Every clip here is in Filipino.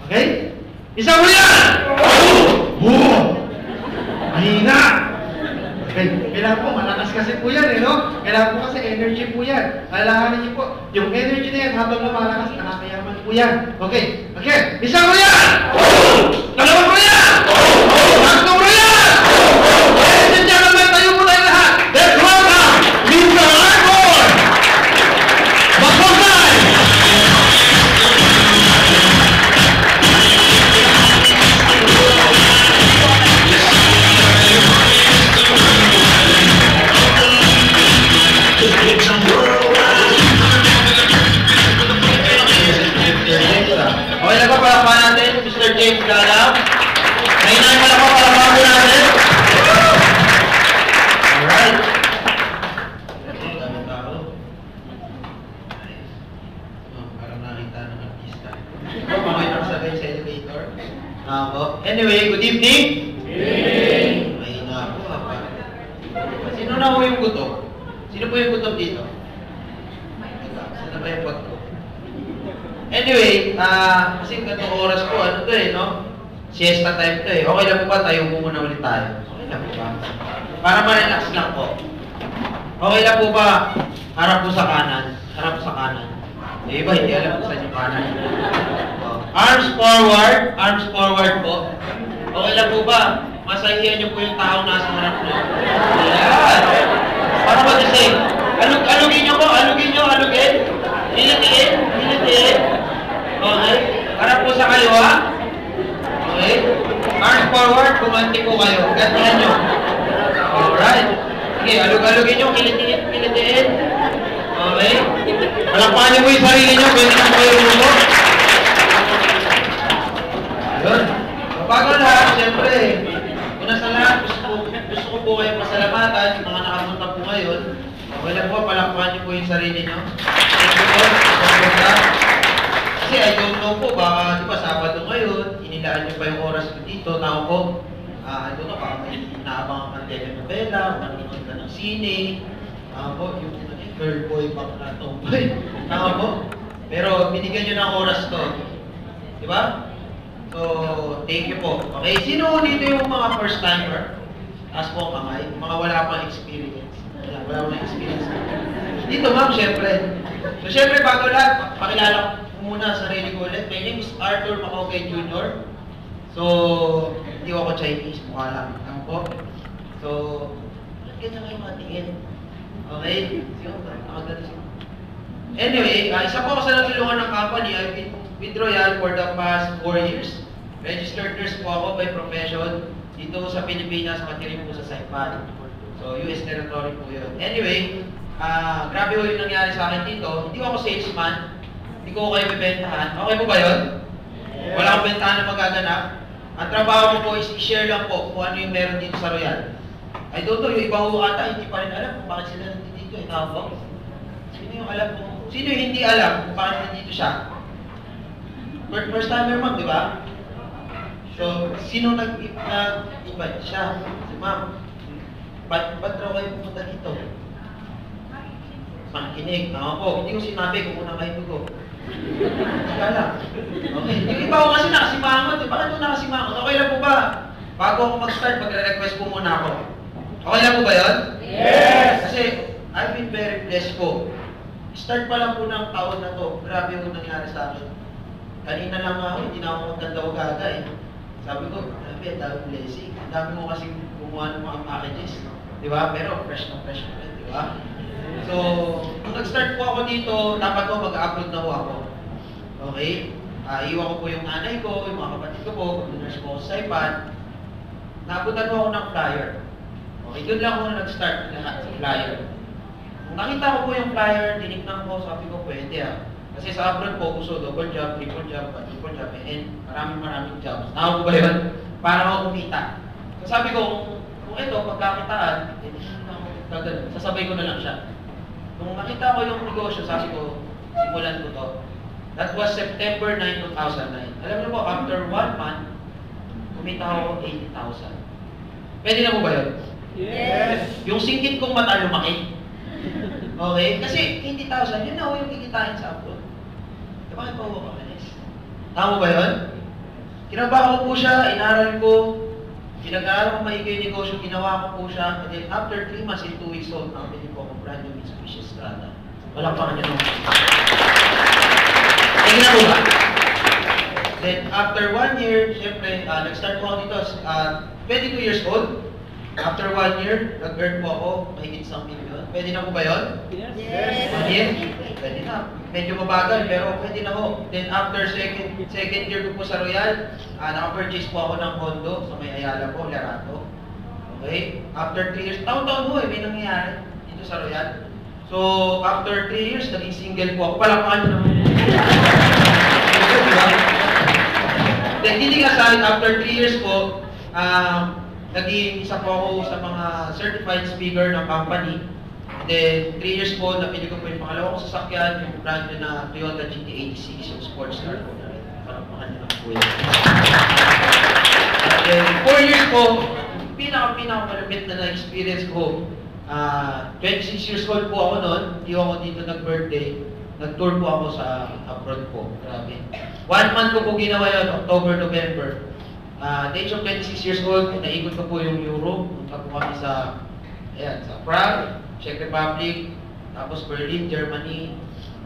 Okay? Isa mo yan! Mahina! Okay, kailangan po, malakas kasi po yan, no? Kailangan po kasi energy po yan. Kailangan niyo po, yung energy na yan, habang lumalakas, nakakayaman po yan. Okay, isa mo yan! Dalawa mo yan! Tatlo mo yan! Ladies and gentlemen, tayo po tayo lahat! Let's welcome Mr. Arbor! Magbogay! Okay na ba palakpan natin, Mr. James Galam? Nahinay pala ko palakpan po natin. Alright. Daming tao. Parang nakita ng artista. Makita ko sabay sa elevator. Anyway, good evening. Mahina po. Sino na po yung gutom? Sino po yung gutom dito? Sino ba yung pot ko? Anyway, kasi ganitong oras po, ano to no? Siesta time to Okay lang po ba? Tayo po muna ulit tayo. Okay lang po ba? Para ma-relax lang po. Okay lang po ba? Harap po sa kanan. Harap po sa kanan. Iba, hindi alam po sa inyo kanan. Arms forward po. Okay lang po ba? Masahihan niyo po yung taong nasa harap niyo. Ayan. Para mag-ising. Alugin niyo po, alugin. Hilitiin. Okay. Harap po sa kaliwa. Okay. Arms forward, kumanti po kayo. Gantihan nyo. Alright. Sige, alugin nyo, hilitiin. Okay. Palakpakan nyo po yung sarili nyo, pwede na po kayo lumo. Ayun. Bago lahat, siyempre, una sa lahat, gusto ko po kayong pasalamatan, yung mga nakapunta po ngayon. Okay lang po, palakpakan nyo po yung sarili nyo. Thank you po. Kasi I don't know po, baka di ba Sabado ngayon, inilaan nyo pa yung oras ko dito, tao po. I don't know, baka may inaabang ang telenovela, nanonood ka ng sine, po, yung girl boy, bakla tomboy, tao po. Pero binigyan nyo ng oras to, di ba? So, thank you po. Okay, sino dito yung mga first timer? Taas po ang kamay, mga wala pang experience. Wala pang experience. Dito ma'am, syempre. So, syempre, bago lahat, pakilala ko muna sarili ko ulit. My name is Arthur Macogay Jr. So, hindi ako Chinese, mukha lang. Ano po? So, ganyan kayo matingin. Okay? Anyway, isa po ako sa natulungan ng company. I've been with Royal for the past 4 years. Registered nurse po ako by profession dito sa Pilipinas, pati rin po sa Saipan. So, US territory po yun. Anyway, grabe po yung nangyari sa akin dito. Hindi ko ako salesman. Hindi ko kayo bibentahan. Okay po ba yun? Yeah. Wala akong bentahan na magaganap. Ang trabaho ko po is i-share lang po kung ano yung meron dito sa Royal. I don't know, yung iba ko ata, hindi pa rin alam kung bakit sila nandito dito. Ikaw po? Sino yung alam po? Sino yung hindi alam kung bakit nandito siya? First timer ma'am, di ba? So, sino nag-invite siya? Si ma'am. Ba't raw kayo pumunta dito? Makinig. Ako po, hindi ko sinabi kung unang kayo ko. Saka lang. Okay. Yung iba ko kasi nakasimangot. Bakit ko nakasimangot? Okay lang po ba? Bago ako mag-start, magre-request po muna ako. Okay lang po ba yun? Yes! Kasi, I've been very blessed po. Start pa lang po ng taon na to. Grabe yung nangyari sa akin. Kanina lang ako, hindi na ako maganda o gaga eh. Sabi ko, grabe, ang dami blessing. Ang dami mo kasi kumuha ng mga packages. Di ba? Pero fresh na rin, di ba? So, nung nag-start po ako dito, dapat po mag-upload na po ako. Okay? Iwan ko po yung nanay ko, yung mga kapatid ko po, nurse po ako sa Saipan. Naabutan po ako ng flyer. Okay, doon lang ako nag-start lahat sa flyer. Nung nakita ko po yung flyer, tinignan ko, sabi ko, pwede Kasi sa abroad po, gusto double job, triple job, quadruple job, and maraming jobs. Tama po ba yun? Para ako kumita. So sabi ko, kung ito, pagkakitaan, sasabay ko na lang siya. Nung nakita ko yung negosyo, sabi ko, simulan ko to. That was September 9, 2009. Alam niyo po, after 1 month, kumita ako 80,000. Pwede na po ba yun? Yes! Yung singkit kong mata lumaki. Okay? Kasi 80,000, yun na ako yung kikitain sa abroad. Bakit pa ako kamalis? Tama ba yun? Kinabahan ko po siya, inaral ko, pinag-aaral ko maigi yung negosyo, ginawa ko po siya, and then after 3 months and 2 weeks old, nakabili po ako brand new Mitsubishi Strada. Walang pa kanya nung. Ay, na po ba? Then after 1 year, syempre, nag-start po ako dito, 22 years old. After 1 year, nag-earn po ako, mahigit isang million. Pwede na po ba yun? Yes. 1 year? Pwede na. Medyo mabagal, pero pwede na ho. Then after second year ko po sa Royal, naka-purchase po ako ng condo sa may Ayala po, Larato. Okay? After 3 years, taon-taon ho may nangyayari dito sa Royal. So, after 3 years, naging single po ako. Palakpakan nyo naman. Diba? Then, hindi aside, after 3 years po, naging isa po ako sa mga certified speaker ng company. Then, 3 years po, napili ko po yung pangalawa kong sasakyan, yung brand nyo na Toyota GT86, yung sports car po na rin. Parang nyo ng po yun. Then, 4 years po, pinaka-malapit na na-experience ko. 26 years old po ako noon, hindi ako dito nag-birthday. Nag-tour po ako sa abroad po. Grabe. 1 month ko po ginawa yun, October, November. The age of 26 years old, naikot ko po yung Europe. Punta po kami sa Prague, Czech Republic, tapos Berlin, Germany,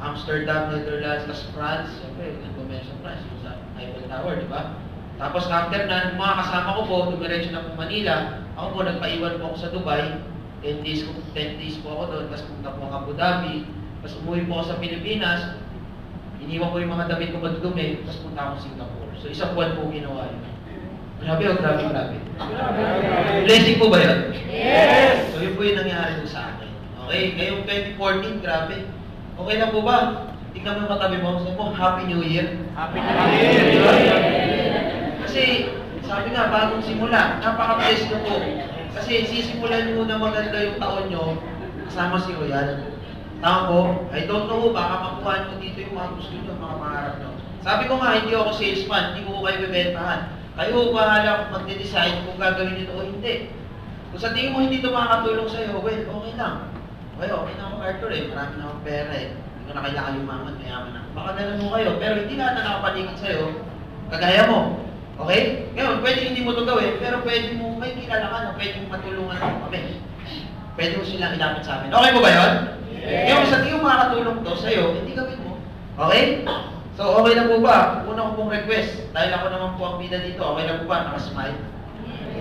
Amsterdam, Netherlands, tapos France. Siyempre, nag-mention France, yung sa Eiffel Tower, di ba? Tapos after na, mga kasama ko po, dumiretso na po Manila. Ako po, nagpaiwan po ako sa Dubai. 10 days po ako doon, tapos punta po ako Abu Dhabi. Tapos umuwi po ako sa Pilipinas. Iniwan ko yung mga damit ko madudumi, tapos punta ako sa Singapore. So, isang buwan po ginawa yun. Grabe o grabe. Blessing po ba yun? Yes! So, yun po yung nangyari po sa akin. Okay, ngayong 2014, grabe. Okay na po ba? Tingnan mo yung katabi mo, sabi mo, Happy New Year. Happy New Year! Kasi, sabi nga, bagong simula, napaka-bless nyo po. Kasi sisimulan nyo na maganda yung taon nyo, kasama si Royal. Tama po, I don't know, baka makuha nyo dito yung mga gusto nyo, mga pangarap nyo. Sabi ko nga, hindi ako salesman, hindi ko kayo bebentahan. Kayo bahala kung magde-decide kung gagawin nyo o hindi. Kung sa tingin mo hindi ito makakatulong sa'yo, well, okay lang. Okay na ako, Arthur marami na akong pera Hindi ko na kailangan yumaman, mayaman na. Baka nalang mo kayo, pero hindi lahat na nakapaligid sa'yo, kagaya mo. Okay? Ngayon, pwede hindi mo ito gawin, pero pwede mo, may kilala ka na, pwede mo matulungan mo kami. Pwede mo silang ilapit sa amin. Okay mo ba yun? Yes. Ngayon, sa tingin mo makakatulong to sa'yo, hindi gawin mo. Okay? So, okay na po ba? Una ko pong request, dahil ako naman po ang bida dito, okay na po ba? Nakasmile?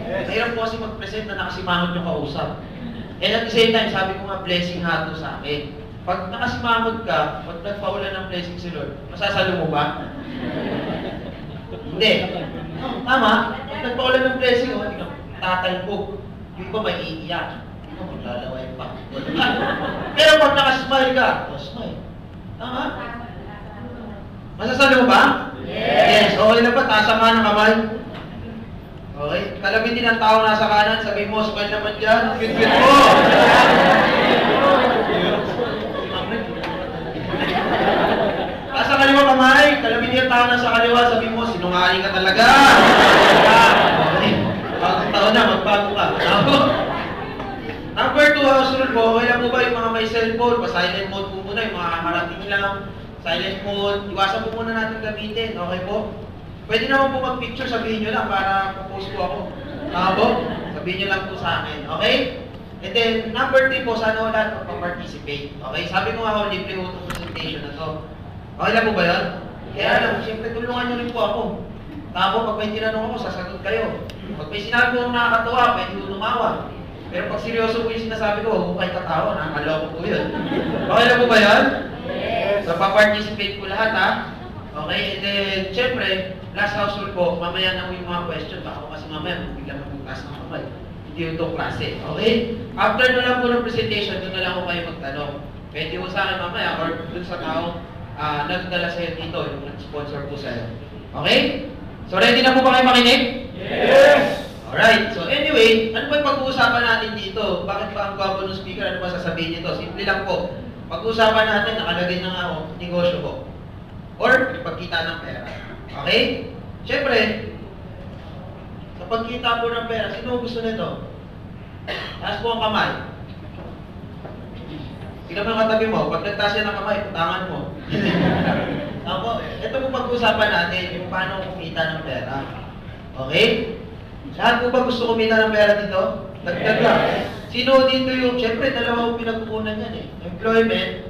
Yes. Mahirap po kasi mag-present na nakasimangot yung kausap. And at the same time, sabi ko nga, blessing nga ito sa akin. Pag nakasimangot ka, pag nagpaulan ng blessing si Lord, masasalo mo ba? Hindi. Tama? Pag nagpaulan ng blessing, tatalbog. Yung iba may iiyak. Yung iba maglalaway pa. Pero pag nakasmile ka, smile. Tama? Masasalo mo ba? Yes. Okay na ba? Taasa nga ng kamay. Okay. Kalabitin ang tao nasa kanan. Sabi mo, smile naman dyan. Cute mo. Taasa kaliwa kamay. Kalabitin ang tao nasa kaliwa. Sabi mo, sinungaling ka talaga. Okay. Bagong taon na, magbago ka. Number 2, house rule po. Okay lang po ba yung mga may cellphone? Pa-silent mode po muna. Yung mga kakarating lang. Silent mode, iwasan po muna natin gamitin, okay po? Pwede naman po mag-picture, sabihin nyo lang para po-post po ako. Tama po? Sabihin nyo lang po sa akin, okay? And then, number 3 po, sana wala mag-participate. Okay? Sabi ko nga ako, libre po itong presentation na to. Okay lang po ba yun? Kaya lang, siyempre tulungan nyo rin po ako. Tama po, pag may tinanong ako, sasagot kayo. Pag may sinabi ko nakakatawa, pwede ko lumawa. Pero pag seryoso po yung sinasabi ko, huwag po kayo tatawa, nakakaloko po yun. Okay lang po ba yun? So, pa-participate po lahat, ha? Okay, and then, syempre, last house rule po, mamaya na po yung mga question. Baka kasi mamaya, biglang magbukas ng kamay. Hindi yung itong klase, okay? After na lang po ng presentation, doon na lang po kayo magtanong. Pwede po sa akin mamaya, or doon sa tao, nagdala sa'yo dito, yung sponsor po sa'yo. Okay? So, ready na po ba kayo makinig? Yes! Alright, so anyway, ano ba yung pag-uusapan natin dito? Bakit ba ang gwapo ng speaker? Ano ba sasabihin nito? Simple lang po. Pag-uusapan natin, nakalagay na nga ako, negosyo ko. Or, ipagkita ng pera. Okay? Siyempre, sa pagkita po ng pera, sino gusto nito? Taas po ang kamay. Tingnan mo yung katabi mo. Pag nagtaas yan ng kamay, putangan mo. Ako, ito po pag-uusapan natin, yung paano kumita ng pera. Okay? Lahat po ba gusto kumita ng pera dito? Dagdag lang. Sino dito yung, syempre, dalawa yung pinagkukunan yan eh. Employment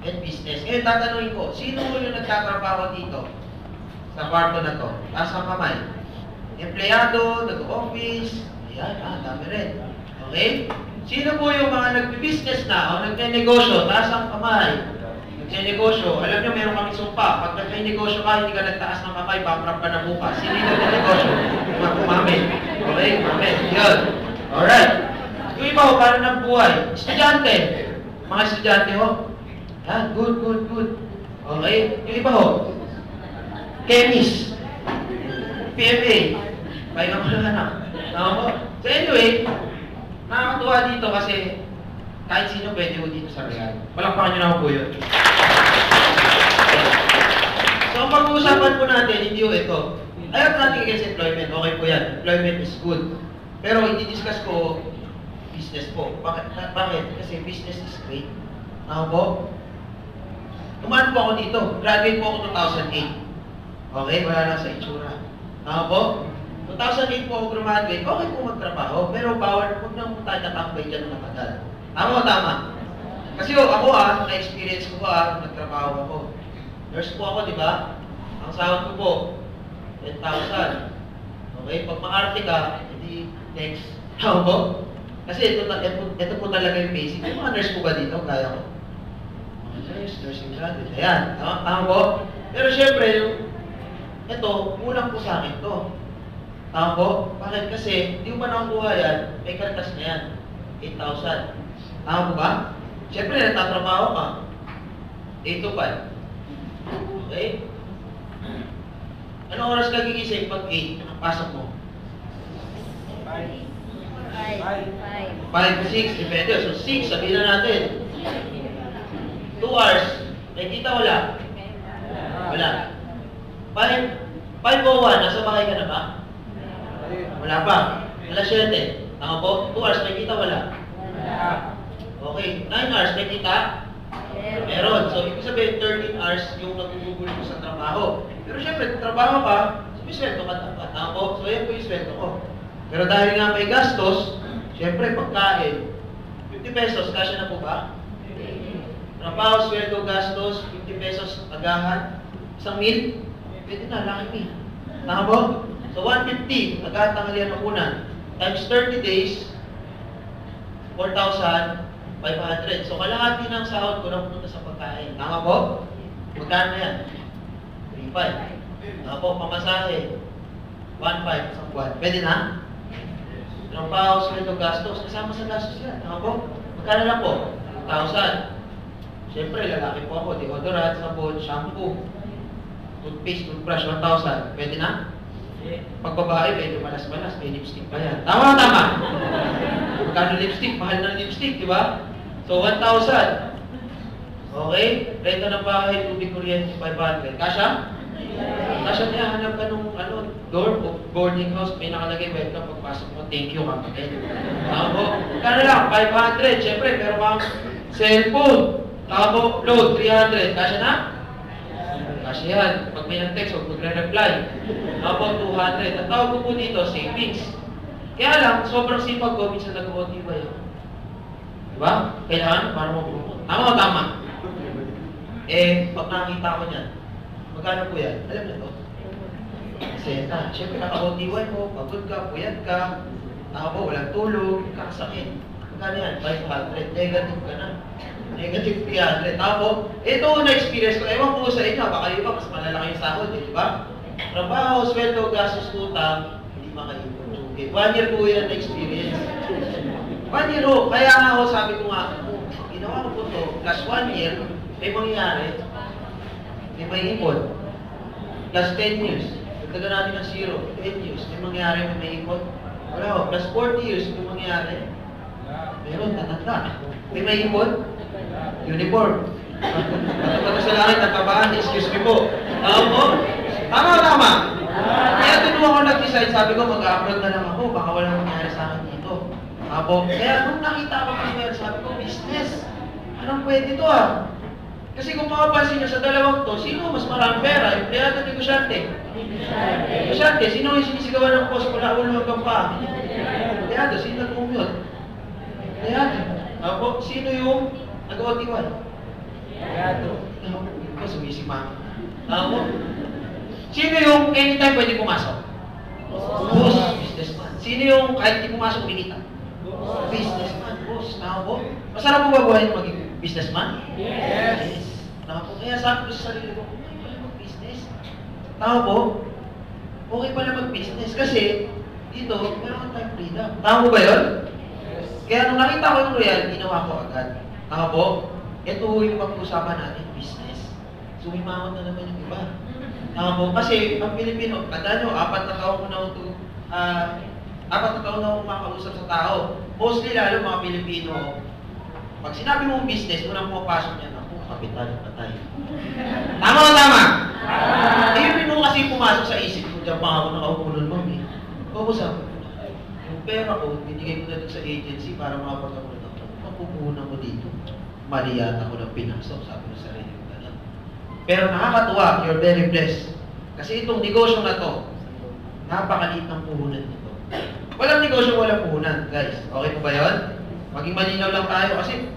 and business. Ngayon, tatanungin ko, sino yung nagtatrabaho dito? Sa kwarto na to? Taas ang kamay. Empleyado, nag-office, ayan, dami rin. Okay? Sino po yung mga nag-business na o nagne-negosyo? Taas ang kamay. Nagne-negosyo. Alam nyo, meron kami sumpa. Pag nagne-negosyo ka, hindi ka nagtaas ng kamay, bakrap ka na bukas. Sino yung nagne-negosyo? Mami. Okay, mami. Yun. Alright. Yung iba ho, paano ng buhay? Estudyante. Mga estudyante ho. Yan, good. Okay. Yung iba ho. Chemist. PMA. Pahinga ko lang anak. So anyway, nakakatuwa dito kasi kahit sino pwede ho dito sa Real. Palakpakan nyo na po yun. So ang pag-uusapan po natin, hindi ho ito. Ayaw natin against employment. Okay po yan. Employment is good. Pero i-discuss ko business po. Bakit? Kasi business is great. Ako po? Tumaan po ako dito. Graduate po ako 2008. Okay? Wala lang sa itsura. Ako po? 2008 po ako graduate. Okay po magtrabaho. Pero bawal po na tayo nakambay dyan ng matagal. Tama o tama? Kasi ako na-experience ko nagtrabaho ako. Nurse po ako, di ba? Ang sahod ko po, 10,000. Okay? Pag maarte ka, hindi next. Tama po? Kasi ito po talaga yung basic. Yung mga nurse po ba dito? Kaya ko? Mga nurse, nursing graduate. Ayan. Tama po? Pero syempre, ito, kulang po sa akin to. Tama po? Bakit? Kasi, hindi mo pa nakakuha yan, may kartas na yan. 8,000. Tama po ba? Syempre, nagtatrabaho ka. 8 to 5. Okay? Anong oras ka gigising pag 8? Ang pasok mo? 5 to 6, depende. So 6, sabihin na natin. 2 hours. May kita wala? Wala. 5:01, nasa bahay ka na ba? Wala pa. Alas 7. Tama po? 2 hours, may kita wala? Okay. 9 hours, may kita? Meron. So, ibig sabihin, 13 hours yung nagugugulo ko sa trabaho. Pero syempre, kung trabaho ka, so may sweldo ka dapat. Tama po? So, yan po yung sweldo ko. Pero dahil nga may gastos, syempre, pagkain, 50 pesos, kasya na po ba? Trabaho, sweldo, gastos, 50 pesos, agahan, 1 meal, pwede na, laki meal. Tama po? So, 150, agahan tanghalian ng una, times 30 days, 4,500. So, kalahati ng sahod ko na pumunta sa pagkain. Tama po? Magkano na yan? 3,500. Tama po, pamasahe. 1,500 isang buwan. Pwede na? Trabaho, sweldo, gastos. Kasama sa gastos yan. Tama po? Magkano lang po? 1,000. Siyempre, lalaki po ako. Deodorant, sabon, shampoo, toothpaste, toothbrush, 1,000. Pwede na? Pag babae, medyo malas-malas. May lipstick pa yan. Tama o tama? Magkano lipstick? Mahal ng lipstick, di ba? So, 1,000. Okay? Renta ng bahay, tubig, kuryente, 500. Kasha? Kasha niya, hanap ka nung door of boarding house. May nakalagay, welcome. Pagpasok mo, thank you, kapatid. Tama po? Kano lang? 500. Siyempre, pero kang cellphone. Tama po, load, 300. Kasha na? Kasha yan. Pag may nag-text, huwag magre-reply. Tama po, 200. Ang tawag ko po dito, savings. Kaya lang, sobrang sipag ko, minsan nag-OTY ako. Diba? Kailangan para mo. Tama o tama? Pag nakakita ko niyan, magkano po yan? Alam na to? Kasi siyempre naka-OTY mo, pagod ka, puyat ka, tama po, walang tulog, kakasakit. Magkano yan? 500. Negative ka na. Negative 300. Tama po? Ito na-experience ko. Ewan po sa inyo, baka iba, mas malalaki yung sahod, di ba? Trabaho, sweldo, gastos, utang, hindi makaipon. 1 year po yan na-experience. 1 year ho. Kaya nga ako, sabi ko nga, ginawa ko po ito, plus 1 year, may mangyayari, may maipon. Plus 10 years, nagtaga natin ng 0, 10 years, may mangyayari, may maipon. Wala ho. Plus 40 years, may mangyayari. Meron, tatanda. May maipon? Uniform. Pagkatapos sa langit, nagkabaan, excuse me po. Tama po? Tama o tama? Kaya doon ako nag-decide, sabi ko, mag-upload na lang ako, baka walang nangyari sa akin dito. Apo, kaya nung nakita ko nangyari, sabi ko, business. Anong pwede to Kasi kung makapansin nyo sa dalawang to, sino mas maraming pera? Empleyado o negosyante? Negosyante. Sino yung sinisigawan ng boss mula ulo hanggang pa? Empleyado. Sino nag-commute? Empleyado. Ako, sino yung nag-OT1? Empleyado. Ako, sumisima. Ako, sino yung anytime pwede pumasok? Boss. Businessman. Sino yung kahit di pumasok, kumikita? Businessman. Boss. Ako, masarap mo ba buhay maging businessman? Yes. Tama po. Kaya sabi ko sa sarili ko, okay pala mag-business. Tama po. Okay pala mag-business kasi dito, meron tayong freedom. Tama po ba yun? Yes. Kaya nung nakita ko yung Royal, ginawa ko agad. Tama po. Ito yung pag-usapan natin, business. So, umimangot na naman yung iba. Tama po. Kasi ang Pilipino, tanda nyo, 4 na taon ko na ito, 4 na taon na ako makausap sa tao. Mostly lalo mga Pilipino, pag sinabi mong business, unang pumapasok niya, ako, kapital, patay. Tama o tama? Yun yung kasi pumasok sa isip ko, diyan pa ako nakaupunan mo, eh. Oo, sabi ko, yung pera ko, binigay ko na sa agency para makapagkakulat ako. Mapupunan ko dito. Mali yata ko ng pinasok, sabi ko sa sarili ko ganyan. Pero nakakatuwa, you're very blessed. Kasi itong negosyo na to, napakaliit ng puhunan nito. Walang negosyo, walang puhunan, guys. Okay po ba yun? Maging malinaw lang tayo kasi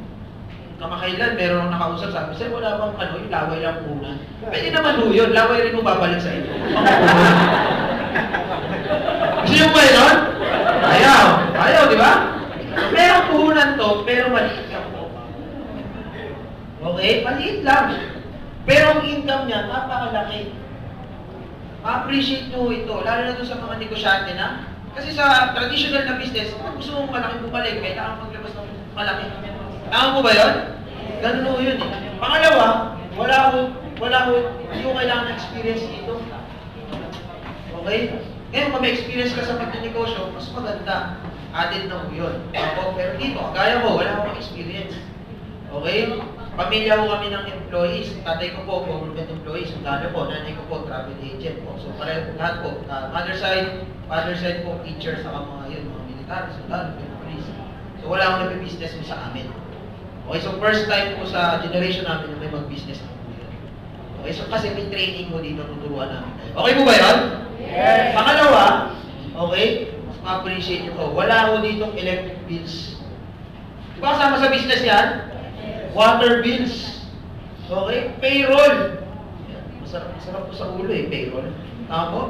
kamakailan meron akong nakausap, sabi, sir, wala bang ano, yung laway lang puhunan. Pwede naman ho yun, laway rin mo babalik sa inyo. Gusto nyo ba yun? Ayaw. Ayaw, di ba? Merong puhunan to, pero maliit lang po. Okay? Maliit lang. Pero ang income niya, napakalaki. Ma-appreciate nyo ito, lalo na doon sa mga negosyante na. Kasi sa traditional na business, kung gusto mong malaki bumalik, kailangan maglabas ng malaki. Tama po ba yun? Ganun po yun eh. Pangalawa, wala ko, hindi ko kailangan ng experience dito. Okay? Ngayon, kung may experience ka sa pagninegosyo, mas maganda. Added na po yun. Pero dito, kagaya ko, wala akong experience. Okay? Pamilya ko kami ng employees. Tatay ko po, government employees. Ang dami po, nanay ko po, travel agent po. So, pareho lahat po. Father side po, teachers, saka mga yun, mga militar, sundalo, police. So, wala akong nag-business mo sa amin. Okay, so first time po sa generation namin na may mag-business na po yun. Okay, so kasi may training mo dito, tuturuan namin. Okay po ba yun? Yes! Pangalawa, okay, mas ma-appreciate nyo po. Wala ko ditong electric bills. Di ba kasama sa business yan? Water bills. Okay? Payroll. Masarap po sa ulo eh, payroll. Tama po?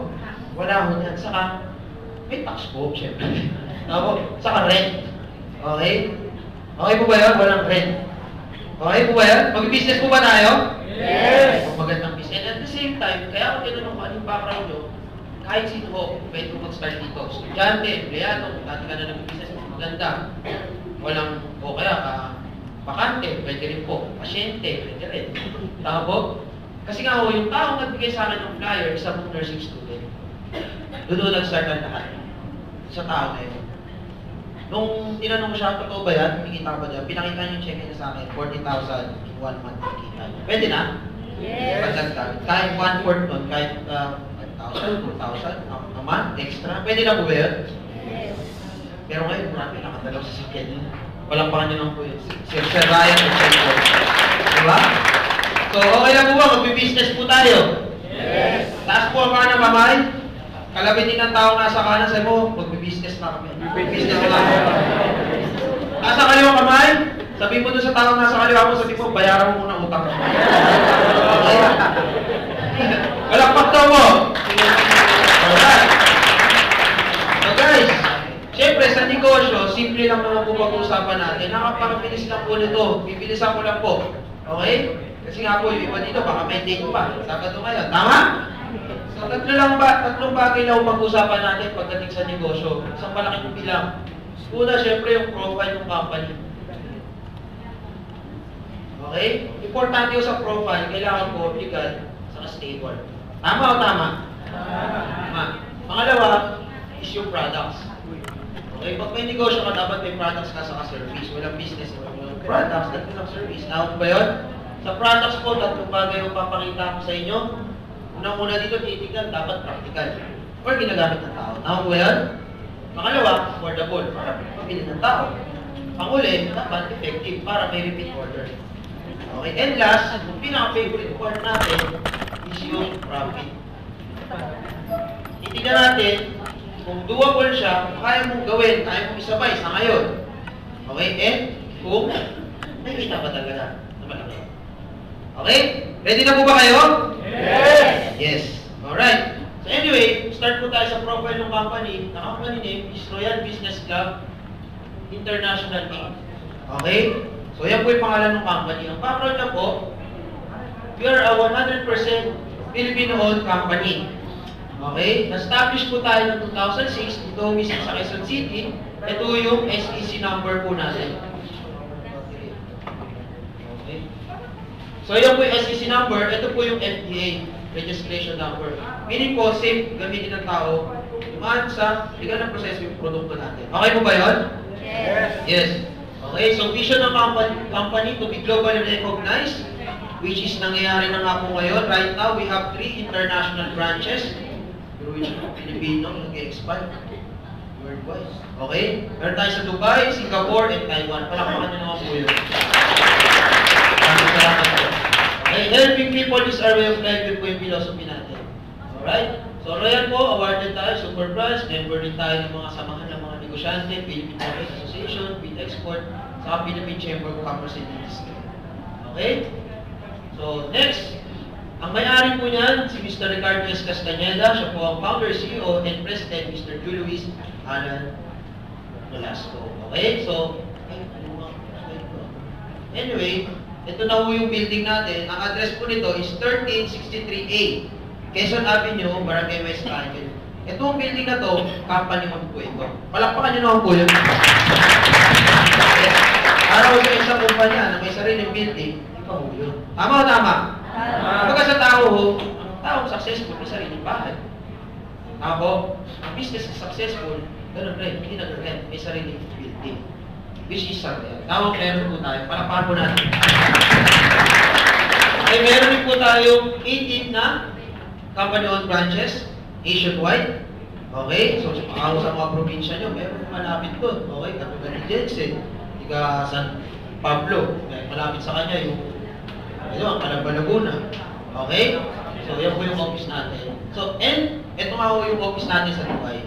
Wala ko yan. Saka, may tax po, syempre. Tama po? Saka rent. Okay? Okay po ba yun? Walang rent. Okay po ba yun? Mag-business po ba tayo? Yes! Magandang business. And at the same time, kaya ako tinanong ko anong background nyo, kahit sino po, pwede po mag-start dito. Estudyante, empleyado, dati ka na nag-business, maganda. Walang, o kaya bakante, pwede rin po. Pasyente, pwede rin. Tama po? Kasi nga ho, yung taong nagbigay sa akin ng flyer, isa pong nursing student. Doon nag-start ang lahat. Sa tao na yun. Nung tinanong ko siya, totoo ba yan? Kumikita ba dyan? Pinakita niyo yung check niya sa akin, 40,000 in 1 month kita. Pwede na? Yes! Pagdagdag. Kahit 1/4 nun, kahit 5,000, 2,000 a month, extra. Pwede na po ba yun? Yes! Pero ngayon, marami nakatalaw sa sakyan yun. Walang pa kanyo lang po yun. Sir Ryan at Sir Paul. Diba? So, okay lang po ba? Magbi-business po tayo. Yes! Taas po ang mga namamay. Kalabitin ng tao nasa kanan, sabi mo, magbi-business na kami. Business na kami. Nasa kaliwang kamay, sabi mo doon sa tao nasa kaliwa mo, sabi mo, bayaran mo muna utang. Okay? Walakpak daw mo. Alright. So guys, syempre sa negosyo, simple lang naman po pag-uusapan natin. Nakapakabilis lang po nito. Bibilisan ko lang po. Okay? Kasi nga po, yung iba dito, baka may date pa. Sabado ngayon. Tama? So, tatlong bagay lang pag-usapan natin pagdating sa negosyo. Isang malaking bilang. Una, syempre, yung profile ng company. Okay? Importante yung sa profile, kailangan po legal, saka stable. Tama o tama? Tama. Pangalawa, is yung products. Okay? Pag may negosyo ka, dapat may products ka saka service. Walang business, walang products, walang service. Tama ba yun? Sa products po, tatlong bagay yung papakita ko sa inyo. Unang-una dito, titignan, dapat practical. Or ginagamit ng tao. Tama ba yan? Pangalawa, affordable, para mabili ng tao. Panguli, dapat effective, para may repeat order. Okay, and last, yung pinaka-favorite part natin is yung profit. Titignan natin kung doable siya, kung kaya mong gawin, kaya mong isabay sa ngayon. Okay, and kung may kita ba talaga na malaki. Okay? Ready na po ba kayo? Yes! Yes. Alright. So anyway, start po tayo sa profile ng company. The company name is Royal Business Club International Inc. Okay? So yan po yung pangalan ng company. Ang background na po, we are a 100% Filipino-owned company. Okay? Na-establish po tayo ng 2006 dito mismo sa Quezon City. Ito yung SEC number po natin. Okay? So yan po yung SEC number. Ito po yung FDA registration number. Meaning po, safe gamitin ng tao dumaan sa legal na proseso yung produkto natin. Okay po ba yun? Yes! Yes. Okay, so vision ng company to be globally recognized, which is nangyayari na nga po ngayon. Right now, we have 3 international branches. Pero which are Filipino, nag-expand. Worldwide. Okay? Meron tayo sa Dubai, Singapore, and Taiwan. Palakpakan nyo naman po yun. Salamat po. Okay, helping people is our way of life. Yun po yung philosophy natin. Alright? So, Royal po, awarded tayo, Super Prize, member din tayo ng mga samahan ng mga negosyante, Philippine Trade Association, Phil Export, sa Philippine Chamber of Commerce and Industry. Okay? So, next, ang may-ari po niyan, si Mr. Ricardo S. Castañeda, siya po ang founder, CEO, and President, Mr. Julio Luis Alan Nolasco. Okay? So, anyway, ito na po yung building natin. Ang address po nito is 1363A, Quezon Avenue, Barangay West Triangle. Itong building na to, company mo po ito. Palakpakan nyo naman po yun. Araw sa isang kumpanya na may sariling building, ikaw po yun. Tama o tama? Pagka sa tao ho, ang taong successful, may sariling bahay. Tama po? Ang business is successful, ganun rin, hindi nag-rent, may sariling building. Which is something. Tawag meron po tayo. Palakpakan po natin. Okay, meron din po tayo 18 na company-owned branches nationwide. Okay? So, sa mga probinsya nyo, meron malapit doon. Okay? Katulad ni Jensen, tiga San Pablo. Malapit sa kanya yung ang Calamba, Laguna. Okay? So, yan po yung office natin. So, and ito nga po yung office natin sa Dubai.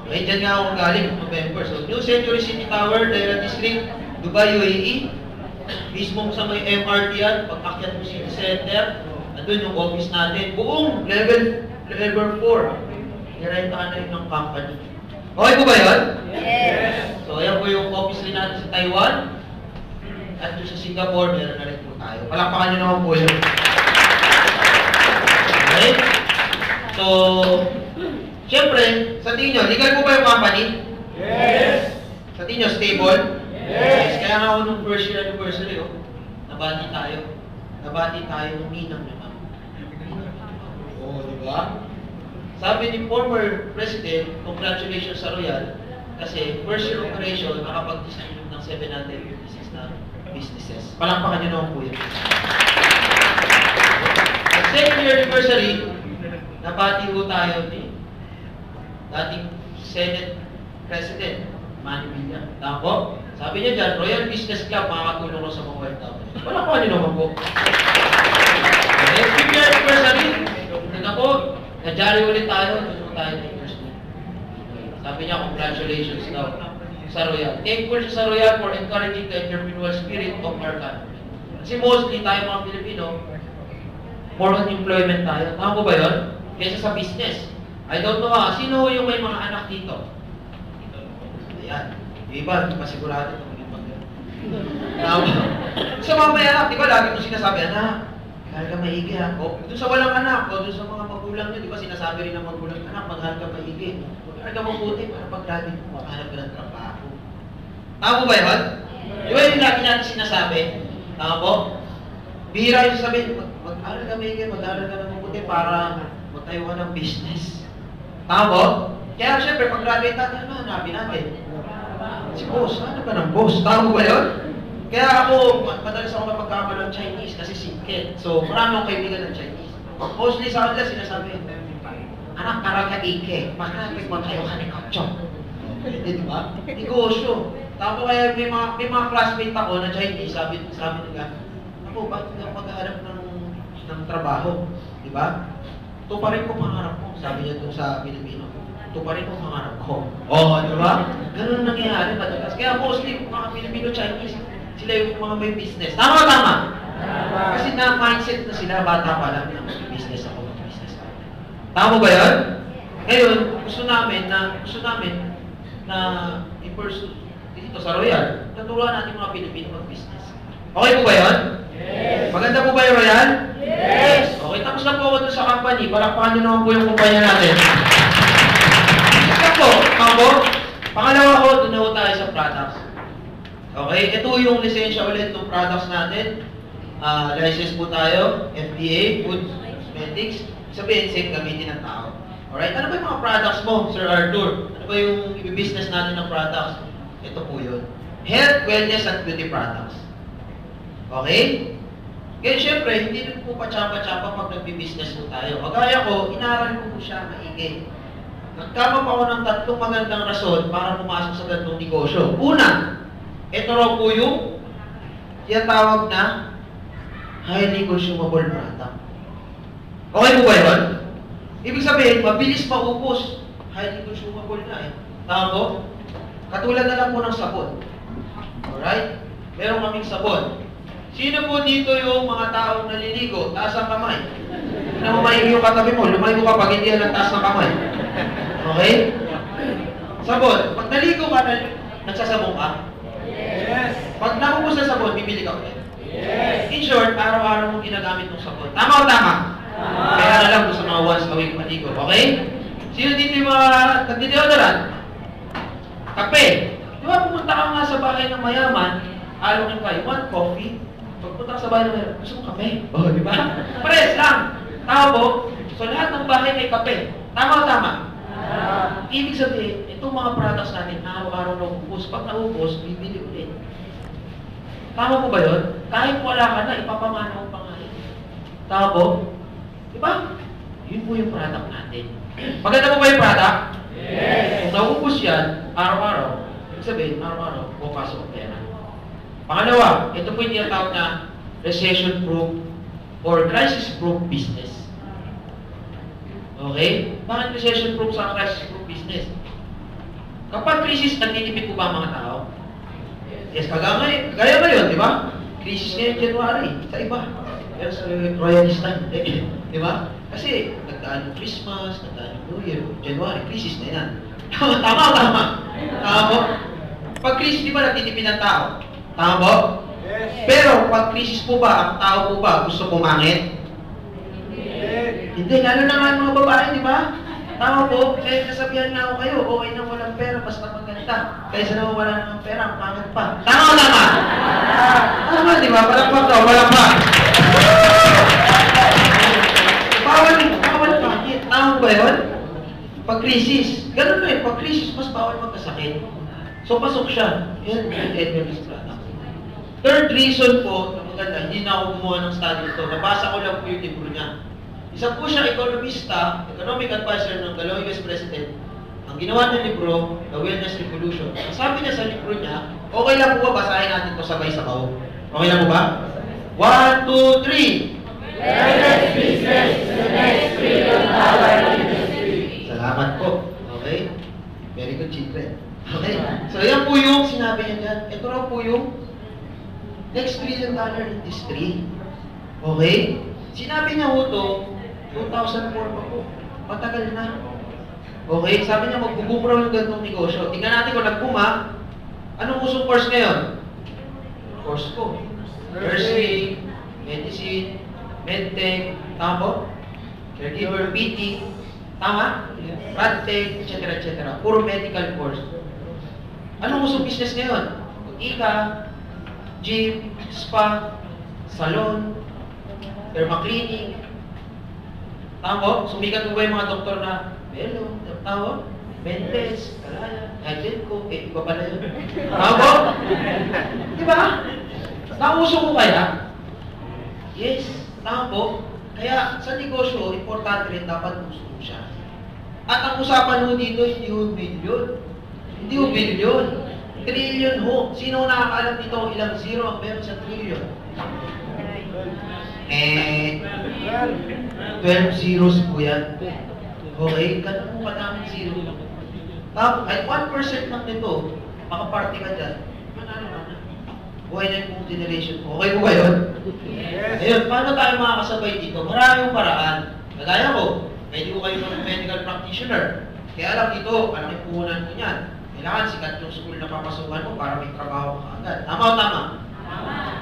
Okay, dyan nga ako galing November. So, New Century City Tower, Daira District, Dubai, UAE. Mismo sa may MRT yan, pag-akyat mo City Center, andun yung office natin. Buong level 4. Nirentahan na yun ng company. Okay po ba yun? Yes! So, ayan po yung office rin natin sa Taiwan. At doon sa Singapore, meron na rin po tayo. Palakpakan nyo naman po yun. Okay? So, siyempre, sa tingin nyo, legal po ba yung company? Yes! Sa tingin nyo, stable? Yes! Kaya nga ako nung first year anniversary, nabati tayo. Nabati tayo ng ninang naman. Oo, di ba? Sabi ni former president, congratulations sa Royal, kasi first year operation, nakapag-design ng 756 na businesses. Palakpakan nyo naman po yun. At second year anniversary, nabati po tayo ni dating Senate President, Manny Villa. Tama po? Sabi niya dyan, Royal Business Club, makakatulong ko sa mga OFW. Palakpakan nyo naman po. Okay, fifth year anniversary, ako, na-jari ulit tayo, doon tayo na investment. Sabi niya, congratulations daw sa Royal. Thankful siya sa Royal for encouraging the entrepreneurial spirit of our country. Kasi mostly tayo mga Pilipino, more on employment tayo. Tama po ba yun? Kesa sa business. I don't know sino yung may mga anak dito? Ayan. Yung iba, hindi pa sigurado kung yung mag-anak. Sa mga may anak, di ba lagi mo sinasabi, anak, mahal ka maigi ha. O, doon sa walang anak, o doon sa mga magulang nyo, di ba sinasabi rin ng magulang, anak, mahal ka maigi. Mahal ka mabuti para pag-graduate mo, makahanap ka ng trabaho. Tama po ba yun? Di ba yung lagi natin sinasabi? Tama po? Bihira yung sasabihin, mag-aral ka maigi, mag-aral ka ng mabuti para magtayo ka ng business. Tama po? Kaya syempre, pag-graduate natin, ano hanapin natin? Si boss, ano ka ng boss? Tama ba yun? Kaya ako, madalas ako mapagkakalo ng Chinese kasi sikit. So, marami akong kaibigan ng Chinese. Mostly sa kanila sinasabi, anak, parang ka ike. Bakit mo tayo ka ni Kapchong? Di ba? Negosyo. Tapos kaya may mga classmate ako na Chinese, sabi nila, Ako, bakit hindi ako maghahanap ng trabaho? Di ba? Ito pa rin po pangarap ko. Sabi niya doon sa Pilipino. Ito pa rin po pangarap ko. Oo, di ba? Ganun ang nangyayari madalas. Kaya mostly, mga Filipino-Chinese, sila yung mga may business. Tama o tama? Kasi na-mindset na sila, bata pa lang, na mag-business ako. Tama ba yan? Ngayon, gusto namin na i-pursue dito sa Royal, naturuan natin mga Pilipino mag-business. Okay po ba yan? Yes. Maganda po ba yung Royal? Yes. Okay, tapos na po ako dun sa company. Palakpakan nyo naman po yung kumpanya natin. Isa po, ako, pangalawa ko, dun na po tayo sa products. Okay, ito yung lisensya ulit ng products natin. License po tayo, FDA, Food Cosmetics. Sabihin, safe gamitin ng tao. Alright, ano ba yung mga products mo, Sir Arthur? Ano ba yung i-business natin ng products? Ito po yun. Health, wellness, and beauty products. Okay? Kaya syempre, hindi rin po pa-tsapa-tsapa pag nagbi-business po tayo. Kagaya ko, inaral ko po siya maigi. Nagkama pa ako ng 3 magandang rason para pumasok sa ganitong negosyo. Una, ito raw po yung tinatawag na highly consumable product. Okay po ba yun? Ibig sabihin, mabilis maubos. Highly consumable na eh. Tama po? Katulad na lang po ng sabon. Alright? Meron kaming sabon. Sino po dito yung mga taong naliligo? Taas ang kamay. Na mamayos yung katabi mo, lumayo ka pag hindi yan ang taas ng kamay. Okay? Sabon. Pag naligo ka, nagsasabong ka? Yes. Pag nakubos na sabon, bibili ka ulit. Yes. In short, araw-araw mong ginagamit ng sabon. Tama o tama? Kaya na lang sa mga once a week maligo. Okay? Sino dito yung mga nagdideodoran? Kape. Di ba pumunta ka nga sa bahay ng mayaman, alongin ka, you want coffee? Pagpunta ka sa bahay ng mayaman, gusto mo kape? Oh, di ba? Pares lang. Tama po? So lahat ng bahay may kape. Tama o tama? Ibig sabihin, itong mga products natin, araw-araw na ubos. Pag naubos, bibili ulit. Tama po ba yun? Kahit wala ka na, ipapamana mo pa nga yun. Tama po? Diba? Yun po yung product natin. Maganda po ba yung product? Yes. Kung naubos yan, araw-araw, ibig sabihin, araw-araw, pupasok ang pera. Pangalawa, ito po yung tinatawag na recession-proof or crisis-proof business. Okay? Bakit recession-proof sa crisis-proof business? Kapag crisis, nagtitipid po ba ang mga tao? Yes, kagaya ngayon, di ba? Crisis ngayon January, sa iba. Pero sa royalist time, di ba? Kasi nagdaan yung Christmas, nagdaan yung New Year, January, crisis na yan. Tama. Tama po? Pag crisis, di ba nagtitipid ang tao? Tama po? Yes. Pero pag crisis po ba, ang tao po ba gusto pumangit? Hindi, lalo na nga yung mga babae, di ba? Tama po, kaya nasabihan nga ako kayo, okay na walang pera, basta maganda. Kaysa na wala ng pera, ang pangit pa. Tama o tama? Tama, di ba? Palakpak daw, palakpak. Bawal pangit. Tama ba yun? Pag krisis, ganun na yun, pag krisis, mas bawal magkasakit. So, pasok siya. Yan, Edwin Estrada. Third reason po, na maganda, hindi na ako gumawa ng study ito. Nabasa ko lang po yung libro niya. Isa po siya ekonomista, economic advisor ng dalawang US President. Ang ginawa ng libro, The Wellness Revolution. Ang sabi niya sa libro niya, okay lang po ba basahin natin ito sabay sa kao? Okay lang po ba? 1, 2, 3! Wellness business is the next $1 trillion industry. Salamat po. Okay? Very good, children. Okay? So, yan po yung sinabi niya dyan. Ito raw po yung next $1 trillion industry. Okay? Sinabi niya po ito, 2004 pa po. Matagal na. Okay? Sabi niya, mag-boom raw yung ganitong negosyo. Tingnan natin kung nag-boom. Anong usong course ngayon? Course ko. Nursing, medicine, medtech, tama po? Caregiver, PT, tama? Radtech, etc. Puro medical course. Anong usong business ngayon? Ika, gym, spa, salon, derma-cleaning. Tama po? Sumikat po ba yung mga doktor na Melo, tama po? Mentes, Kalaya, Hydrenco, iba pala yun. Tama po? Diba? Nauso ko kaya? Yes, tama po. Kaya sa negosyo, importante rin dapat uso siya. At ang usapan ho dito, hindi ho billion. Hindi ho billion. Trillion ho. Sino nakakaalam dito ilang zero ang meron sa trillion? 12 zeros po yan. Okay? Ganun po kadaming zero. Tapos, kahit 1% lang nito, makaparty ka dyan, manalo ka na. Buhay na yung generation mo. Okay po ba yun? Yes. Ayun, paano tayo makakasabay dito? Maraming paraan. Kagaya ko, pwede ko kayo ng medical practitioner. Kaya lang dito, malaking puhunan ko niyan. Kailangan sikat yung school na papasukan mo para may trabaho ka agad. Tama o tama?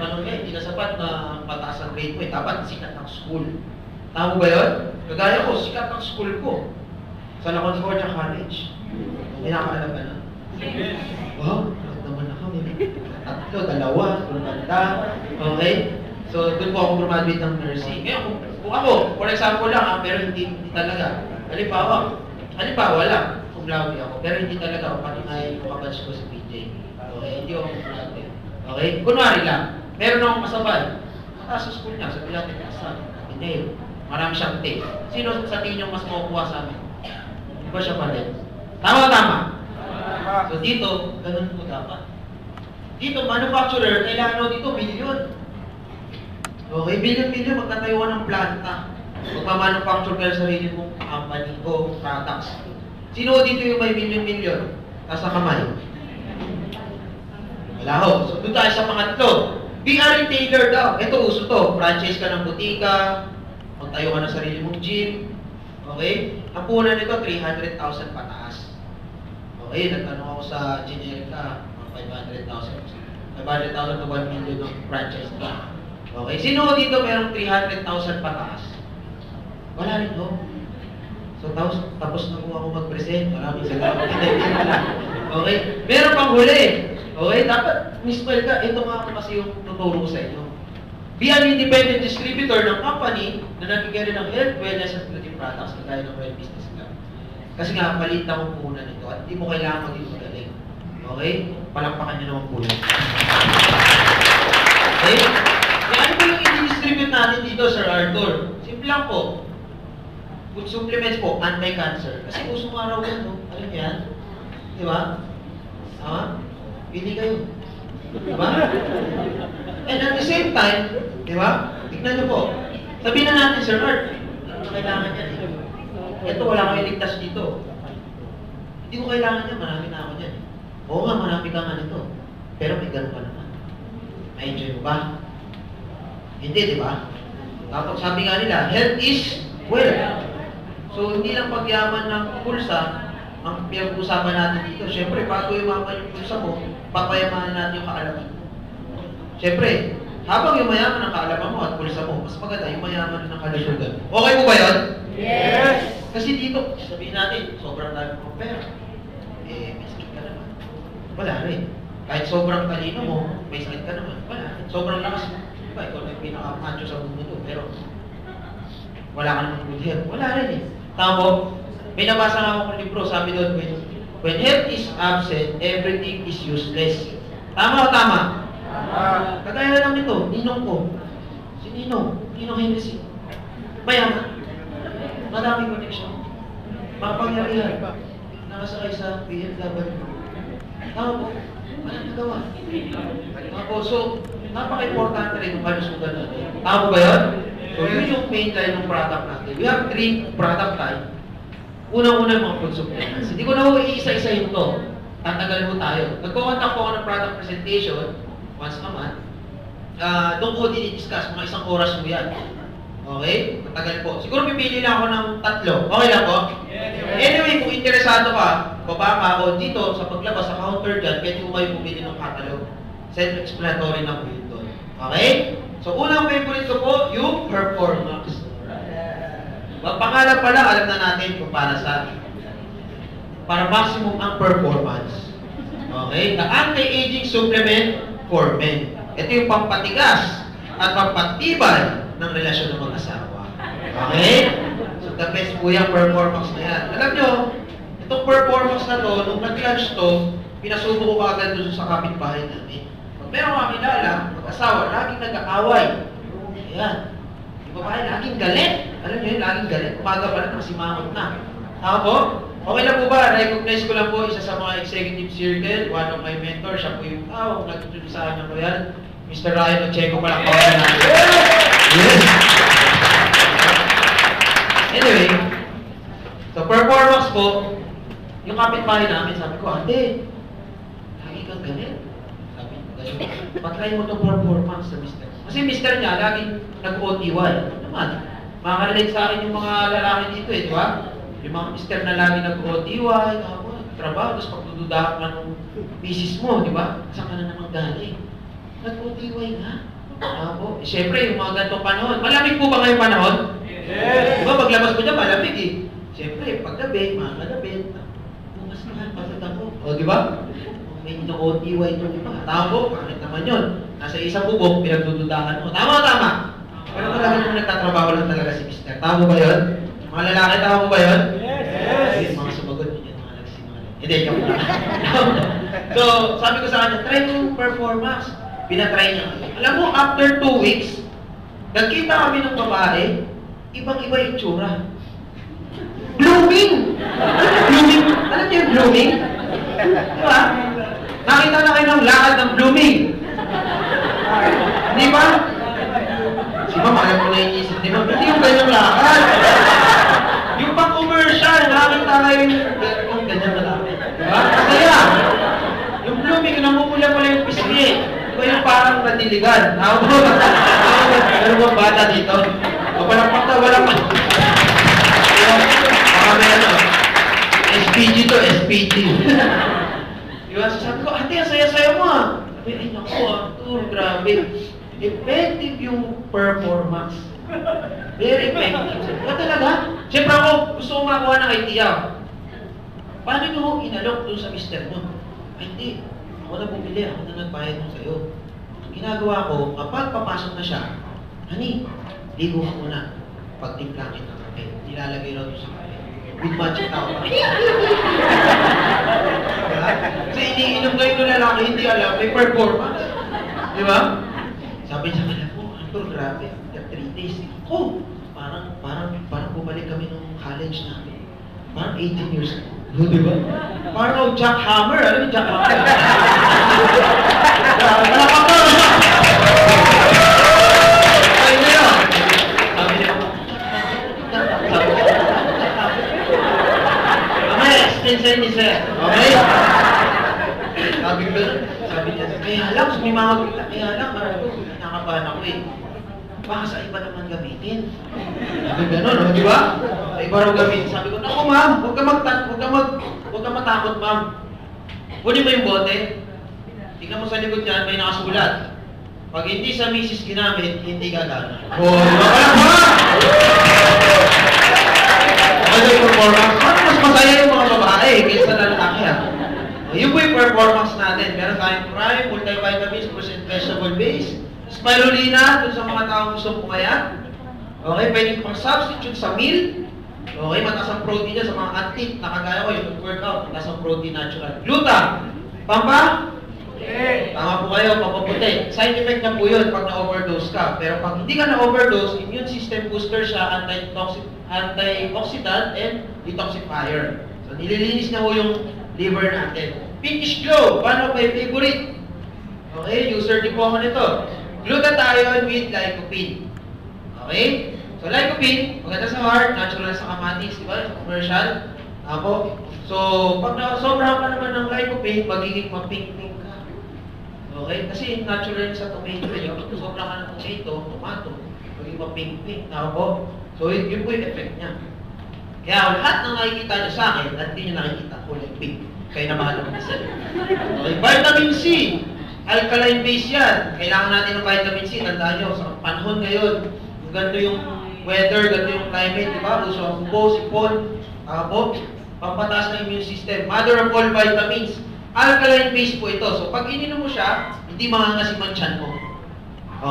Ganun nga, hindi na sapat na mataas ang grade mo. Dapat sikat ng school. Tama ba yun? Kagaya ko, sikat ng school ko. Sa La Concordia College. May nakaalam ka na? Wow, naman na kami. Tatlo, dalawa, maganda. Okay? So, doon po ako graduate ng nursing. Ngayon, kung ako, for example lang, pero hindi talaga. Halimbawa lang, kung laude ako, pero hindi talaga ako patinayin yung kabatch ko sa PJ. Okay? Hindi ako laude. Okay? Kunwari lang, meron akong kasabay. Mataas sa school niya, sabi natin, hindi. Marami siyang take. Sino sa tingin yung mas makukuha sa amin? Di ba siya pa rin? Tama. So dito, ganun po dapat. Dito, manufacturer, kailangan mo dito, billion. Okay, billion, magtatayuan ng planta. Magmamanufacture kayo sa sarili mong company o products. Sino dito yung may million? Nasa kamay. Wala ho. So doon tayo sa pangatlo. Be a retailer daw. Ito, uso to. Franchise ka ng butika, magtayo ka ng sarili mong gym. Okay? Ang punan nito, 300,000 pataas. Okay, nagtanong ako sa Generica, 500,000. 500,000 to 1 million ng franchise ka. Okay, sino dito merong 300,000 pataas? Wala rin ho. So, tapos na po ako mag-present. Maraming salamat. Okay, meron pang huli. Okay, dapat mismo ka, ito nga kasi yung tuturo ko sa inyo. Be an independent distributor ng company na nabigyan ng health, wellness, and beauty products na gaya ng Well Business Club. Kasi nga, palit ang puhunan nito at hindi mo kailangan maging magaling. Okay? Palakpakan nyo naman po yun. Okay? Ano po yung i-distribute natin dito, Sir Arthur? Simple lang po. Food supplements po, anti-cancer. Kasi usong araw yan, no? Alam yan? Di ba? Tama? Pili kayo. Di ba? And at the same time, di ba? Tignan nyo po. Sabihin na natin, Sir Art, ano kailangan yan eh? Ito, wala kang iligtas dito. Hindi ko kailangan yan, marami na ako dyan. Oo nga, marami ka nga nito. Pero may ganun ka naman. Na-enjoy mo ba? Hindi, di ba? Tapos sabi nga nila, health is wealth. So, hindi lang pagyaman ng pulsa ang pinag-usapan natin dito. Siyempre, bago yumaman yung pulsa mo, papayamanan natin yung kaalaman mo. Siyempre, habang yumayaman ang kaalaman mo at pulsa mo, mas maganda yung mayaman ng kalusugan. Okay po ba yun? Yes! Kasi dito, sabihin natin, sobrang dami mo pera. May sakit ka naman. Wala rin. Kahit sobrang talino mo, may sakit ka naman. Wala rin. Sobrang lakas mo. Diba, ikaw na yung pinaka-macho sa mundo. Pero, wala ka naman good health. Wala rin eh. Tama, may nabasa nga akong libro, sabi doon, when health is absent, everything is useless. Tama o tama? Kagaya lang nito, ninong ko. Si Ninong Henderson. Mayaman. Madaming connection. Mapangyarihan. Nakasakay sa BMW. Tama po. Walang nagawa. Tama po. So, napaka-importante rin yung kalusugan natin. Tama ba yun? So, yun yung main line ng product natin. We have 3 product line. Unang-una yung mga food supplements. Hindi ko na iisa-isahin ito. Tatagal mo tayo. Nagko-contact po ako ng product presentation once a month. Doon ko dinidiscuss, mga 1 oras mo yan. Okay? Matagal po. Siguro pipili lang ako ng 3. Okay lang po? Anyway, kung interesado ka, baba ka ako dito sa paglabas sa counter dyan, pwede mo kayo bumili ng catalog. Self-explanatory na po yun doon. Okay? So, unang favorite ko po, yung Performax. Pangalan pala, alam na natin kung para sa maximum ang performance. Okay? The anti-aging supplement for men. Ito yung pampatigas at pampatibay ng relasyon ng mag-asawa. Okay? So, the best po yung Performax na yan. Alam nyo, itong Performax na to, nung nag-launch to, pinasubo ko agad doon sa kapitbahay namin. Pag meron kang kilala, mag-asawa, laging nag-aaway. Ayan. Yung babae, laging galit. Alam nyo yun, laging galit. Umaga pa lang, nasimangot na. Tama po? Okay lang po ba? Recognize ko lang po isa sa mga executive circle, one of my mentors, siya po yung nag-introduce sa akin ng Royal. Mr. Ryan Ocheco pala ko na. Yes! Anyway, so performance po, yung kapitbahay namin, sabi ko, ate, lagi kang galit. Sabi ko, ganyan. Patry mo itong performance sa mister. Kasi mister niya, laging nag-OTY. Ano naman? Makaka-relate sa akin yung mga lalaki dito di ba? Yung mga mister na lagi nag-OTY, trabaho, tapos pagdududahan ka ng misis mo, di ba? Saan ka na naman galing? Nag-OTY nga. Po. Siyempre, yung mga ganitong panahon. Malamig po ba ngayong panahon? Yes! Diba, paglabas mo dyan, malamig eh. Siyempre, paggabi, mga kalabit, bukas na, pagod ako. O, di ba? May OTY ito, di ba? Tama po, bakit naman yun? Nasa isang bubok, pinagdududahan mo. Tama. Pero talaga nung nagtatrabaho lang talaga si mister. Tama ba yun? Mga lalaki, tama ba yun? Yes! Mga sumagot yun, mga nagsinungaling. Hindi, joke lang. So, sabi ko sa kanya, try mo performance. Pinatry niya. Alam mo, after 2 weeks, nagkita kami ng babae, ibang-iba yung tsura. Blooming! Blooming! Alam niyo yung blooming? Di ba? Nakita na kayo ng lakad ng blooming. Di ba? Si Ma'am, alam ko na inisip ni Ma'am, hindi yung ganyang lakad. Yung pang-commercial, nakita kayo yung ganyang lakad. Di ba? Masaya! Yung blooming, namumula-mula yung pisngi. Di ba yung parang nadiligan? Ano ba bata dito? O walang pa. Baka may ano, SPG to, SPG. Diba? Sabi ko, ate, ang saya-saya mo ah. Sabi, ay naku, grabe. Effective yung performance. Very effective. Diba talaga? Siyempre ako, gusto ko makakuha ng idea. Paano nyo inalok doon sa mister nyo? Ay, hindi. Ako na bumili, ako na nagbayad mo sa'yo. Ang ginagawa ko, kapag papasok na siya, honey, ligo ka muna. Pagtimpla kita ng kape. Nilalagay raw doon sa kape. With magic tao. Kasi iniinom kayo ng lalaki, hindi alam, may performance. Di ba? Sabi niya, alam mo, Arthur, grabe. 3 days. Oh, parang bumalik kami nung college namin. Parang 18 years old. Di ba? Parang Jack Hammer. Alam mo, Jack Hammer? Malakang ka! Sabi niya, explain ni sir. Okay? Sabi ko, sabi niya, kaya lang, sumimawag kita, kaya lang, nakabahan ako eh. Baka sa iba naman gamitin. Sabi gano'n, di ba? Sa iba raw gamitin. Sabi ko, naku ma'am, huwag ka matakot ma'am. Kunin mo yung bote. Tingnan mo sa likod yan, may nakasulat. Pag hindi sa misis ginamit, hindi gagana. Oh, di ba? Ano yung performance? Mas masaya yung mga babae kaysa lalaki ha. Yun po yung performance natin. Meron tayong prime, multivitamins, fruits and vegetable base. Spirulina, dun sa mga taong gusto pumayat. Okay, pwede pang substitute sa meal. Okay, mataas ang protein niya sa mga athlete na kagaya ko, yung workout, mataas ang protein natural. Gluta, pampa? Tama po kayo, papaputi. Side effect na po yun pag na-overdose ka. Pero pag hindi ka na-overdose, immune system booster siya, antioxidant and detoxifier. So, nililinis na po yung liver natin. Pinkish glow, paano ba yung favorite? Okay, user din po ako nito. Glutathione with lycopene. Okay? So, lycopene, maganda sa heart, natural sa kamatis, di ba? Commercial. Ako. So, pag sobrang ka naman ng lycopene, magiging mapink-pink ka. Okay? Kasi natural sa tomato yun. Sobrang ka ng tomato, magiging mapink-pink. Ako. So, yun po yung effect niya. Kaya lahat ng nakikita niyo sa akin, at hindi niyo nakikita, kulay pink. Kaya naman naman isa. Okay? Vitamin C. Alkaline base yan. Kailangan natin ng vitamin C. Tandaan nyo, sa panahon ngayon, ganito yung weather, ganito yung climate, di ba? Uso ang ubo, sipon, pampataas ng immune system. Mother of all vitamins. Alkaline base po ito. So, pag ininom mo siya, hindi mangangasim ang tiyan mo.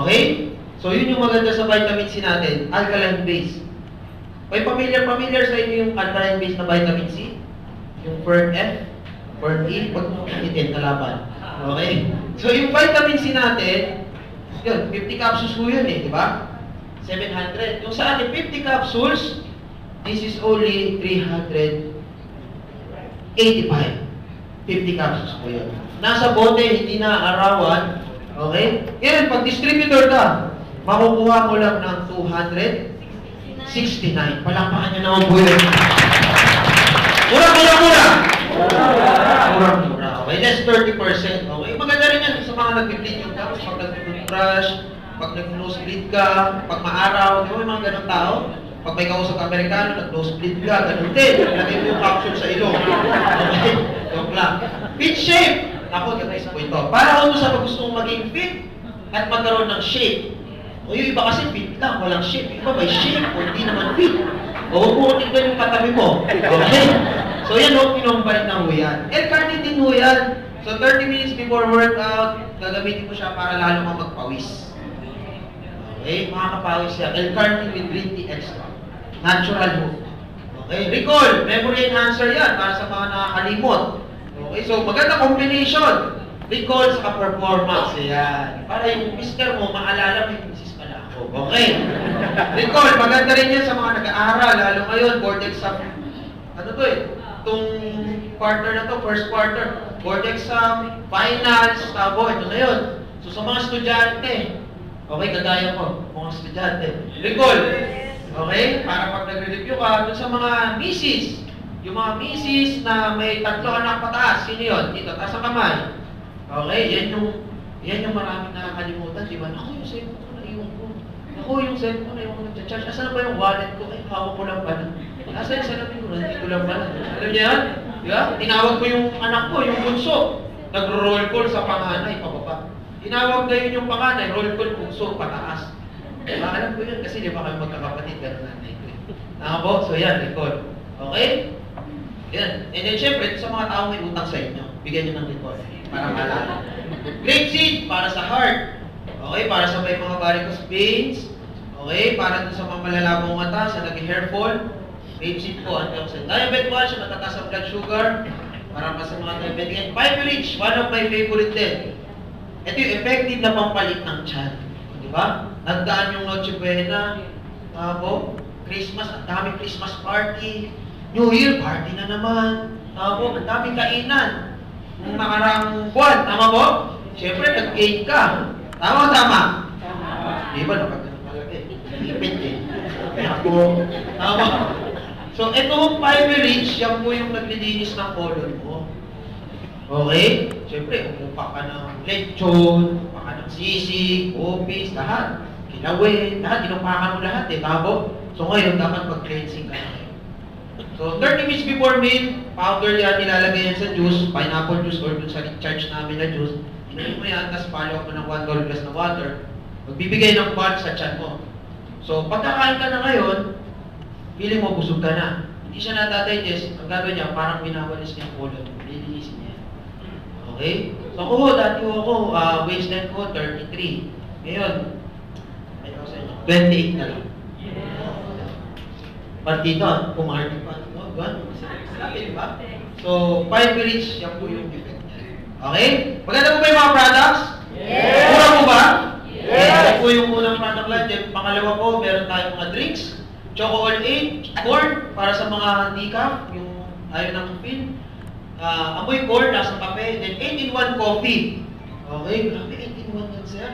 Okay? So, yun yung maganda sa vitamin C natin. Alkaline base. May familiar sa inyo yung alkaline base na vitamin C? Yung FERN-F, FERN-E, pag itin kalaban. Okay? So, yung vitamin C natin, yun, 50 capsules po yun eh, di ba? 700. Yung sa atin, 50 capsules, this is only 385. 50 capsules po yun. Nasa bote, hindi na arawan, Okay? Ngayon, pag distributor ka, makukuha mo lang ng 269. Palakpakan nyo naman po yun. Mura. Okay, that's 30%. Okay, maganda rin yan sa mga nag-bleed yung tapos pag nag-brush, pag nag-nosebleed ka, pag maaraw, di ba may mga ganong tao? Pag may kausap ka Amerikano, nag-nosebleed ka, ganun din. Lagay mo yung capsule sa ilong. Okay? Joke lang. Fit shape. Ako, guys po ito. Para kung sa gusto mong maging fit at magkaroon ng shape. O yung iba kasi fit lang, walang shape. Yung iba may shape o hindi naman fit. O huwag mo tignan yung katabi mo. Okay? So yan o, pinumbalik ng huyan. L-carnitine huyan. So 30 minutes before workout, gagamitin mo siya para lalo kang magpawis. Okay? Makakapawis siya. L-carnitine with green tea extra. Natural hook. Okay? Recall, memory enhancer yan para sa mga nakakalimot. Okay? So maganda combination. Recall sa performance. Yan. Para yung mister mo, maalala may misis pala ako. Okay? Recall, maganda rin yan sa mga nag-aaral. Lalo ngayon, board exam. Ano to eh? Itong quarter na to, first quarter. Board exam, finals, tabo, ito na yun. So sa mga estudyante, okay, kagaya ko, mga estudyante. Recall. Okay? Para pag nagre-review ka, dun sa mga misis. Yung mga misis na may 3 anak pataas, sino yun? Dito, taas ang kamay. Okay, yan yung maraming nakakalimutan, di ba? Ako yung cellphone ko, naiwan ko. Ako yung cellphone, naiwan ko nag-charge. Asan ba yung wallet ko? Ay, hawak ko lang pala. Asan yung salamin ko? Nandito lang pala. Alam niya yan? Di ba? Tinawag ko yung anak ko, yung bunso. Nagro-roll call sa panganay, pababa. Tinawag na yun yung panganay, roll call bunso, pataas. Diba? Alam ko yun kasi di ba kayo magkakapatid, gano'n nanay ko. Tama po? So yan, recall. Okay? Yan. And then syempre, sa mga tao may utang sa inyo, bigyan nyo ng recall. Para malala. Grape seed, para sa heart. Okay, para sa may mga varicose veins. Okay, para dun sa mga malalabong mata, sa nag-hair fall. Grape seed po, antioxidant. Diabetes wash, matataas ang blood sugar. Para pa sa mga diabetic. Fiber rich, one of my favorite din. Ito yung effective na pampalit ng tiyan. Di ba? Nagdaan yung Noche Buena. Po, Christmas, ang daming Christmas party. New Year, party na naman. Po, ang daming kainan. Nung nakarang buwan, tama po? Siyempre, nag-gain ka. Tama. Di ba, nakagano talaga eh. Ipit eh. Ako. Tama. So, itong fiber rich, yan po yung naglilinis ng colon mo. Okay? Siyempre, umupa ka ng lechon, umupa ka ng sisig, office, lahat. Kilawin, lahat. Inupakan mo lahat eh. Tama. So, ngayon, dapat mag-cleansing ka na. So, 30 minutes before meal, powder yan, nilalagay yan sa juice, pineapple juice or dun sa recharge namin na juice. Inumin mo yan, tapos follow up mo ng 1 dollar glass na water. Magbibigay ng bulk sa tiyan mo. So, pagkakain ka na ngayon, feeling mo busog ka na. Hindi siya natadigest, ang gagawin niya, parang binawalis niya ang colon. Lilinisin niya. Okay? So, ako, dati ako, waistline ko, 33. Ngayon, 28 na lang. Partito, pumarty pa. Sabi, di ba? So, fiber rich, yan po yung effect niya. Okay? Maganda po ba yung mga products? Yes! Mura po ba? Yes! Yan po yung unang product line. Then, pangalawa po, meron tayong mga drinks. Choco All 8, corn, para sa mga decaf, yung ayaw ng feel. Amoy corn, nasa kape. Then, 8-in-1 coffee. Okay? Grabe, 8-in-1 yan, sir.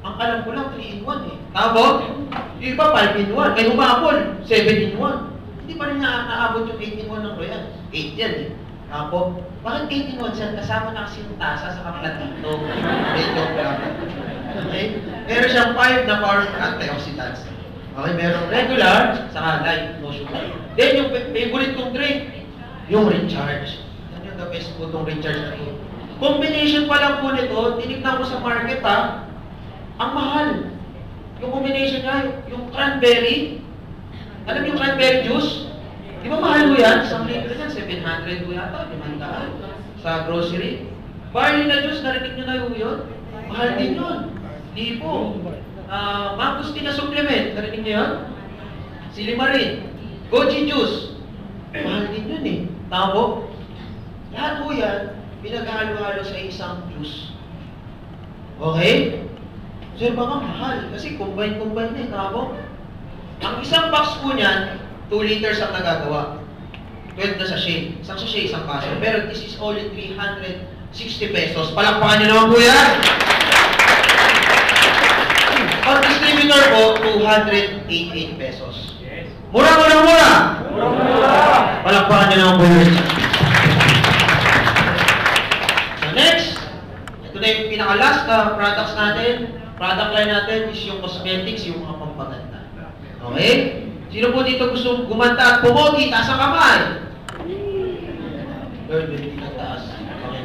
Ang alam ko lang, 3-in-1 eh. Tama? Yung iba, 5-in-1. May humapol, 7-in-1. Hindi pa rin naabot yung 8-in-1 ng Royal. 8 yan eh. Tapo, bakit 8-in-1 siya? Kasama na kasi yung tasa sa kaplatito. Medyo okay? Meron siyang 5 na power antioxidants. Okay, merong regular, saka light, no sugar. Then yung favorite kong drink, yung recharge. Yan yung the best po itong recharge na ito. Combination pa lang po nito, tinignan ko sa market ha, ang mahal. Yung combination niya, yung cranberry, alam yung cranberry juice? Di ba mahal mo yan? Isang litre yan, 700 po yata, 500 sa grocery. Barley na juice, narinig nyo na yun? Mahal din yun. Lipo. Mangosteen na supplement, narinig nyo yun? Silimarin. Goji juice. Mahal din yun eh. Tama po? Lahat po yan, pinaghalo-halo sa isang juice. Okay? Sir, baka mahal. Kasi combine na eh. Tama po? Ang isang box po niyan, 2 liters ang nagagawa. 12 na sachet. Isang sachet, isang kaso. Pero this is only 360 pesos. Palakpakan niyo naman po yan! Pag distributor po, 288 pesos. Mura! Palakpakan nyo naman po yun. So next, ito na yung pinaka-last na products natin. Product line natin is yung cosmetics, yung mga pampaganda. Okay? Sino po dito gusto gumanda at pumogi? Taas ang kamay! Lord, hindi na taas. Okay,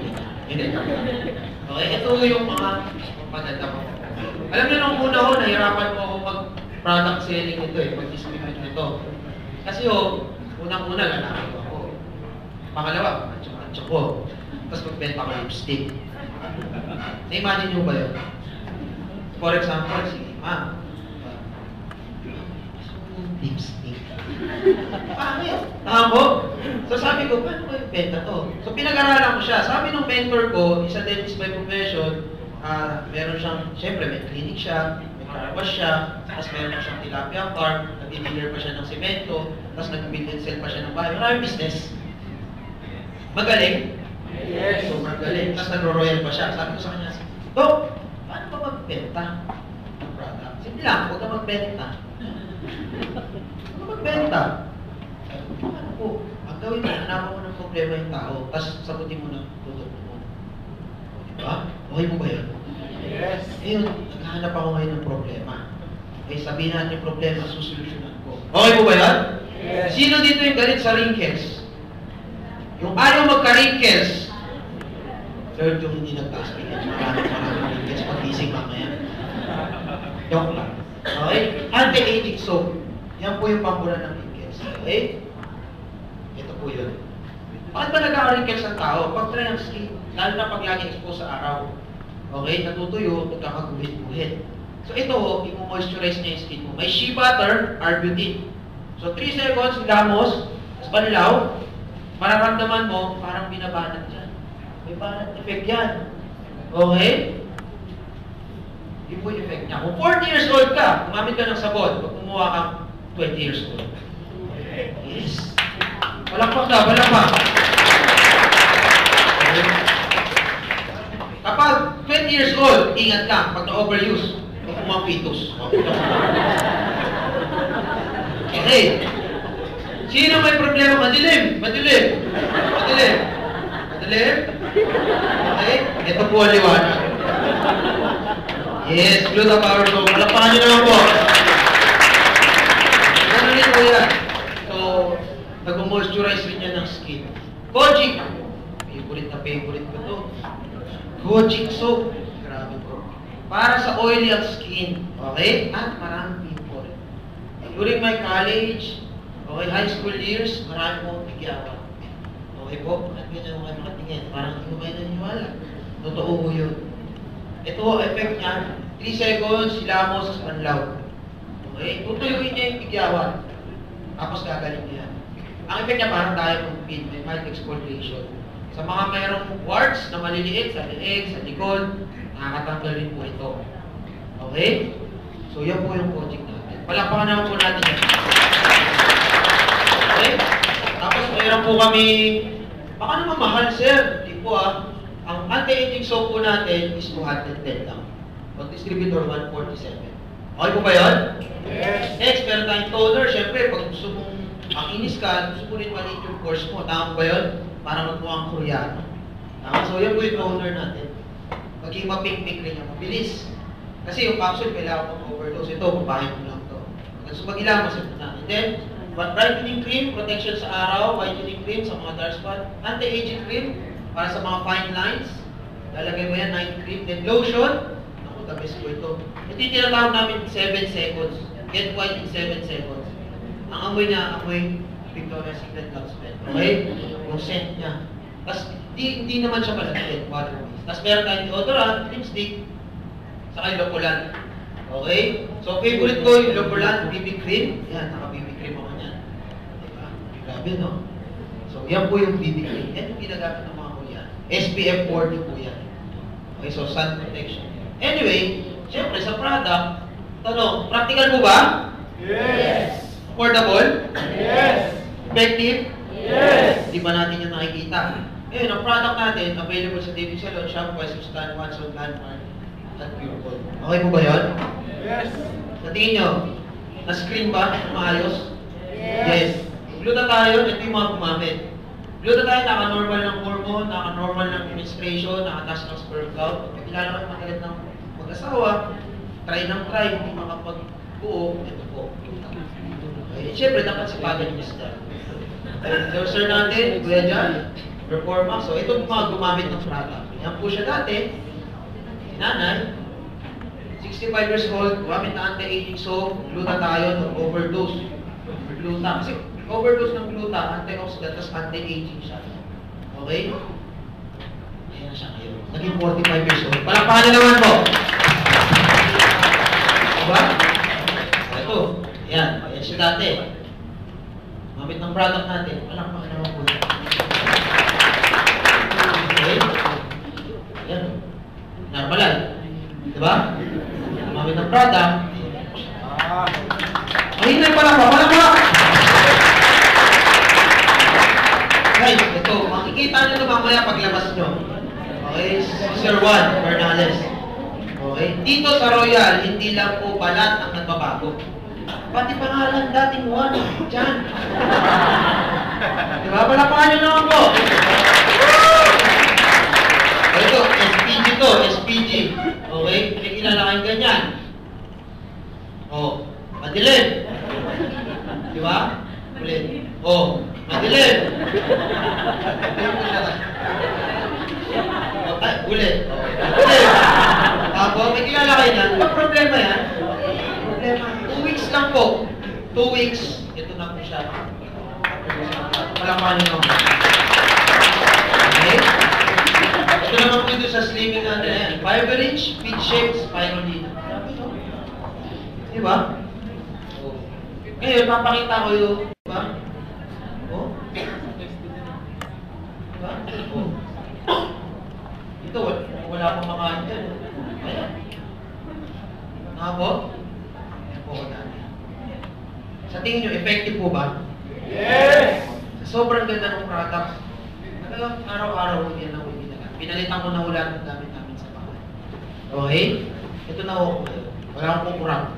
hindi. Okay, ito yung mga pampaganda mo. Alam niyo nung una ko, nahirapan mo ako mag-product selling nito mag-distribute nito. Kasi unang-una, lalaki ko ako. Pangalawa, ancho ko. Tapos magbenta ko lipstick. Na-imagine niyo ba yun? For example, sige, ma'am. Lipstick. Paano yun? Tama. So sabi ko, paano ko yung benta to? So pinag-aralan ko siya. Sabi ng mentor ko, isa dentist by profession, meron siyang, siyempre may clinic siya, may car wash siya, tapos meron siyang tilapia farm, nag-dealer pa siya ng semento, tapos nag-build and sell pa siya ng bahay. Maraming business. Magaling? Yes. So magaling. Tapos nagro-royal pa siya. Sabi ko sa kanya, Dok, paano ba magbenta ng product? Simple lang, huwag ka magbenta. Huwag ka magbenta. Sabi ko, paano po? Ang gawin mo, hanapan mo ng problema yung tao, tapos sagutin mo ng produkto mo. Diba? Okay mo ba yun? Yes. Ngayon, naghahanap ako ngayon ng problema. Okay, sabihin natin yung problema, susolusyonan ko. Okay mo ba yan? Yes. Sino dito yung galit sa wrinkles? Yung ayaw magka-wrinkles. Third, yung hindi nagtaas wrinkles. Maraming wrinkles. Pag-ising mamaya. Joke lang. Okay? Anti-aging soap. Yan po yung pambulan ng wrinkles. Okay? Ito po yun. Bakit ba nagka-wrinkles ang tao? Pag dry ang skin, lalo na pag lagi expose sa araw. Okay? Natutuyo, nagkakaguhit-guhit. So ito, i-moisturize niya yung skin mo. May shea butter, arbutin. So 3 seconds, gamos, tapos banlaw, mararamdaman mo, parang binabanat dyan. May banat effect yan. Okay? Yun po yung effect niya. Kung 40 years old ka, gumamit ka ng sabon, pag kumuha kang 20 years old. Yes. Balakpak na, balakpak. Okay. Kapag 20 years old, ingat ka, pag na-overuse, pag kumuha fetus. Okay. Sino may problema? Madilim. Madilim. Madilim. Madilim. Okay. Ito po ang liwanag. Yes, Gluta Power Soap. Malapakan nyo naman po. Ganun rin po yan. So, nag-moisturize rin yan ng skin. Kojic. Favorite ko to. Kojic soap. Grabe po. Para sa oily ang skin. Okay? At maraming pimple. During my college, okay, high school years, marami pong bigyawan. Okay po? At ganyan mo kayo makatingin. Parang hindi mo kayo naniniwala. Totoo mo yun. Ito, effect niya, 3 seconds, silamos, sa panlaw. Okay? Tutuyuin niya yung bigyawan. Tapos gagaling niya. Ang effect niya parang diamond pin, may mild exfoliation. Sa mga mayroong warts na maliliit, sa leeg, sa likod, nakakatanggal rin po ito. Okay? So, yan po yung project natin. Palakpakan naman po natin yan. Okay? Tapos mayroon po kami, baka naman mahal sir, di po ang anti-aging soap po natin is 210 lang. Pag distributor, 147. Okay po ba yun? Yes. Next, meron tayong toner. Siyempre, pag gusto mong makinis ka, gusto mo rin maliit yung course mo. Tama ba yun? Para magmukhang Koreano. Tama? So, yan po yung toner natin. Maging mapink-pink rin yan. Mabilis. Kasi yung capsule, kailangan mong overdose. Ito, babahin mo lang ito. So, mag-ilang mo sa natin. Then, brightening cream, protection sa araw, whitening cream sa mga dark spot, anti-aging cream para sa mga fine lines. Lalagay mo yan, night cream. Then, lotion. Naku, the best po ito. Ito yung tinatawag namin 7 seconds. Get white in 7 seconds. Ang amoy niya, amoy Victoria's Secret Love Spell. Okay? Yung scent niya. Tapos, hindi naman siya malagyan, water-based. Tapos, meron tayong deodorant, lipstick, saka yung lopulan. Okay? So, favorite ko yung lopulan, BB cream. Yan, naka-BB cream ako niyan. Diba? Grabe, no? So, yan po yung BB cream. Yan yung ginagamit ng mga Korean. SPF 40 po yan. Okay, so sun protection. Anyway, syempre sa product, tanong, practical po ba? Yes. Affordable? Yes. Effective? Yes. Di ba natin yung nakikita? Ngayon, ang product natin, available sa David Salon, Shop, West Stand, Watson, Landmark. at pure gold. Okay po ba yun? Yes. Sa tingin nyo, na-screen ba? Maayos? Yes. Glutathione, ito yung mga gumamit. Glutathione, naka-normal ng hormone, naka-normal ng menstruation, naka-taas ng sperm count. Pag kilala kayo matagal ng mag-asawa, try, hindi makapag-buo, ito po. Okay. Siyempre, dapat sipagan yung isda. So, sir natin, Kuya Jan, Performax. So, ito yung mga gumamit ng product. Yan po siya dati. Nanay, 65 years old, gumamit na anti-aging soap, glutathione, overdose. Gluta. Kasi overdose ng gluta, antioxidant, tapos anti-aging siya. Okay? Ayan na siya ngayon. Naging 45 years old. Palakpakan na naman po. Diba? Ito. Ayan. Ayan siya dati. Gumamit ng product natin. Palakpakan naman po. Okay? Ayan. Normalan. Diba? Gumamit ng product. Mahintay pala pa. Palakpakan! Guys, ito, makikita nyo ito mamaya paglabas nyo. Okay, Sir Juan Bernales. Okay, dito sa Royal, hindi lang po balat ang nagbabago. Pati pangalan dating Juan, dyan. Diba? Palapakan nyo naman po. Ito, SPG to, SPG. Okay, may kilala kayong ganyan. Oh, madilim. Diba? Ulit. Oh, madilim. Ay, ulit. Ulit. Tapos, may kilala kayo na. Ang problema yan. Problema. 2 weeks lang po. 2 weeks. Ito na po siya. Palakpakan nyo naman. Okay? Ito naman po ito sa slimming natin. Ayan. Fiber-rich, feed shape, spirulina. Diba? Ngayon, papakita ko yung, diba? Oh? Diba? Oh. Ito, wala akong makain dyan. Ayan. Nakabot? Ayan po ko natin. Sa tingin nyo, effective po ba? Yes! Sobrang ganda ng product. Talagang araw-araw yan ang hindi na. Pinalitan ko na wala ng gamit namin sa bahay. Okay? Ito na ako. Wala akong kukurang.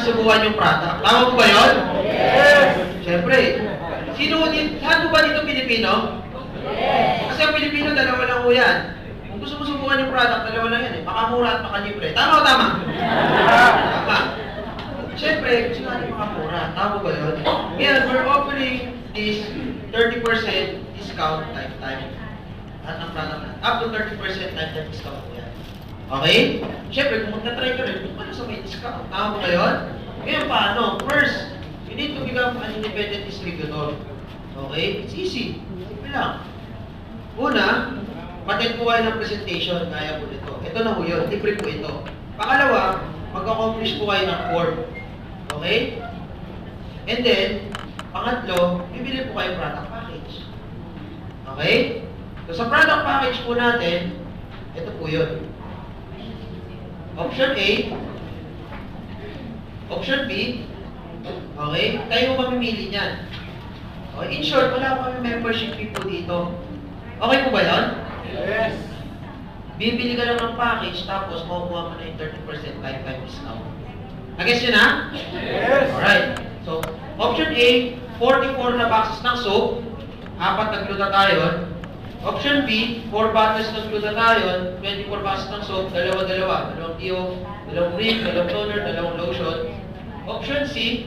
Subukan yung product. Tama po ba yun? Yes! Siyempre. Sino din? Lahat po ba dito Pilipino? Yes! Kasi ang Pilipino, dalawa lang po yan. Kung gusto mo subukan yung product, dalawa lang yan eh. Makamura at makalibre. Tama o tama? Tama. Siyempre, gusto natin makamura. Tama ba yun? Ngayon, we're offering this 30% discount lifetime. At ang product natin. Up to 30% lifetime discount po yan. Okay? Siyempre, kung magna-try ka rin, paano sa may discount? Tama ba yun? Ngayon, paano? First, you need to become an independent distributor. Okay? It's easy. Simple lang. Una, patent po kayo ng presentation, kaya po nito. Ito na po yun. Libre po ito. Pangalawa, mag-accomplish po kayo ng form. Okay? And then, pangatlo, bibili po kayo product package. Okay? So, sa product package po natin, ito po yun. Option A, option B, okay? Kayo mamimili niyan. Okay? In short, wala po kami membership fee po dito. Okay po ba yun? Yes! Bibili ka lang ng package, tapos makukuha mo na yung 30% lifetime discount. Nag-guess yun ha? Yes! Alright. So, option A, 44 na boxes ng soap, 4 na glutathione. Option B, 4 bottles ng glutathione, 24 boxes ng soap, dalawa-dalawa. Dalawang deo, dalawang cream, dalawang toner, dalawang lotion. Option C,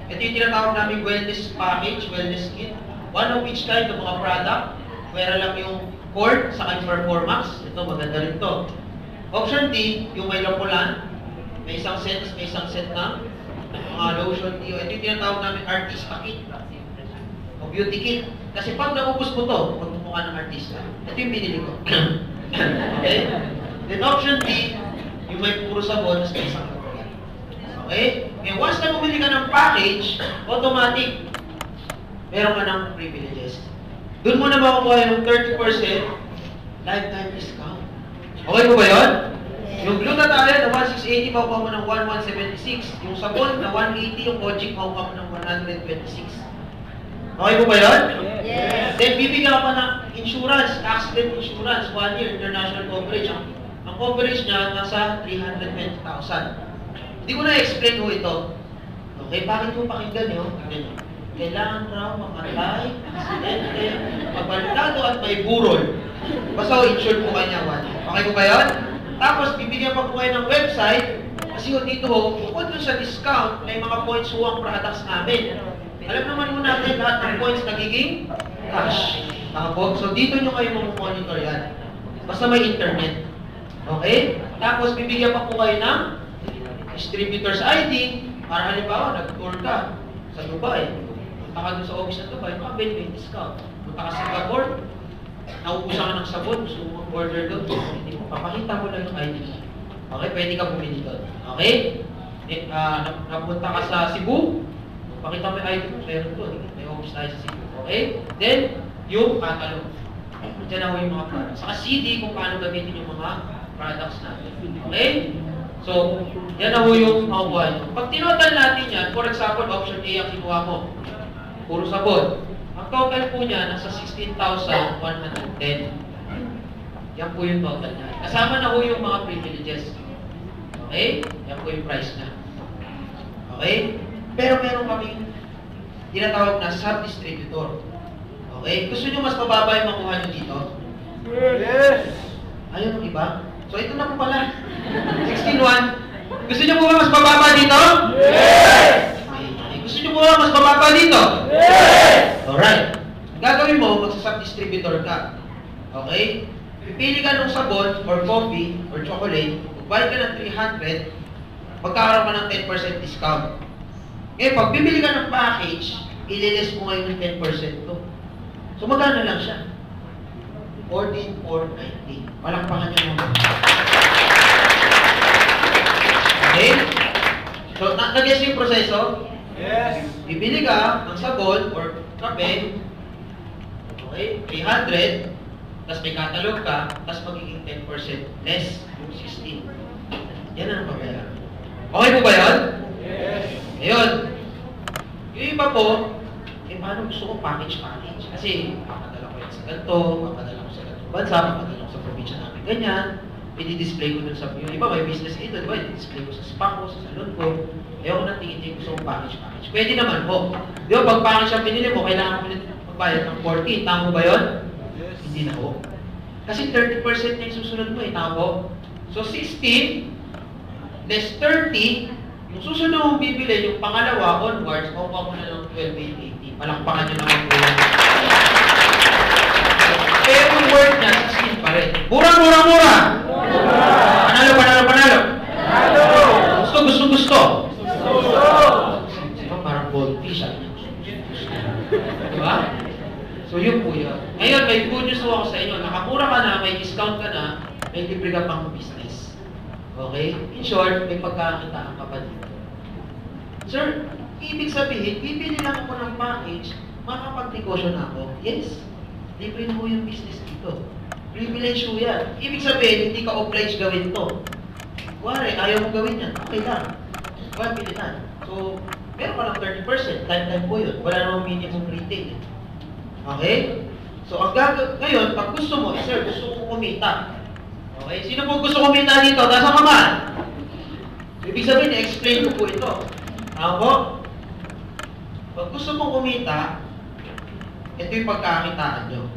ito yung tinatawag namin wellness package, wellness kit. One of each kind ng mga product. Pwera lang yung cord sa kanyang Performax. Ito, maganda rin to. Option D, yung may lapulan. May isang set, may isang set na mga lotion, deo. Ito yung tinatawag namin artista kit. O beauty kit. Kasi pag naubos mo to, magmumukha ng artista. Ito yung binili ko. Okay? Then option D, yung may puro sabon, tapos may isang lapulan. Okay? Ngayon, once na bumili ka ng package, automatic, meron ka ng privileges. Doon mo na makukuha yung 30% lifetime discount. Okay po ba yun? Yung glutathione na 1680, makukuha mo ng 1176. Yung sabon na 180, yung Kojic, makukuha mo ng 126. Okay po ba yun? Yes. Then, bibigyan ka pa ng insurance, accident insurance, 1 year, international coverage. Ang coverage niya, nasa 320,000. Hindi ko na-explain ho ito. Okay, bakit mo pakinggan nyo? Kailangan raw mamatay, aksidente, mabaltado at may burol. Basta insured po kanya 1 year. Okay po ba yun? Tapos, bibigyan pa po kayo ng website. Kasi dito ho, bukod dun sa discount, may mga points ho ang products namin. Alam naman mo natin lahat ng points nagiging cash. So, dito nyo kayo mamonitor yan. Basta may internet. Okay? Tapos, bibigyan pa po kayo ng distributor's ID para halimbawa, nag-tour ka sa Dubai. Punta ka dun sa office ng Dubai, may discount. Punta ka sa Singapore, nauusan ka ng sabon, gusto mo mag-order doon, hindi mo, papakita mo lang yung ID. Okay? Pwede ka bumili doon. Okay? Napunta ka sa Cebu, pakita mo yung ID mo, meron doon. May office tayo sa Cebu. Okay? Then, yung catalog. Diyan na ho yung mga products. Saka CD kung paano gamitin yung mga products natin. Okay? So, yan na ho yung makukuha nyo. Pag tinotal natin yan, for example, option A ang kinuha mo. Puro sabon. Ang total po niya, nasa 16,110. Yan po yung total niya. Kasama na ho yung mga privileges. Okay? Yan po yung price niya. Okay? Pero meron kaming tinatawag na sub-distributor. Okay? Gusto nyo mas mababa yung makuha nyo dito? Yes. Ayaw ng iba? So ito na po pala. 16.1. Gusto nyo po ba mas mababa dito? Yes. Okay. Gusto nyo po ba mas mababa dito? Yes. Alright. Ang gagawin mo, magsa-sub-distributor ka. Okay? Pipili ka ng sabon, or coffee, or chocolate, magbayad ka ng 300, magkakaroon ka ng 10% discount. Ngayon, pag bibili ka ng package, ililis mo ngayon ng 10% to. So, magkano lang siya? 14,490. Palakpakan niyo naman. Okay? So, nag-guess yung proseso? Yes. Bibili ka ng sabon or kape, okay, 300, tapos may catalog ka, tapos magiging 10% less yung 16. Yan ang pabayaran. Okay po ba yun? Yes. Ayun. Yung iba po, paano gusto ko package? Kasi, papadala ko yan sa ganito, papadala ko sa ganitong bansa, papadala ko sa probinsya namin ganyan, i-display ko dun sa, yung iba may business dito, di ba? I-display ko sa spa ko, sa salon ko, ayoko nang tingin-tingin gusto kong package. Pwede naman po. Di ba, pag package ang pinili mo, kailangan mo magbayad ng 14. Tama ba yun? Yes. Hindi na po. Kasi 30% na yung susunod mo, tama po? So, 16 less 30, yung susunod mong bibili, yung pangalawa, onwards, makuha mo na ng 12,880. Palakpakan nyo naman po yan. Pero yung word niya, 16 pa rin. Mura! Panalo! Gusto! Diba, parang gold fish, diba? So yun po yun. Ngayon, may good news ako sa inyo. Nakamura ka na, may discount ka na, may libre ka pang business. Okay? In short, may pagkakakitaan ka pa dito. Sir, ibig sabihin, bibili lang ako ng package, makapag-negosyo na ako. Yes, libre na po yung business dito. Privilege po yan. Ibig sabihin, hindi ka obliged gawin to. Kuwari, ayaw mo gawin yan, okay lang. Kuwari, pilitan. So, meron ka lang 30%, time po yun. Wala namang minimum retail. Okay? So, ang ngayon, pag gusto mo, sir, gusto ko kumita. Okay? Sino po gusto kumita dito? Nasa kaman? Ibig sabihin, explain ko po ito. Ako, pag gusto mong kumita, ito yung pagkakitaan nyo.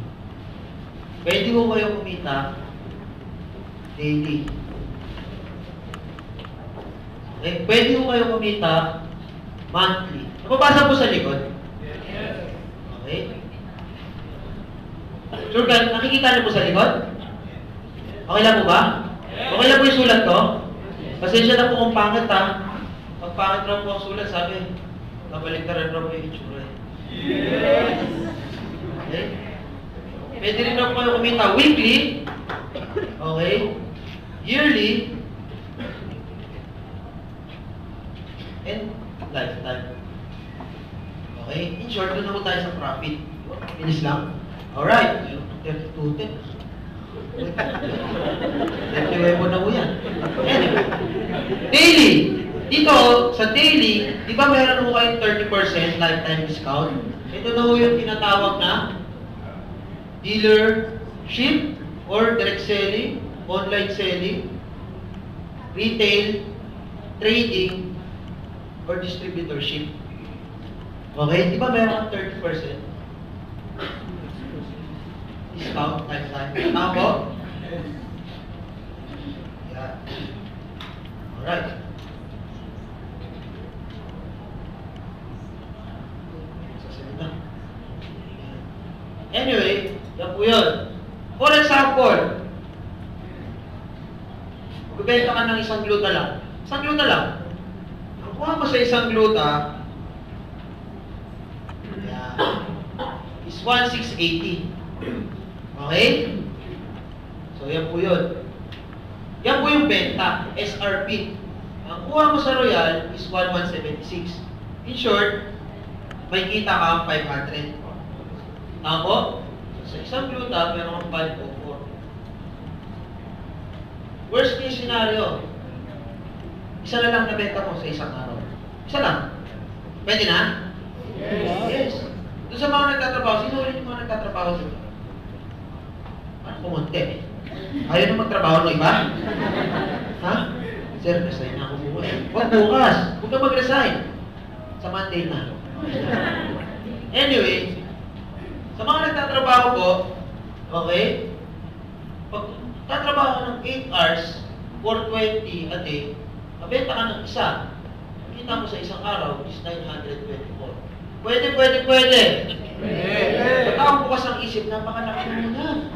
Pwede mo kayo kumita daily. Okay? Pwede mo kayo kumita monthly. Napabasa po sa likod? Okay? Sure ka, nakikita niyo po sa likod? Okay lang po ba? Okay lang po yung sulat ko? Pasensya na po kung pangit ha. Pag pangit raw po ang sulat, sabi, nabaliktaran raw po yung itsura. Okay? Pwede rin raw po kayo kumita weekly, okay? Yearly, and lifetime. Okay? In short, doon na po tayo sa profit. Bilis lang. Alright. 32 10. 31 po na po yan. Anyway. Daily. Dito, sa daily, di ba meron mo kayong 30% lifetime discount? Ito na ho yung tinatawag na dealership or direct selling, online selling, retail, trading, or distributorship. Okay? Di ba meron 30% discount lifetime? Tama po? Yeah. Alright. Anyway, yan po yun. For example, magbibenta ka ng isang gluta lang. Isang gluta lang. Ang kuha mo sa isang gluta, is 1,680. Okay? So, yan po yun. Yan po yung benta, SRP. Ang kuha mo sa Royal is 1,176. In short, may kita ka 500. Tama po? Sa isang gluta, meron kang 504. Worst case scenario, isa na lang nabenta mo sa isang araw. Isa lang. Pwede na? Yes. Doon sa mga nagtatrabaho, sino ulit yung mga nagtatrabaho dito? Parang kumunti. Ayaw na magtrabaho ng iba? Ha? Sir, resign na ako bukas. Huwag bukas. Huwag ka mag-resign. Sa Monday na. Anyway, sa mga nagtatrabaho po, okay, pag tatrabaho ka ng 8 hours, 420 a day, mabenta ka ng isa, kita mo sa isang araw is 924. Pwede. Pagkakang bukas ang isip, napakalaki mo na.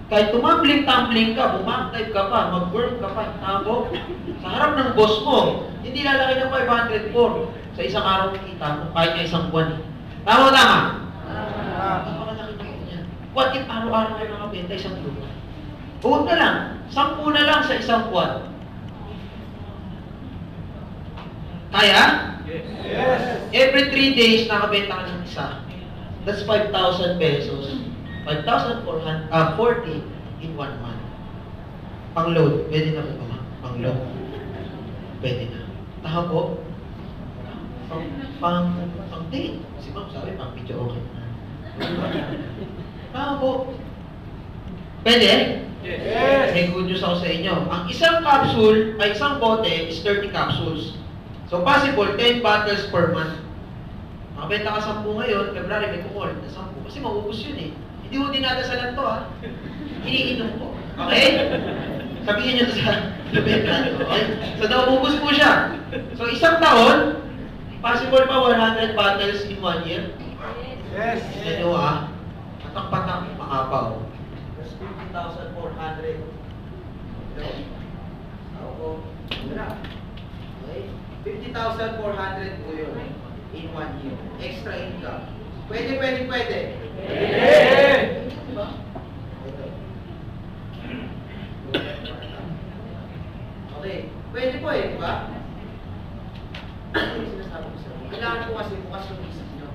Kahit tumambling-tumbling ka, bumang-type ka pa, mag-work ka pa, tabo, sa harap ng boss mo, hindi lalaki ng 504 sa isang araw kita mo, kahit na isang buwan. Tama? Napakalaki na yan. What if araw-araw kayo nakabenta isang lupa? Huwag na lang, 10 na lang sa isang buwan. Kaya? Yes. Every 3 days, nakabenta ka ng isa. That's 5,000 pesos. 5,440 in 1 month. Pang-load. Pwede na po ba? Pang-load. Pwede na. Taha po? Pang-date. Si ma'am sabi, pang-video okay na. Taha po? Pwede? Yes. May good news ako sa inyo. Ang isang capsule, ay isang bote is 30 capsules. So possible, 10 bottles per month. Makabenta ka 10 ngayon, February may kumol na 10. Kasi maubos yun eh. Hindi mo dinadasalan to ha. Iniinom ko. Okay? Sabihin nyo to sa labenta nyo. Okay? So naubos po siya. So isang taon, possible pa 100 bottles in 1 year. Yes. Yan nyo ha. Patak-patak, makapaw. That's 50,400. Ako. Okay? 50,400 po yun in 1 year. Extra income. Pwede. Diba? Okay. Pwede po eh, diba? Sinasabi ko sa inyo. Kailangan po kasi bukas yung isip nyo.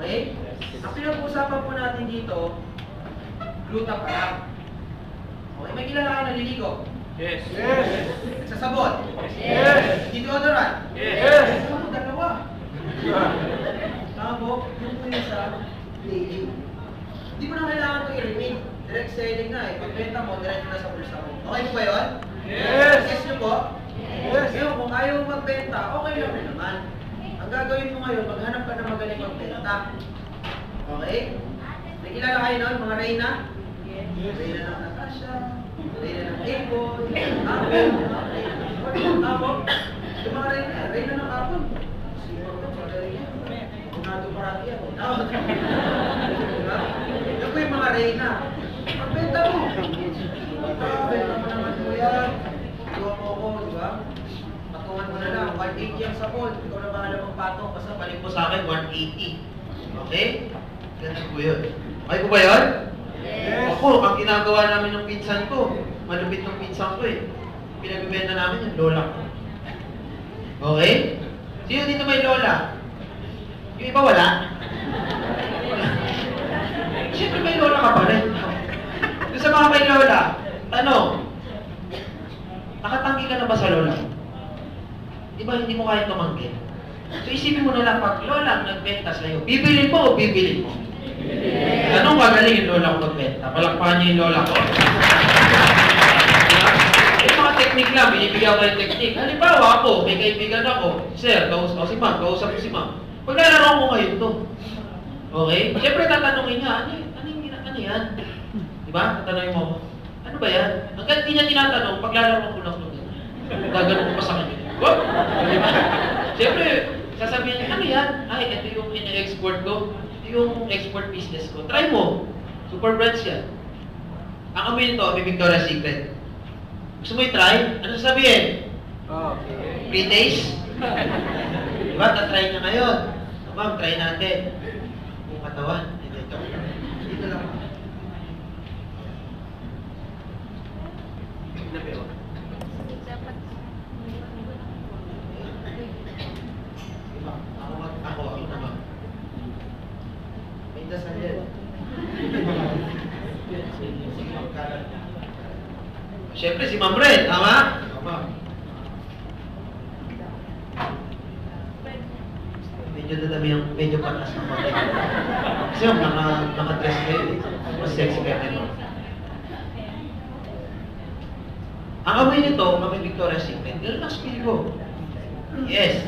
Okay? Ang pinag-uusapan po natin dito, gluta pa lang. Okay, may kilala kayo naliligo? Yes. Nagsasabon? Yes. Deodorant? Yes. Ano, dalawa. Tama po, yung po yung sa daily. Hindi mo na kailangan ito i-remit. Direct selling na eh. Pagbenta mo, direct na sa bulsa mo. Okay po ba yun? Yes. Yes nyo po? Yes. Ngayon, kung ayaw mo magbenta, okay lang rin naman. Ang gagawin mo ngayon, maghanap ka na magaling magbenta. Okay? May kilala kayo nun, mga Reyna? Reyna ng Natasha, Reyna ng Apple, Apple, Reyna ng Apple, Apple. Yung mga Reyna ng Apple. Unado parati ako. Diba? Yan po yung mga Reyna. Magbenta mo. Benta mo naman po yan. Iwa mo ako, diba? Patungan mo na lang. 180 ang sapon. Ikaw na bahala magpatong. Basta balik mo sa akin, 180. Okay? Ganun po yun. Okay po ba yun? Yes. Ako, ang ginagawa namin ng pinsan ko, malupit ng pinsan ko eh. Pinagbibenta namin yung lola ko. Okay? Sino dito may lola? Yung iba wala? Siyempre may lola ka pa rin. Doon sa mga may lola, tanong, nakatanggi ka na ba sa lola mo? Di ba hindi mo kaya tumanggi? So isipin mo na lang, pag lola ang nagbenta sa'yo, bibilin mo o bibilin mo? Anong kagaling yung lola ko magbenta? Palakpakan niyo yung lola ko. Yung mga technique lang, binibigyan ko yung technique. Halimbawa ako, may kaibigan ako, sir, si ma'am, kausap ko si ma'am. Paglalaro ko ngayon to. Okay? Siyempre tatanungin niya, ano yan? Diba? Tatanungin mo, ano ba yan? Hanggang di niya tinatanong, paglalaro ko lang ito. Gagano ko pa sa kanya. What? Diba? Siyempre, sasabihin niya, ano yan? Ay, ito yung ina-export ko. Ito yung export business ko. Try mo. Super brands yan. Ang amin ito, may Victoria's Secret. Gusto mo i-try? Ano sasabihin? Free taste? Diba? Ta-try niya ngayon. Ma'am, try natin. Yung katawan. Ito. Dito lang. Ako naman. May dasal yan. Siyempre si Ma'am Red, tama? Tama. Medyo dadami yung medyo patas ng pati. Kasi yung naka-dress kayo eh. Mas sexy kayo din. Ang amoy nito, amoy Victoria's Secret. Ganun ang spill ko. Yes.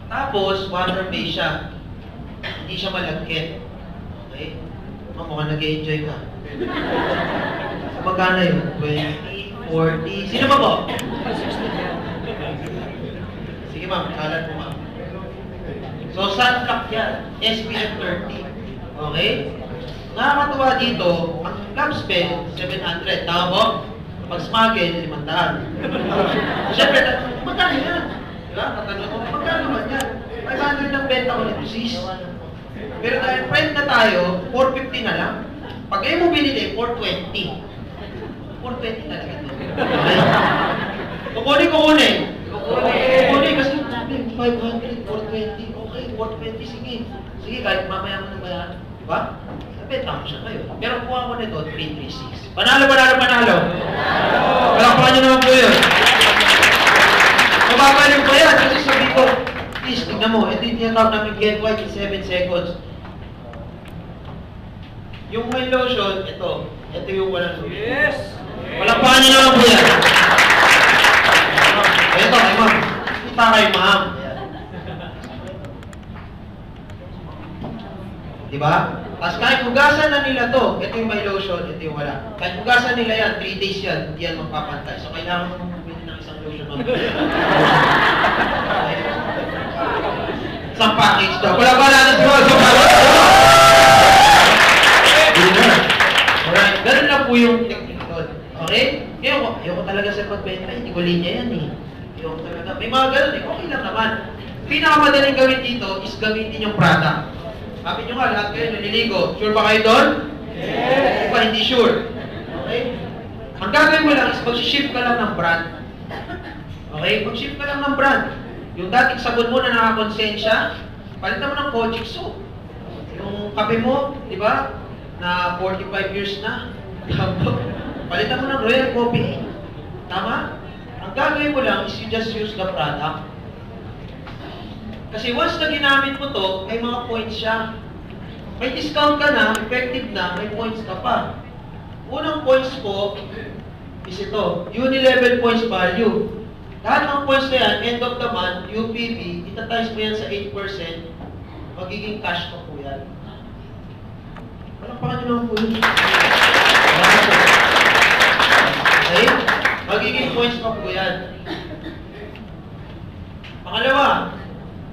Tapos, water-based siya. Hindi siya malagkit. Okay? Mukhang nag-enjoy ka. So, magkano yun? 20, 40... Sino ba po? Sige ma'am, kalat mo ma'am. So, sunblock yan. SPF 30. Okay? Nakakatuwa dito, ang lab spell, 700. Tama po? Pag smuggle, 500. Siyempre, magkano yan? Diba? Tatanong ko, magkano man yan? 500 ang benta ko nito, sis. Pero dahil friend na tayo, 450 na lang. Pag kayo mo binili, 420. 420 talaga ito. Kukunin. Kukunin kasi 500, 420. Okay, 420, sige. Sige, kahit mamaya mo na bayan. Diba? Benta ko siya kayo. Pero kuha mo nito, 336. Panalo. Palakpakan nyo naman po yun. Mababalik ko yan kasi sabi ko, please, tignan mo, ito yung tinatawag namin get white in 7 seconds. Yung may lotion, ito yung walang lotion. Yes! Palakpakan nyo naman po yan. Ito, ay ma'am. Kita kayo, ma'am. Diba? Tapos kahit hugasan na nila to, ito yung may lotion, ito yung wala. Kahit hugasan nila yan, 3 days yan, hindi yan magpapantay. So kailangan mo bumili ng isang lotion ma'am. Isang package daw. Wala na si Juan. Alright, ganun lang po yung technique doon. Okay? Ayoko talaga sa pagbenta, hindi ko linya yan eh. Ayoko talaga. May mga ganun eh, okay lang naman. Pinakamadaling gawin dito is gamitin yung product. Sabi nyo nga, lahat kayo naliligo. Sure ba kayo doon? Yes! Diba, hindi sure. Okay? Ang gagawin mo lang is mag-shift ka lang ng brand. Okay? Mag-shift ka lang ng brand. Yung dating sabon mo na nakakonsensya, palitan mo ng Kojic soap. Yung kape mo, di ba? Na 45 years na. Palitan mo ng Royal Coffee. Tama? Ang gagawin mo lang is you just use the product. Kasi once na ginamit mo to, may mga points siya. May discount ka na, effective na, may points ka pa. Unang points ko is ito, uni-level points value. Lahat ng points na yan, end of the month, UPV, itatimes mo yan sa 8%, magiging cash ko po yan. Walang pa nyo naman po yun. Okay? Magiging points ko po yan. Pangalawa,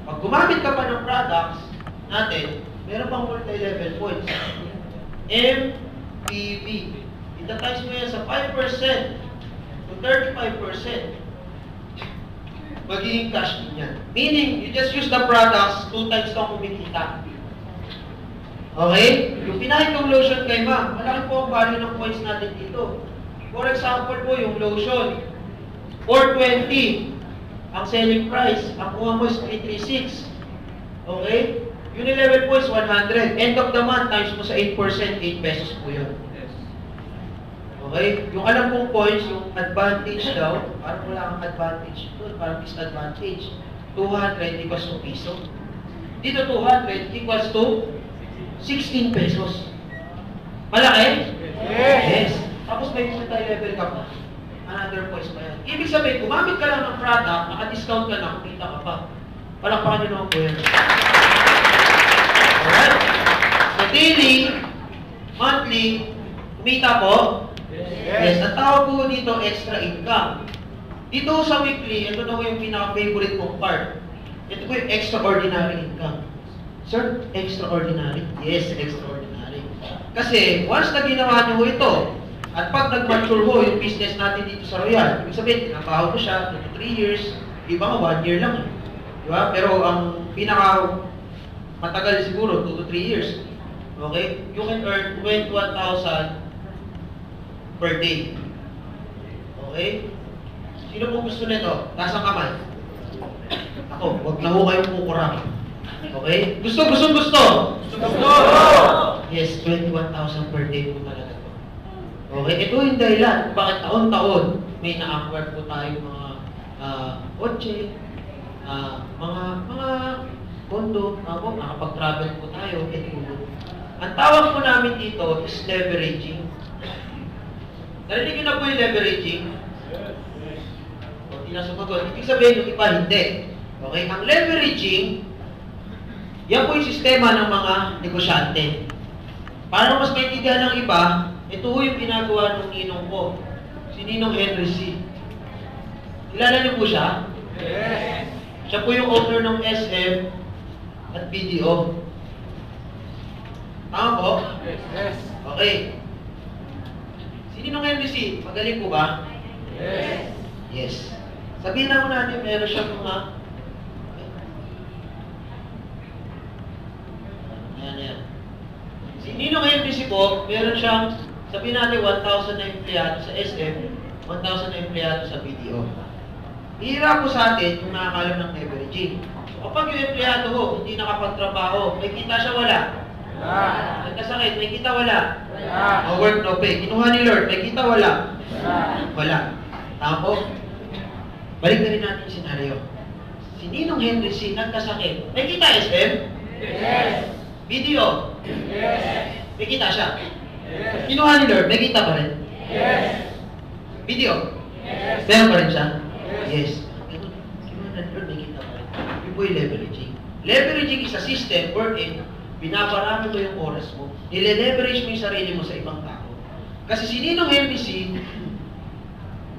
pag gumamit ka pa ng products natin, meron pang multi-level points. MPV. Itatimes mo yan sa 5% to 35%. Magiging cash din yan. Meaning, you just use the products, 2 times kang kumikita. Okay? Yung pinahit kong lotion kay ma'am, malaki po ang value ng points natin dito. For example po, yung lotion, 420 ang selling price. Ang kuha mo is 336. Okay? Uni-level points, 100. End of the month, times mo sa 8%, 8 pesos po yun. Okay? Yung alam kong points, yung advantage daw, parang wala kang advantage. Ito, parang disadvantage. 200 equals to piso. Dito 200 equals to 16 pesos. Malaki? Yes. Tapos may multi-level ka pa. Another points pa yan. Ibig sabihin, gumamit ka lang ng product, naka-discount ka na, kumita ka pa. Palakpakan nyo naman po yan. Alright? So daily, monthly, kumita po? Yes. Ang tawag po dito, extra income. Dito sa weekly, ito na po yung pinaka-favorite kong part. Ito po yung extraordinary income. Sir, extraordinary? Yes, extraordinary. Kasi, once na ginawa nyo ito, at pag nag-mature ho yung business natin dito sa Royal, ibig sabihin, tinabaho ko siya, 2 to 3 years, iba nga 1 year lang. Diba? Pero ang pinaka matagal siguro, 2 to 3 years. Okay? You can earn 21,000 per day. Okay? Sino po gusto nito? Taas ang kamay. Ako, wag na ho kayong kukurang. Okay? Gusto! Yes, 21,000 per day po talaga to. Okay? Ito yung dahilan kung bakit taon-taon may na-acquire po tayo mga kotse, mga kondo, nakapag-travel po tayo, et al. Ang tawag po namin dito is leveraging. Narinig nyo na po yung leveraging? O, di na sumagot. Ibig sabihin yung iba, hindi. Okay? Ang leveraging, yan po yung sistema ng mga negosyante. Para mas maintindihan ng iba, ito po yung ginagawa ng ninong ko. Si Ninong Henry C. Kilala niyo po siya? Yes. Siya po yung owner ng SM at BDO. Tama po? Yes. Okay. Si Ninong Henry C, magaling po ba? Yes. Yes. Sabihin na mo natin, meron siya mga... Yan. Si Ninong Henry C po, meron siyang, sabihin natin 1,000 na empleyado sa SM, 1,000 na empleyado sa BDO. Hihirap po sa atin yung nakakalam ng leveraging. So, kapag yung empleyado ho, hindi nakapagtrabaho, may kita siya wala. Wala. Nagkasakit, may kita wala. Wala. No work, no pay. Kinuha ni Lord, may kita wala. Wala. Wala. Tama po? Balik na rin natin yung senaryo. Si Ninong Henry C. nagkasakit. May kita SM? Yes. BDO? Yes. May kita siya. Yes. Kinuha ni Lord, may kita pa rin. Yes. BDO? Yes. Meron pa rin siya? Yes. Yes. Kinuha ni Lord, may kita pa rin. Yun po yung leveraging. Leveraging is a system wherein binaparami mo yung oras mo. Nile-leverage mo yung sarili mo sa ibang tao. Kasi si Ninong Henry C,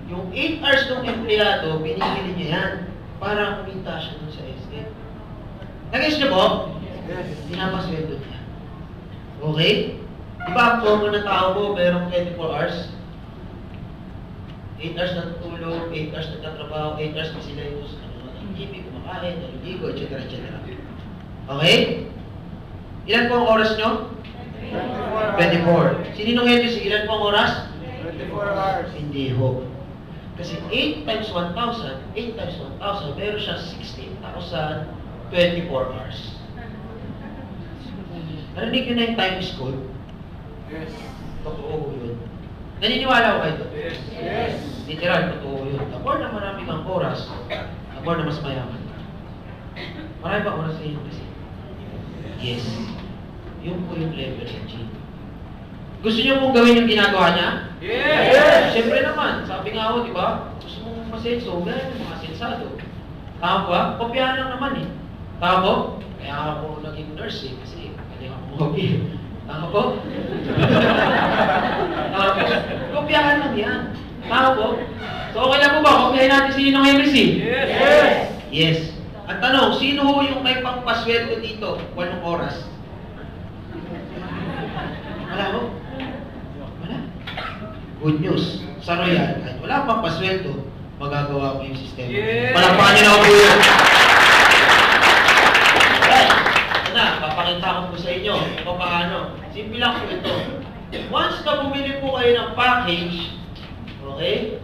yung 8 hours ng empleyado, binibili niya yan para kumita siya dun sa SM. Nag-guess niyo po? Yes. Pinapasweldo niya. Okay? Diba ang common na tao po, merong 24 hours? 8 hours natutulog, 8 hours nagtatrabaho, 8 hours na sila yung ibig, kumakain, naliligo, etc. Okay? Ilan po ang oras nyo? 24. Si Ninong Henry, ilan po ang oras? 24 hours. Hindi ho. Kasi 8 times 1,000, 8 times 1,000, meron siya 16,024 hours. Narinig nyo na yung time is gold? Yes. Totoo yun. Naniniwala ko kayo ito? Yes. Yes. Literal, totoo yun. The more na marami kang oras, the more na mas mayaman ka. Marami ba oras sa inyo kasi? Yes. Yun po yung leveraging. Gusto niyo pong gawin yung ginagawa niya? Yes. Siyempre naman, sabi nga ako, di ba? Gusto mong masenso, ganyan yung mga sensado. Tama ba? Kopyahan lang naman eh. Tama po? Kaya ako naging nurse eh, kasi galing ako mag-hobby. Tama po? Tama po? Kopyahan lang yan. Tama po? So okay lang po ba? Kopyahin natin si Ninong Henry C. Yes. Yes. Ang tanong, sino ho yung may pangpasweldo dito? 8 oras? Wala ho? Wala. Good news. Sa Royal, kahit wala pang pasweldo, magagawa ko yung sistema. Yes. Palakpakan niyo na ako po yun. Right. Ito na, papakita ko po sa inyo kung paano. Simple lang po ito. Once na bumili po kayo ng package, okay?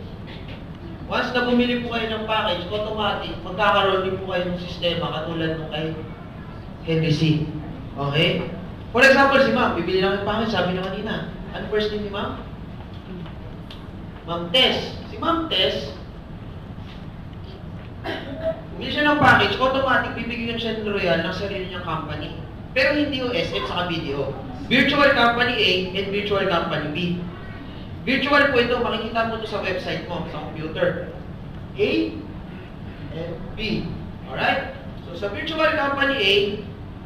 Once na bumili po kayo ng package, automatic, magkakaroon din po kayo ng sistema katulad ng kay Henry C. Okay? For example, si ma'am, bibili lang ng package, sabi na kanina. Ano first name ni ma'am? Ma'am Tess. Si Ma'am Tess, bumili siya ng package, automatic bibigyan siya ng Royal ng sarili niyang company. Pero hindi yung SM saka video. Virtual Company A and Virtual Company B. Virtual po ito, makikita mo ito sa website mo, sa computer. A and B. Alright? So sa Virtual Company A,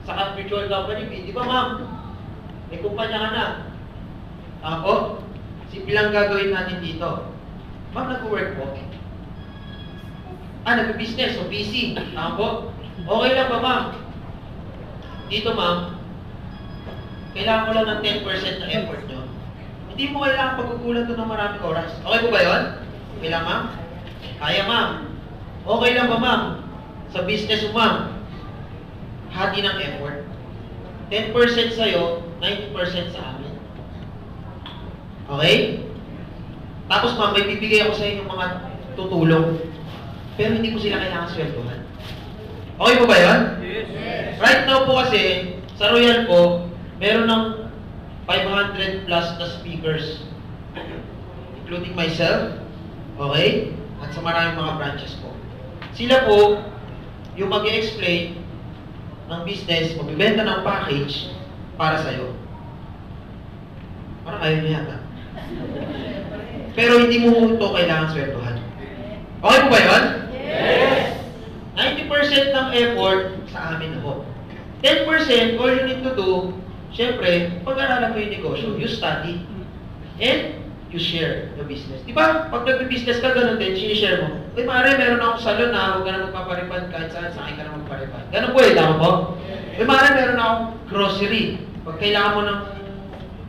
saka Virtual Company B, di ba ma'am? May kumpanya ka na. Ako, simple lang gagawin natin dito. Ma'am, nag-work po. Nag-business, so busy. Ako, okay lang ba ma'am? Dito ma'am, kailangan ko lang ng 10% na effort nyo. Hindi mo kailangan pagkukulan doon ng maraming oras. Okay po ba yun? Okay lang ma'am? Kaya ma'am. Okay lang ba ma'am? Sa business mo ma'am, hati ng effort. 10% sa'yo, 90% sa amin. Okay? Tapos ma'am, may bibigay ako sa inyo mga tutulong. Pero hindi ko sila kailangan sweldohan. Okay po ba yun? Yes. Right now po kasi, sa Royal po, meron ng 500 plus na speakers. Including myself. Okay? At sa maraming mga branches po. Sila po, yung mag-explain ng business, magbibenta ng package para sa'yo. Parang ayaw niya yata. Pero hindi mo ito kailangan sweldohan. Okay po ba yun? Yes. 90% ng effort sa amin ako. 10%, all you need to do, syempre, pag-aralan mo yung negosyo, you study, and you share the business. Di ba? Pag nag-business ka, ganun din, sinishare mo. Uy, mare, meron akong salon na, huwag ka na magpaparipad kahit saan, sa akin ka na magparipad. Ganun po tama po? Uy, mare, meron akong grocery. Pag kailangan mo ng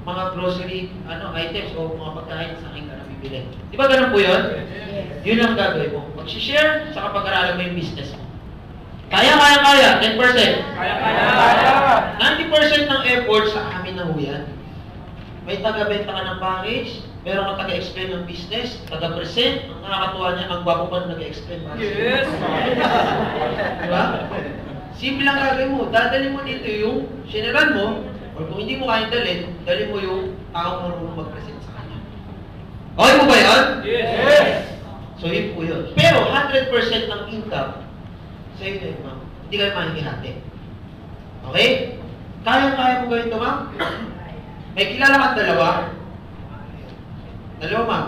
mga grocery items o mga pagkain, sa akin ka na bibili. Di ba ganun po yun? Yun lang gagawin mo. Mag-share, saka pag-aralan mo yung business mo. Kaya, 10%. Kaya. 90% ng effort sa amin na huyan. May taga-benta ka ng package, meron ka taga-explain ng business, taga-present, ang nakakatuwa niya, ang gwapo pa na nag-explain. Yes. Diba? Simple lang gagawin mo. Dadali mo dito yung general mo, or kung hindi mo kayang dali mo yung taong marunong mag-present sa kanya. Okay mo ba yun? Yes. So yun po yun. Pero 100% ng income, sa'yo na yun, ma'am. Hindi kayo mahihihati. Okay? Kaya mo gawin ito, ma'am? May kilala kang dalawa? Dalawa, ma'am.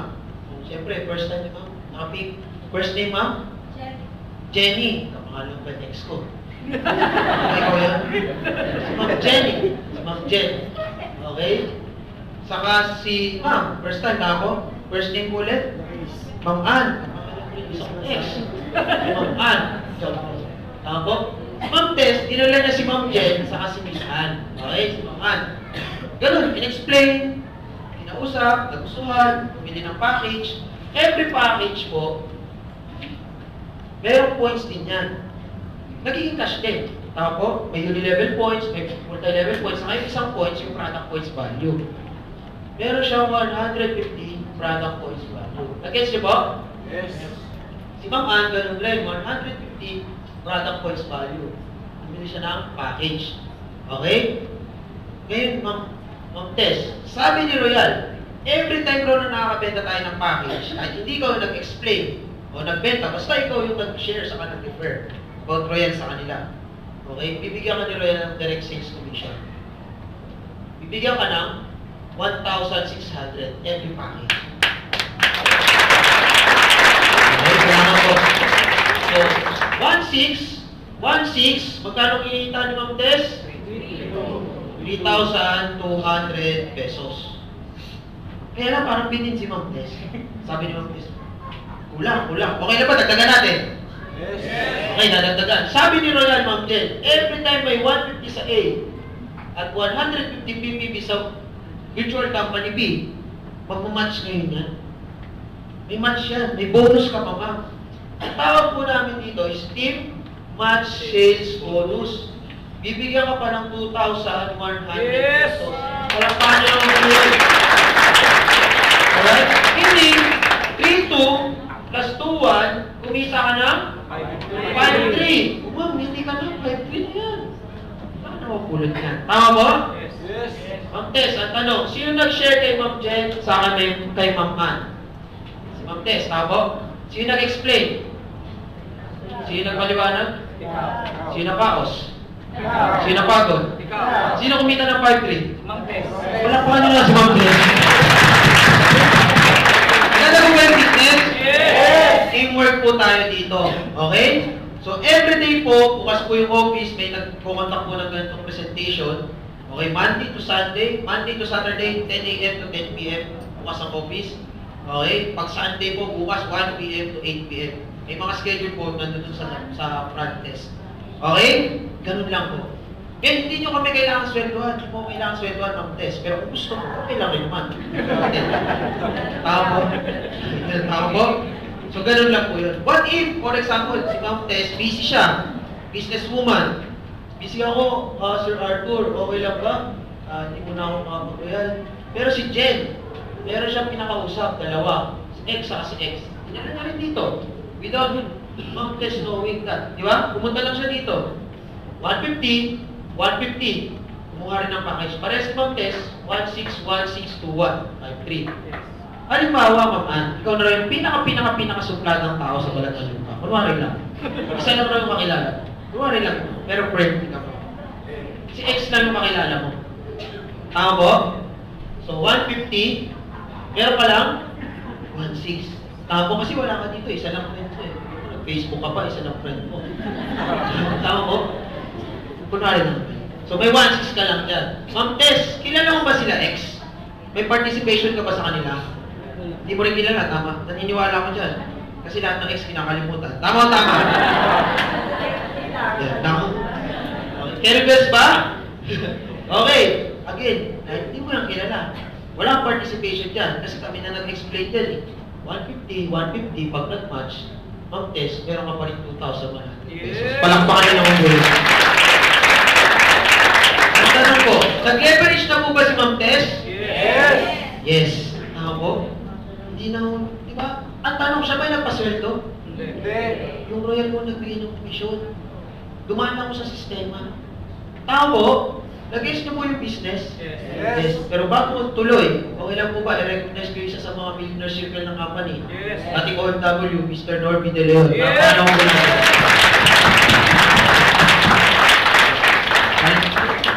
Siyempre, first time, ma'am. Nakapig. First name, ma'am? Jenny. Kapangalan ba next ko? Ikaw yan? Si Ma'am Jenny. Si Ma'am Jen. Okay? Saka si Ma'am. First time na ako. First name ko ulit? Ma'am Ann. Next. Ma'am Ann. Tama po? Si Ma'am Tess, dinala niya si Ma'am Jen saka si Miss Ann. Okay? Si Ma'am Ann. Ganun, in-explain, kinausap, nagustuhan, bumili ng package. Every package po, merong points din yan. Nagiging cash din. Tama po? May uni-level points, may multi-level points, saka yung isang points, yung product points value. Meron siyang 150 product points value. Nag-gets niyo po? Yes. Si Ma'am Ann, ganun rin, 150 product points value. Bumili siya ng package. Okay? Ngayon, Ma'am Tess, sabi ni Royal, every time raw na nakakabenta tayo ng package, kahit hindi ikaw nag-explain o nagbenta, basta ikaw yung nag-share sa nag-refer about Royal sa kanila. Okay? Bibigyan ka ni Royal ng direct sales commission. Bibigyan ka ng 1,600 every package. Okay, salamat po. So, 1,600, magkano kinita ni Ma'am Tess? 3,200 pesos. Kaya lang parang bitin si Ma'am Tess. Sabi ni Ma'am Tess, kulang. Okay na ba? Dagdagan natin. Yes. Okay, dadagdagan. Sabi ni Royal, Ma'am Jen, every time may 150 sa A at 150 PPB sa Virtual Company B, magmamatch ngayon yan. May match yan. May bonus ka pa, ma'am. Ang tawag po namin dito is Team Match Sales Bonus. Bibigyan ka pa ng 2,100 Yes! pesos. Walang paano yung yun. Alright? Hindi, 3,2 plus 2,1, kumita ka ng 5,3. Ma'am, hindi ka na, 5,3 na yan. Paano makulot yan? Tama mo? Yes. Ma'am Tess, ang tanong, sino nag-share kay Ma'am Jen sa akin kay Ma'am Ann? Ma'am Tess, tama po? Sino nag-explain? Sino nagpaliwanag? Sino nakaos? Sino pagod? Sino kumita ng 5-3? Ma'am Tess. Wala pa nyo na si Ma'am Tess. Ganda po ba yung business? Yes! Teamwork po tayo dito. Okay? So, everyday po, bukas po yung office, may nagkukontak po ng ganitong presentation. Okay, Monday to Saturday, 10 a.m. to 10 p.m. bukas ang office. Okay, pag Sunday po, bukas 1 p.m. to 8 p.m. May mga schedule po nandun sa front desk. Okay? Ganun lang po. Ngayon, hindi nyo kami kailangan sweldohan. Hindi po kailangan sweldohan ng test. Pero kung gusto mo, okay lang rin naman. Tama po? Tama po? So, ganun lang po yun. What if, for example, si Ma'am Tess, busy siya. Businesswoman. Busy ako, Sir Arthur, okay lang ba? Hindi mo na ako makapagpuyal. Pero si Jen, meron siyang pinakausap, dalawa. Si X saka si X. Tinala na rin dito. Without Ma'am Tess knowing that. Di ba? Pumunta lang siya dito. 150. Kumuha rin ng package. Pares si Ma'am Tess, 161621. 53. Halimbawa, Ma'am Ann, ikaw na rin pinaka-supladang tao sa balat ng lupa. Kunwari lang. Isa lang rin yung makilala. Kunwari lang. Pero friend ka mo. Si X lang yung makilala mo. Tama po? So, 150. Meron ka lang? 16. Tama po kasi wala ka dito. Isa lang friend mo eh. Nag-Facebook ka pa, isa lang friend mo. Tama po? Kunwari lang. So, may 16 ka lang dyan. Ma'am Tess, kilala mo ba sila X? May participation ka ba sa kanila? Hindi mo rin kilala, tama. Naniniwala ko dyan. Kasi lahat ng X kinakalimutan. Tama o tama? Yeah, tama. Okay. Caribes ba? Okay. Again, hindi mo lang kilala. Walang participation dyan. Kasi kami na nag-explain dyan eh. 150, pag nag-match, Ma'am Tess, meron ka pa rin 2,100 pesos. Palakpakan na naman mo. Ang tanong ko, nag-leverage na po ba si Ma'am Tess? Yes! Yes. Tama po? Hindi na, di ba? Ang tanong, siya ba'y nagpasweldo? Hindi. Yung Royal mo nagbigay ng komisyon. Dumaan ako sa sistema. Tama po? Nag-guess niyo po yung business? Yes. Pero bago tuloy, okay lang po ba i-recognize ko isa sa mga millionaire circle ng company? Yes. Ating OFW, Mr. Norby De Leon. Yes. Napano ko lang.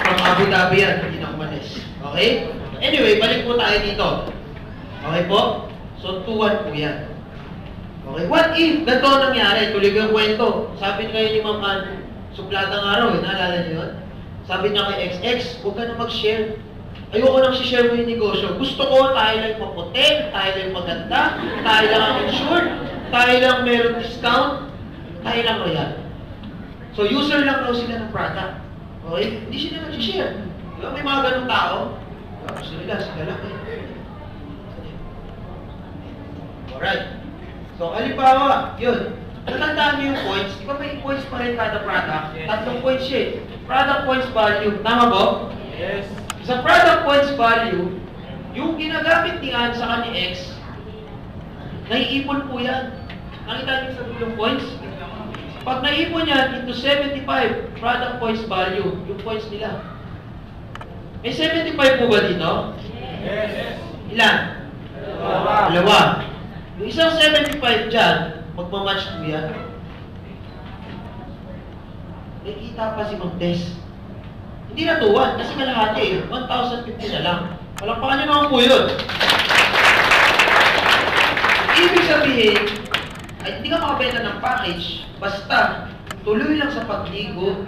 From Abu Dhabi yan, hindi na umalis. Okay? Anyway, balik po tayo dito. Okay po? So, 2-1 po yan. Okay, what if ganito ang nangyari? Tuloy ko yung kwento. Sabi kayo ni Ma'am Ann, suplatang araw, naalala niyo yun? Sabi niya kay XX, huwag ka na mag-share. Ayoko nang si-share mo yung negosyo. Gusto ko, tayo lang maputi, tayo lang maganda, tayo lang ang insured, tayo lang meron discount, tayo lang royal. So, user lang daw sila ng product. Okay? Hindi sila nag-share. Di ba? May mga ganong tao. Gusto nila, sila lang eh. Alright. So, halimbawa, yun. Natandaan niyo yung points. Di ba may points pa rin kada product? Yes. 3 points siya. Product points value. Tama po? Yes. Sa product points value, yung ginagamit ni Ann sa ni X, naiipon po yan. Nakita niyo sa dulong points? Pag naipon yan into 75 product points value, yung points nila. May 75 po ba dito? Yes. Ilan? Dalawa. Dalawa. Yung isang 75 dyan, magmamatch po yan. May kita pa si Ma'am Tess. Hindi na tuwan, kasi kalahati eh. 1,050 na lang. Palakpakan niyo naman po yun. Ibig sabihin, ay hindi ka makabenta ng package, basta tuloy lang sa pagligo,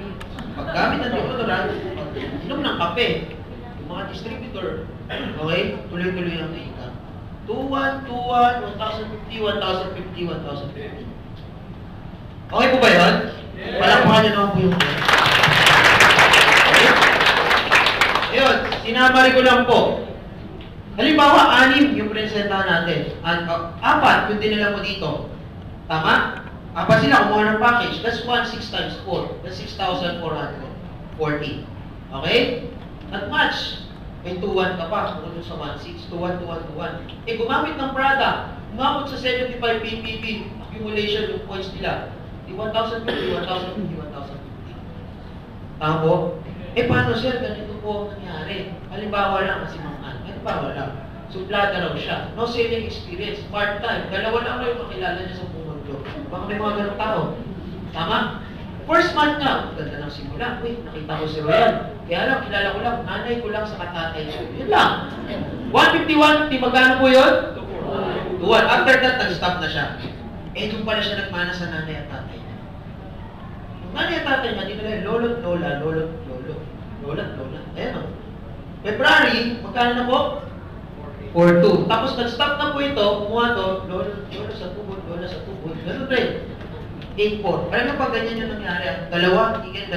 paggamit ng deodorant, pag-inom ng kape, yung mga distributor, okay, tuloy-tuloy ang kita. 2,1, 1,050, 1,050, 1,050. Okay po ba yun? Yes. Palakpakan niyo naman po yung okay. Ayun, sinamari ko lang po. Halimbawa, 6 yung presentahan natin. 4 yung dinala mo dito. Tama? 4 sila, kumuha ng package. That's 1,6 times 4. That's 6,440. Okay? At match. May 2-1 ka pa. Kung sa 1,6. 2-1, 2-1, 2-1. Eh, gumamit ng product. Umabot sa 75 PPP. Accumulation yung points nila. 1,050, 1,050, 1,050. Tama po? Eh, paano sir? Ganito po ang nangyari. Halimbawa lang kasi Ma'am Ann. Halimbawa lang. Suplada raw siya. No selling experience. Part-time. Dalawa lang raw yung makilala niya sa buong mundo. Baka may mga ganong tao. Tama? First month na, ganda ng simula. Uy, nakita ko si Royal. Kaya lang, kilala ko lang, nanay ko lang sa katatay ko. Yun lang. 150, magkano po yun? 2-1. After that, nag-stop na siya. Eh, doon pala siya nagmana sa nanay at tatay niya. Yung nanay at tatay niya, dinala yung lolo't lola, lolo't lolo. Lolo't lola. Ayan o. February, magkano na po? 4-2. Tapos nag-stop na po ito, kumuha to, lolo sa tubod, lola sa tubod. Ganun rin. 8-4. Alam mo pag ganyan yung nangyari, dalawa, tigil.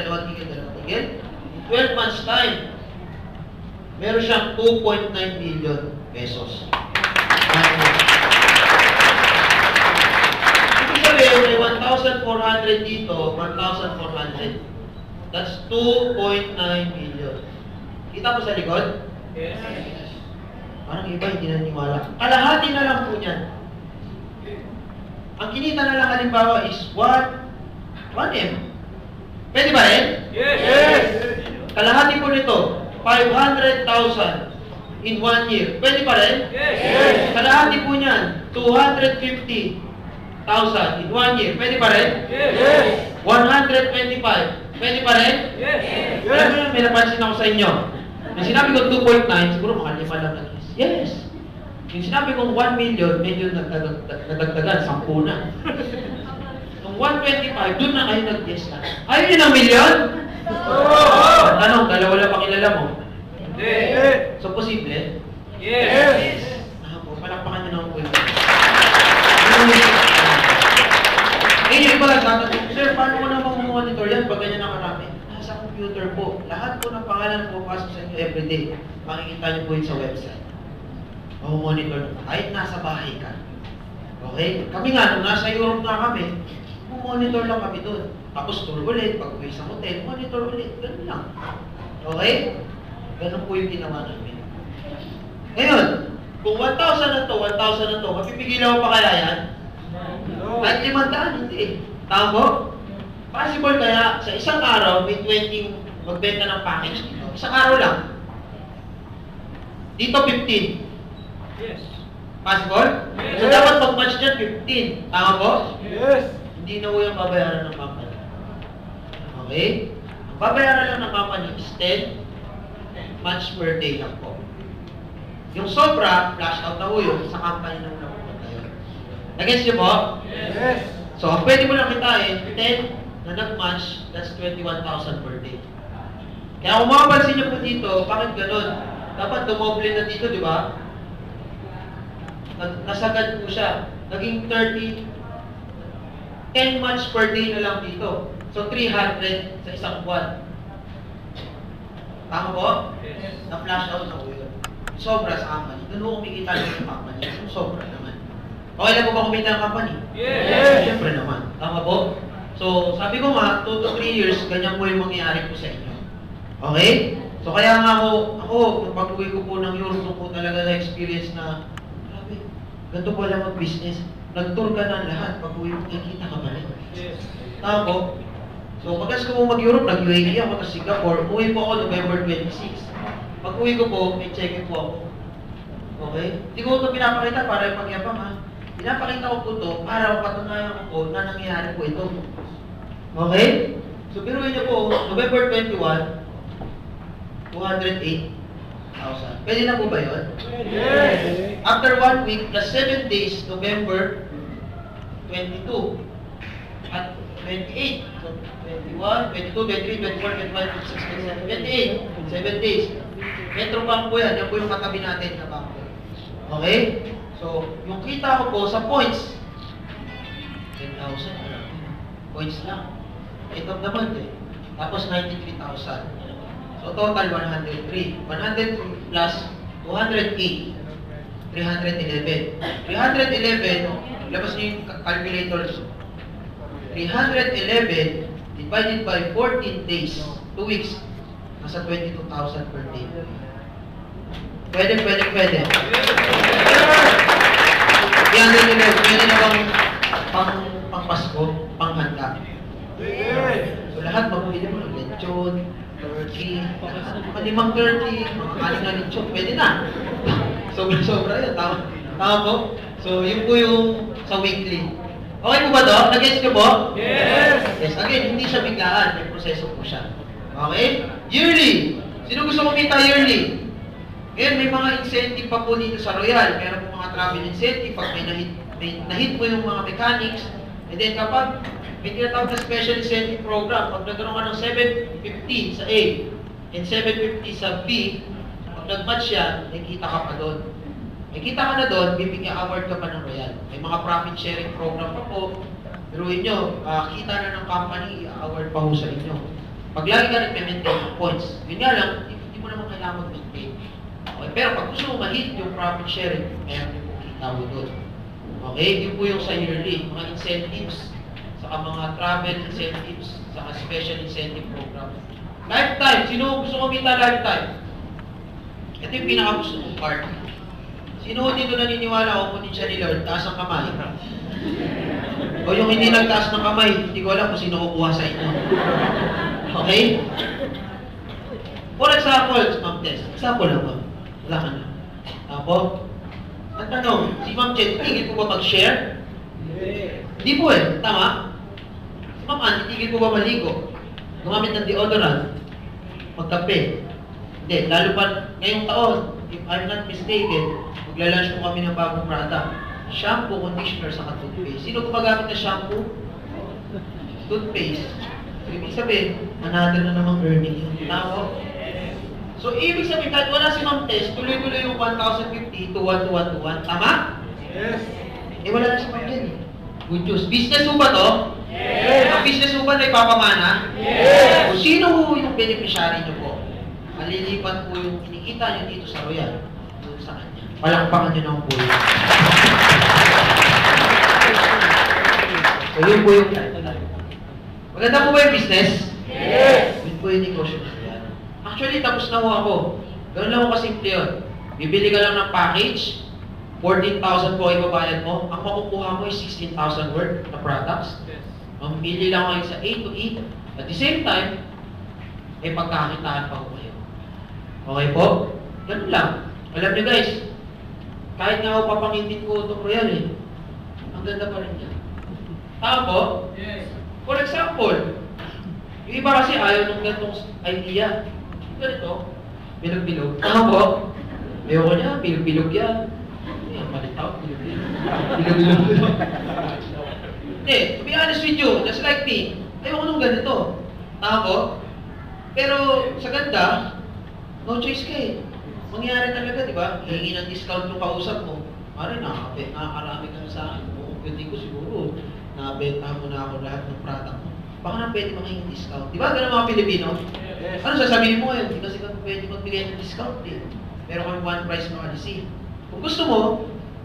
12 months time, meron siyang 2.9 million pesos. Ibig sabihin, may 1,400 dito, 1,400. That's 2.9 million. Kita mo sa likod? Yes. Parang iba, hindi naniniwala. Kalahati na lang po niyan. Ang kinita na lang halimbawa is 1M. Pwede ba rin? Yes. Kalahati po nito, 500,000 in 1 year. Pwede pa rin? Yes. Kalahati po niyan, 250,000 in 1 year. Pwede pa rin? Yes. 125. Pwede pa rin? Yes. Alam mo yun, may napansin ako sa inyo. Yung sinabi ko 2.9, siguro mga 5 lang nag-is. Yes. Yung sinabi kong 1 million, medyo nadagdagan, 10 na. Nung 125, doon na kayo nag-guess na. Ayaw yun ang million? Tanong, dalawa lang pakilala mo. Hindi. So, posible? Yes. Po, palakpakan nyo naman po yun. Eh, yung iba, tatanong, sir, paano ko naman monitor yan pag ganyan ang karami? Nasa computer po. Lahat po ng pangalan po pasok sa inyo everyday. Makikita nyo po yun sa website. Monitor kahit nasa bahay ka. Okay? Kami nga, nung nasa Europe na kami, monitor lang kami doon. Tapos tour ulit, pag uwi sa hotel, monitor ulit. Ganun lang. Okay? Ganun po yung ginawa namin. Ngayon, kung 1,000 na to, mapipigilan mo pa kaya yan? Kahit 500, hindi. Tama po? Possible kaya, sa isang araw, may 20 magbenta ng package dito. Isang araw lang. Dito, 15. Yes. Possible? Yes. So, dapat pag-match dyan, 15. Tama po? Yes. Hindi na po yung babayaran ng company. Okay? Ang babayaran lang ng company is 10 months per day lang po. Yung sobra, flash out na po yun, sa company na muna pupunta yun. Nag-gets niyo po? Yes. So, ang pwede mo lang kitain, 10 na nag-match, that's 21,000 per day. Kaya kung makapansin niyo po dito, bakit ganun? Dapat dumoble na dito, di ba? Nasagad po siya. Naging 30, 10 months per day na lang dito. So, 300 sa isang buwan. Tama po? Yes. Na-flash out na po yun. Sobra sa company. Doon mo kumikita ng company. Sobra naman. Okay lang po ba kumita ng company? Yes. Siyempre naman. Tama po? So, sabi ko nga, 2 to 3 years, ganyan po yung mangyayari po sa inyo. Okay? So, kaya nga ako, nung pag-uwi ko po ng Europe, nung po talaga na-experience na, grabe, ganito po lang mag-business. Nag-tour ka na lahat, pag-uwi mo, nakikita ka pa rin. Yes. Tama po? So, pagkas ko po mag-Europe, nag-UAE ako, tapos Singapore, uwi po ako November 26. Pag-uwi ko po, may check-in po ako. Okay? Hindi ko ito pinapakita para yung pagyabang ha. Pinapakita ko po ito para mapatunayan ko po na nangyayari po ito. Okay? So, biruin niyo po, November 21, 208,000. Pwede na po ba yun? Yes. After 1 week, plus 7 days, November 22 at 28. So, 21, 22, 23, 24, 25, 26, 27, 28. 7 days. Metro Bank po yan. Yan po yung katabi natin na banko. Okay? So, yung kita ko po sa points, 10,000. Points lang. Ito naman eh. Tapos 93,000. So, total 103. 103 plus 208. 311. 311, labas niyo yung calculator. 311 divided by 14 days, 2 weeks, nasa 22,000 per day. Pwede. 311, pwede na bang pang Pasko, pang handa? So lahat mabili mo ng lechon, turkey, mga limang turkey, mga kaling na lechon, pwede na. Sobra-sobra yun. Tama po? So, yun po yung sa weekly. Okay po ba to? Nag-gets nyo po? Yes! Yes. Again, hindi siya biglaan. May proseso po siya. Okay? Yearly. Sino gusto kumita yearly? Ngayon, may mga incentive pa po dito sa Royal. Meron po mga travel incentive pag may nahit po yung mga mechanics. And then kapag may tinatawag na special incentive program, pag nagkaroon ka ng 750 sa A and 750 sa B, pag nag-match yan, may kita ka pa doon. May kita ka na doon, bibigyan award ka pa ng Royal. May mga profit sharing program pa po. Biruin nyo, kita na ng company, award pa ho sa inyo. Pag lagi ka nag-maintain ng points, yun nga lang, hindi mo naman kailangan mag-maintain. Okay, pero pag gusto mo ma-hit yung profit sharing, meron din po kita mo doon. Okay, yun po yung sa yearly, mga incentives, saka mga travel incentives, saka special incentive program. Lifetime, sino gusto kumita lifetime? Ito yung pinaka-gusto kong part. Sino dito naniniwala o kunin siya ni Lord, taas ang kamay? O yung hindi nagtaas ng kamay, hindi ko alam kung sino kukuha sa inyo. Okay? For example, Ma'am Tess, example lang ba? Wala ka na. Apo? Ang tanong, si Ma'am Chen, tigil po ba mag-share? Hindi po eh, tama? Si Ma'am Ann, tigil po ba maligo? Gumamit ng deodorant? Magkape? Hindi, lalo pa ngayong taon, if I'm not mistaken, magla-launch po kami ng bagong product. Shampoo, conditioner, saka toothpaste. Sino gumagamit ng shampoo? Toothpaste. Ibig sabihin, another na namang earning yun. Tama? So, ibig sabihin, kahit wala si Ma'am Tess, tuloy-tuloy yung 1,050 to 1,221. Tama? Yes! Eh, wala na si Ma'am Jen. Good news. Business mo ba to? Yes! Ang business mo ba na ipapamana? Yes! O sino ho yung beneficiary nyo po? Malilipat po yung kinikita nyo dito sa Royal. Doon sa kanya. Palakpakan nyo ng pulo. So, yun po yung maganda po ba yung business? Yes! Yun po yung negosyo na yan. Actually, tapos na ho ako. Ganoon lang ako kasimple yun. Bibili ka lang ng package, 14,000 po ibabayad mo. Ang makukuha mo is 16,000 worth na products. Mamili lang kayo sa A to E. At the same time, may pagkakakitaan pa ko kayo. Okay po? Ganun lang. Alam niyo guys, kahit nga ako papangitin ko itong Royal eh, ang ganda pa rin yan. Tama po? Yes! For example, yung iba kasi ayaw ng ganitong idea. Ganito, bilog-bilog. Tama po? Ayoko niya, bilog-bilog yan. Ayan, malitaw, bilog-bilog. Bilog-bilog. Hindi, to be honest with you, just like me, ayoko nung ganito. Tama po? Pero sa ganda, no choice ka eh. Mangyari talaga, di ba? Hihingi ng discount yung kausap mo. Mari, nakakarami ka na sa akin. Kung pwede ko siguro, nabenta mo na ako lahat ng product mo. Baka na pwede mangingin discount. Di ba? Ganun mga Pilipino? Yes. Ano sasabihin mo yun? Hindi kasi kami pwede magbigay ng discount eh. Pero kami one price na alisin. Kung gusto mo,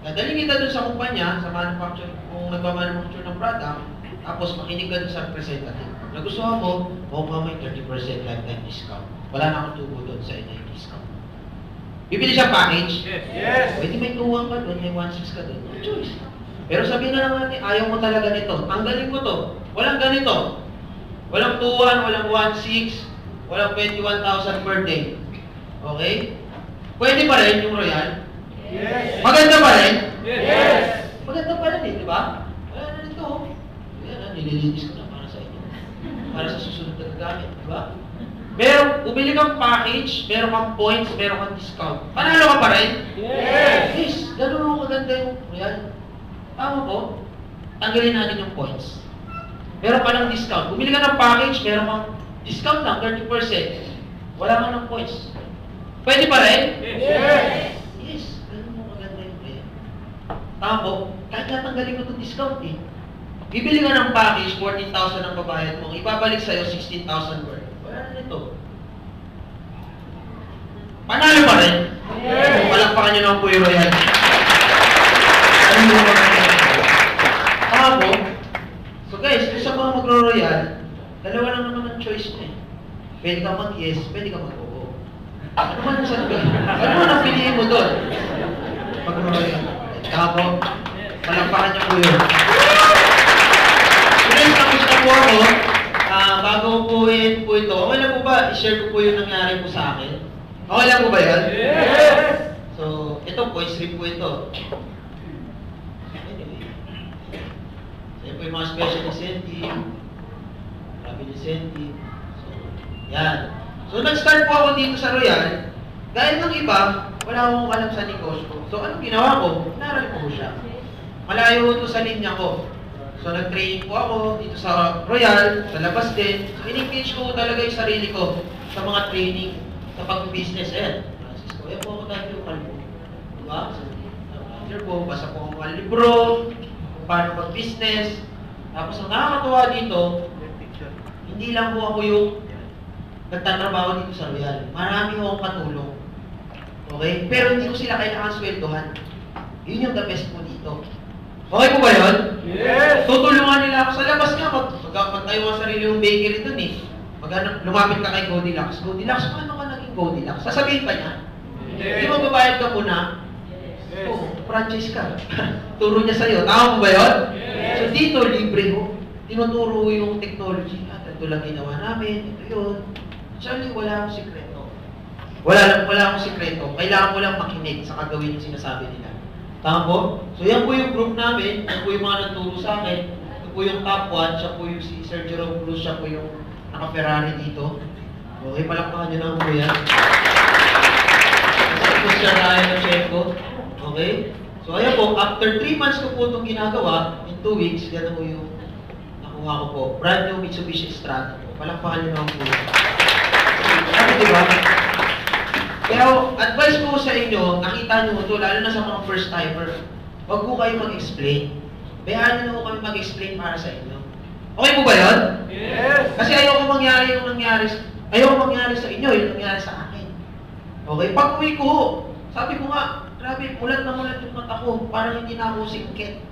dadalhin kita dun sa kumpanya, sa manufacturer, kung nagmamanufacture ng product, tapos makinig ka dun sa representative. Kung nagustuhan mo, makukuha mo yung 30% lifetime discount. Wala na akong tubo dun sa inyo yung discount. Bibili siya package? Yes! Pwede may 2-1 ka dun, may 1-6 ka dun. No choice. Pero sabihin na naman natin, ayaw mo talaga nito. Tanggalin ko to. Walang ganito. Walang 2-1, walang 1-6, walang 21,000 per day. Okay? Pwede pa rin yung Royal? Yes! Maganda pa rin? Yes! Maganda pa rin eh, di ba? Wala na nito. Yan, nililinis ko na para sa inyo. Para sa susunod na gamit, di ba? Pero, bumili kang package, meron kang points, meron kang discount. Panalo ka pa rin? Yes! Yes! Ganun ako maganda yung Royal. Tama po? Tanggalin natin yung points. Meron ka ng discount. Bumili ka ng package, meron kang discount lang, 30%. Wala ka ng points. Pwede pa rin? Yes! Yes, ganun mo maganda yung Royal. Tama po? Kahit natanggalin ko itong discount eh. Bibili ka ng package, 14,000 ang babayad mo. Ibabalik sa'yo, 16,000 worth. Wala na nito. Panalo pa rin? Yes! Palakpakan nyo naman po yung Royal. Ano mo maganda? Tama po? So guys, kung sa mga magro-Royal, dalawa lang naman ang choice mo eh. Pwede ka mag-yes, pwede ka mag-oo. Ano man ang sabi? Ano man ang piliin mo doon? Magro-Royal. Tama po? Palakpakan niyo po yun. Guys, tapos na po ako. Bago po ito, okay lang po ba? I-share ko po yung nangyari po sa akin. Okay lang po ba yan? Yes! So, ito ito, voice stream po ito. Anyway. So, yan po yung mga special incentive. Marami incentive. So, yan. So, nag-start po ako dito sa Royal. Dahil ng iba, wala akong alam sa negosyo. So, anong ginawa ko? Naral ko siya. Malayo ito sa linya ko. So, nag-training po ako dito sa Royal, sa labas din. So, in-engage ko talaga yung sarili ko sa mga training, sa pag-business. Ayan, Francisco, yan po ako dahil yung kalbo. Diba? So, after po, basa po ang mga libro, kung paano mag-business. Tapos, ang nakakatuwa dito, hindi lang po ako yung nagtatrabaho dito sa Royal. Marami akong katulong. Okay? Pero hindi ko sila kailangan sweldohan. Yun yung the best po dito. Okay po ba yun? Yes! Tutulungan nila ako sa labas nga. Magtayo ang sarili yung bakery dun eh. Lumapit ka kay Goldilocks. Goldilocks, paano ka naging Goldilocks? Sasabihin pa niya. Hindi mo babayad ka muna. Oo, franchise ka. Turo niya sa'yo. Tama mo ba yun? Yes! So dito, libre ho. Tinuturo yung technology. At ito lang ginawa namin. Ito yun. Actually, wala akong sikreto. Wala akong sikreto. Kailangan mo lang makinig sa kagawin yung sinasabi nila. Tama po? So yan po yung group namin. Yan po yung mga nagturo sa akin. Ito po yung top 1. Siya po yung si Sir Jerome Cruz. Siya po yung naka-Ferrari dito. Okay, palakpakan nyo lang po yan. Kasi po siya Ryan Pacheco. Okay? So ayan po, after 3 months ko po itong ginagawa, in 2 weeks, yan po yung nakuha ko po. Brand new Mitsubishi Strata po. Palakpakan nyo lang po yan. Ano diba? Kaya advice ko sa inyo, nakita nyo ito, lalo na sa mga first timer, huwag po kayo mag-explain. Bayaan nyo kami mag-explain para sa inyo. Okay po ba yun? Yes! Kasi ayoko mangyari yung nangyari sa inyo, yung nangyari sa akin. Okay? Pag uwi ko, sabi ko nga, grabe, mulat na mulat yung mata ko, parang hindi na ako singkit.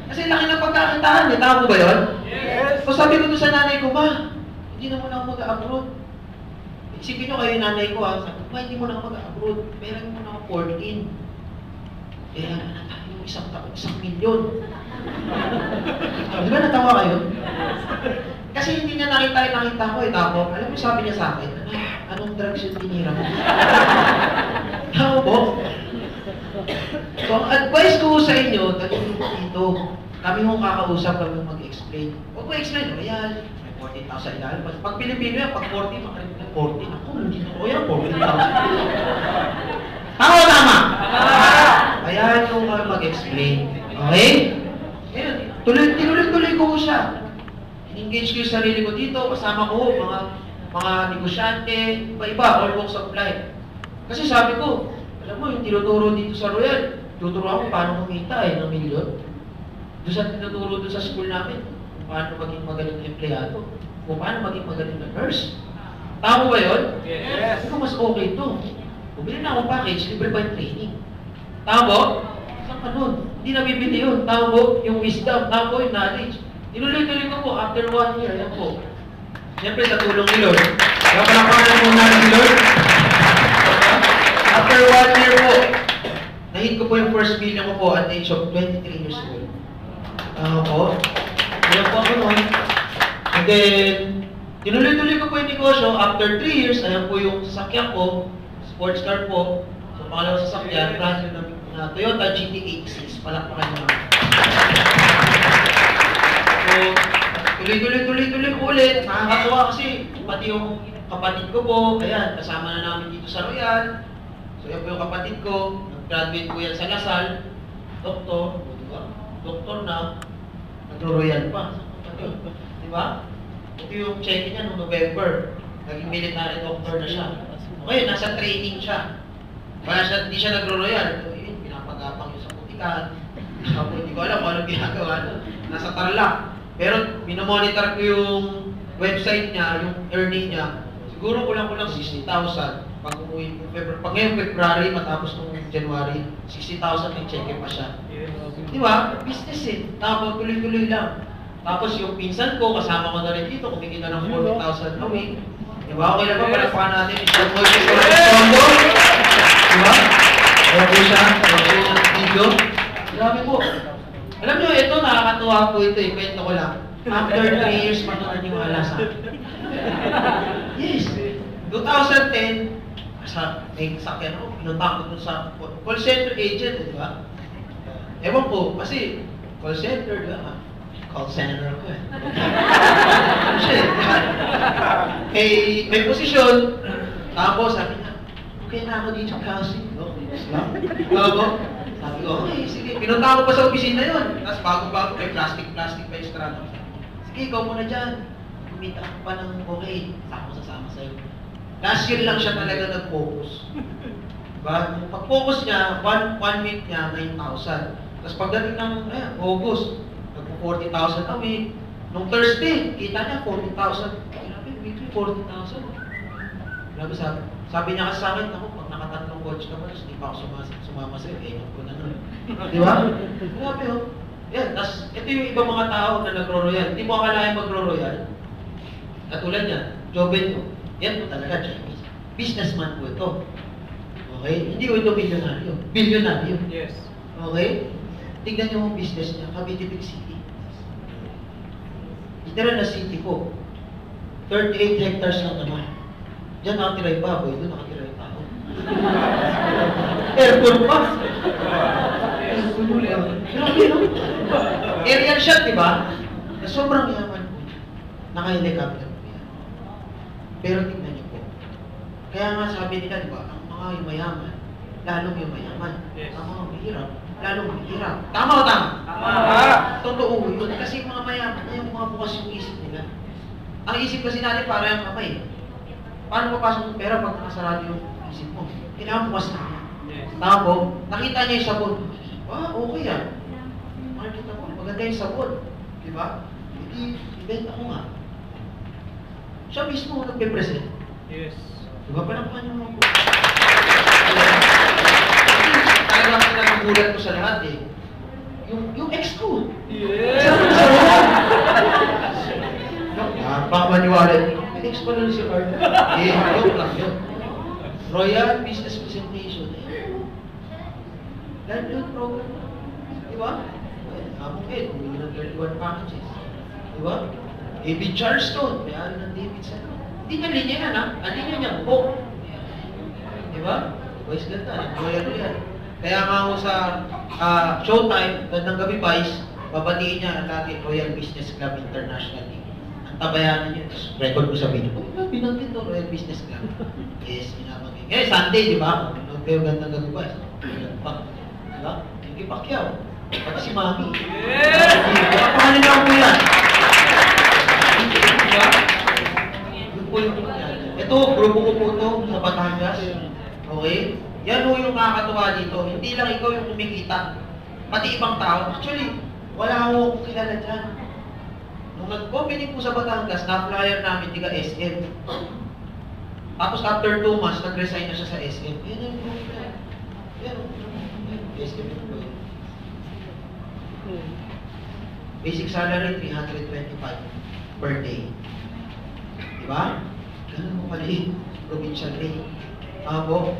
Kasi laki ng pagkakitaan, eh. Tama po ba yun? Yes! So sabi ko doon sa nanay ko, ma, hindi na muna ako mag-abroad. Isipin nyo kayo yung nanay ko, ha? Sabi ko, ma, hindi mo na ako mag-abroad. Meron mo na ako 14. Kaya natalo yung isang taon, 1 milyon. Di ba natawa kayo? Kasi hindi niya nakita ko eh. Tapos, alam mo sabi niya sa akin, anong drugs yung tinira mo? Tama po? So, ang advice ko sa inyo, dahil dito, kami mong kakausap, kami mong mag-explain. Huwag mo explain, Royal, may 40,000 ilalim. Pag Pilipino yan, pag 40, makarinig ng 40. Ako, hindi na Royal, 40,000. Tama o tama? Ayan yung kami mag-explain. Okay? Ayan, tinuloy-tuloy ko siya. In-engage ko yung sarili ko dito, kasama ko mga negosyante, iba-iba, all walks of life. Kasi sabi ko, alam mo, yung tinuturo dito sa Royal, tuturo ako paano kumita ng milyon. Doon sa tinuturo doon sa school namin, kung paano maging magaling na empleyado, kung paano maging magaling na nurse. Tama ba yun? Yes! Ano mas okay ito? Bumili na akong package, libre ba yung training? Tama po? Saan ka nun? Hindi nabibili yun. Tama po? Yung wisdom, tama po yung knowledge. Tinuloy-tuloy ko po, after 1 year, ayan po. Siyempre, sa tulong ni Lord. Kaya palakpakan po natin ni Lord. After 1 year po, nahit ko po yung first million ko po at the age of 23 years old. Po. Ayan po ako nun. And then, tinuloy-tuloy ko po yung negosyo. After 3 years, ayan po yung sasakyan ko. Sports car po. So, pangalawang sasakyan, brand new na Toyota GT86. Palakpakan nyo. So, tuloy-tuloy po ulit. Nakakatuwa kasi, pati yung kapatid ko po, ayan, kasama na namin dito sa Royal. So, yan po yung kapatid ko. Nag-graduate po yan sa Lasal. Doktor, diba? Doktor na. Nagro-Royal pa. Diba? Ito yung check niya noong November. Naging military doctor na siya. Okay, nasa training siya. Hindi siya nagro-Royal. Pinapagapang yung sa putikan. Hindi ko alam kung anong ginagawa. Nasa Tarlac. Pero minomonitor ko yung website niya, yung earning niya. Siguro kulang-kulang 60,000. Pag ngayong February, matapos nung January, 60,000 may check pa siya. Di ba? Business eh. Tapos tuloy-tuloy lang. Tapos yung pinsan ko, kasama ko na rin dito, kumikita ng 40,000 a week. Di ba? Okay lang ba? Palakpakan natin. Isang mo yung Tondo. Di ba? Ayan po siya. Ayan po yung video. Grabe po. Alam nyo, ito nakakatuwa po ito. Ikwento ko lang. After 3 years, matulad yung ala sa akin. Yes. 2010, may sakyan ako, pinunta ko dun sa call center agent, di ba? Ewan ko, kasi call center, di ba? Call center ako eh. Shit, may posisyon, tapos sabi niya, okay na ako dito sa housing, no? Sabi ko, okay, sige, pinunta ko pa sa opisina yun. Tapos bago-bago, may plastic pa yung strata. Sige, ikaw muna dyan. Kumita ka pa ng okay, sama sa'yo. Last year lang siya talaga nag-focus. Diba? Pag-focus niya, one week niya, 9,000. Tapos pagdating ng August, nagpo-40,000 a week. Nung Thursday, kita niya 40,000. Grabe, weekly 40,000. Grabe, sabi niya kasi sa akin, ako, pag nakatatlong coach ka pa, hindi pa ako sumama sa'yo, ko na nun. Di ba? Grabe, oh. Yan, tapos ito yung ibang mga tao na nagro-royal. Hindi mo akalain magro-royal. Katulad niya, Joven ko. Yan po talaga, Chinese. Businessman po ito. Okay? Hindi ko ito milyonaryo. Bilyonaryo. Yes. Okay? Tingnan niyo yung business niya, Cavite Big City. Literal na city ko. 38 hectares lang naman. Diyan nakatira yung baboy, doon nakatira yung tao. Airport pa. Grabe, no? Aerial shot, di ba? Na sobrang yaman po. Naka-helicopter po yan. Pero tingnan niyo po. Kaya nga sabi nila, di ba, ang mga yumayaman, lalong yumayaman. Yes. Ang mga mahirap, lalong mahirap. Tama o tama? Tama! Totoo yun. Kasi yung mga mayaman, yung mga bukas yung isip nila. Ang isip kasi natin para yung kamay. Paano papasok ng pera pag nakasarado yung isip mo? Kailangan bukas na. Yes. Tama po, nakita niya yung sabon. Okay yan. Makikita mo, maganda yung sabon. Di ba? Hindi, ibenta ko nga. Siya mismo nagpe-present. Yes. Di ba? Panakuhan niyo mga po. Talagang pinagagulat ko sa lahat eh. Yung ex ko. Yes! Baka maniwala niyo. May ex pa lang si Carl. Joke lang yun. Royal Business Presentation. Dahil yun program. Di ba? Among Ed, hindi ng 31 packages. Di ba? A.B. Charleston, may-ari ng Davidson. Hindi niya linya yan, ha? Ang linya niya, book. Di ba? Boys, ganda. Royal yan. Kaya nga ako sa Showtime, gandang gabi, Vice, babatiin niya ang lagi Royal Business Club International. Ang tabayanan niya, record ko sa video. Binanggit to, Royal Business Club. Yes, binabagin. Eh, Sunday, di ba? Nung kayo gandang gabi, Vice. Diba? Hindi Pacquiao. Pati si Mami. Yes! Paano na po yan? Diba? Yun po yung yan. Ito, grupo ko po ito sa Batangas. Okay? Yan po yung nakakatuwa dito. Hindi lang ikaw yung kumikita. Pati ibang tao. Actually, wala akong kilala dyan. Nung nag-opening po sa Batangas, na-flyer namin tiga SM. Tapos after 2 months, nag-resign na siya sa SM. Yan yung group na. Yan yung SM po yun. Basic salary, 325 per day. Diba? Ganun mo paliit. Provincial rate. Po.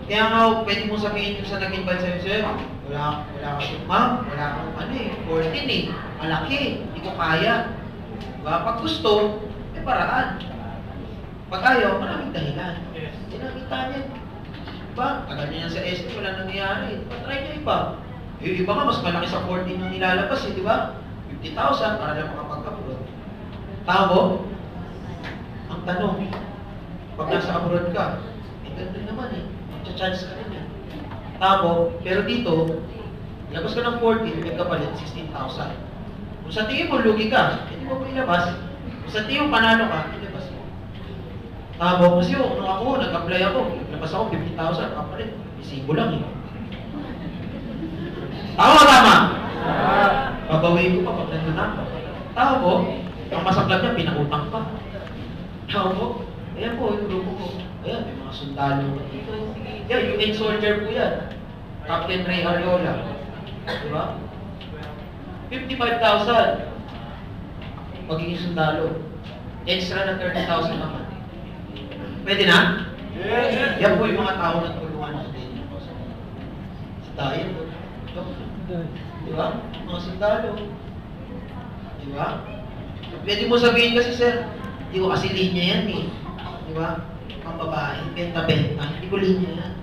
Kaya nga, pwede mo sabihin yung sa naging bansa yun, sir, wala ka ma'am, wala akong 14 eh. Malaki, hindi ko kaya. Diba? Pag gusto, may paraan. Pag ayaw, maraming dahilan. Yes. Nakita niya. Diba? Tagal niya sa SD, wala nangyayari. Patry niya iba. Yung iba nga, mas malaki sa 14 yung nilalabas eh, di ba? 50,000 para lang makapag-abroad. Tao, ang tanong, pag nasa abroad ka, ganito naman eh. Magcha-chance ka rin yan. Tao, pero dito, labas ka ng 14, may kapalit, 16,000. Kung sa tingin mo, lugi ka, hindi mo pa ilabas. Kung sa tingin mo, panalo ka, ilabas mo. Tao, kasi nung ako, nag-apply ako, labas ako, 50,000, kapalit. Isibo lang eh. Tama! Babawiin ko pa pag nandun ako. Tao po, ang masaklap niya, pinautang pa. Tao po, ayan po, yung grupo ko. Ayan, may mga sundalo. Yan, UN soldier po yan. Captain Ray Ariola. Diba? 55,000. Magiging sundalo. Extra na 30,000 naman. Pwede na? Yes! Yan po yung mga tao na tulungan natin. Sa tayo. Diba? Mga sundalo. Diba? Pwede mo sabihin kasi, sir, hindi ko kasi linya yan eh. Diba? mga babae, benta-benta, hindi ko linya yan.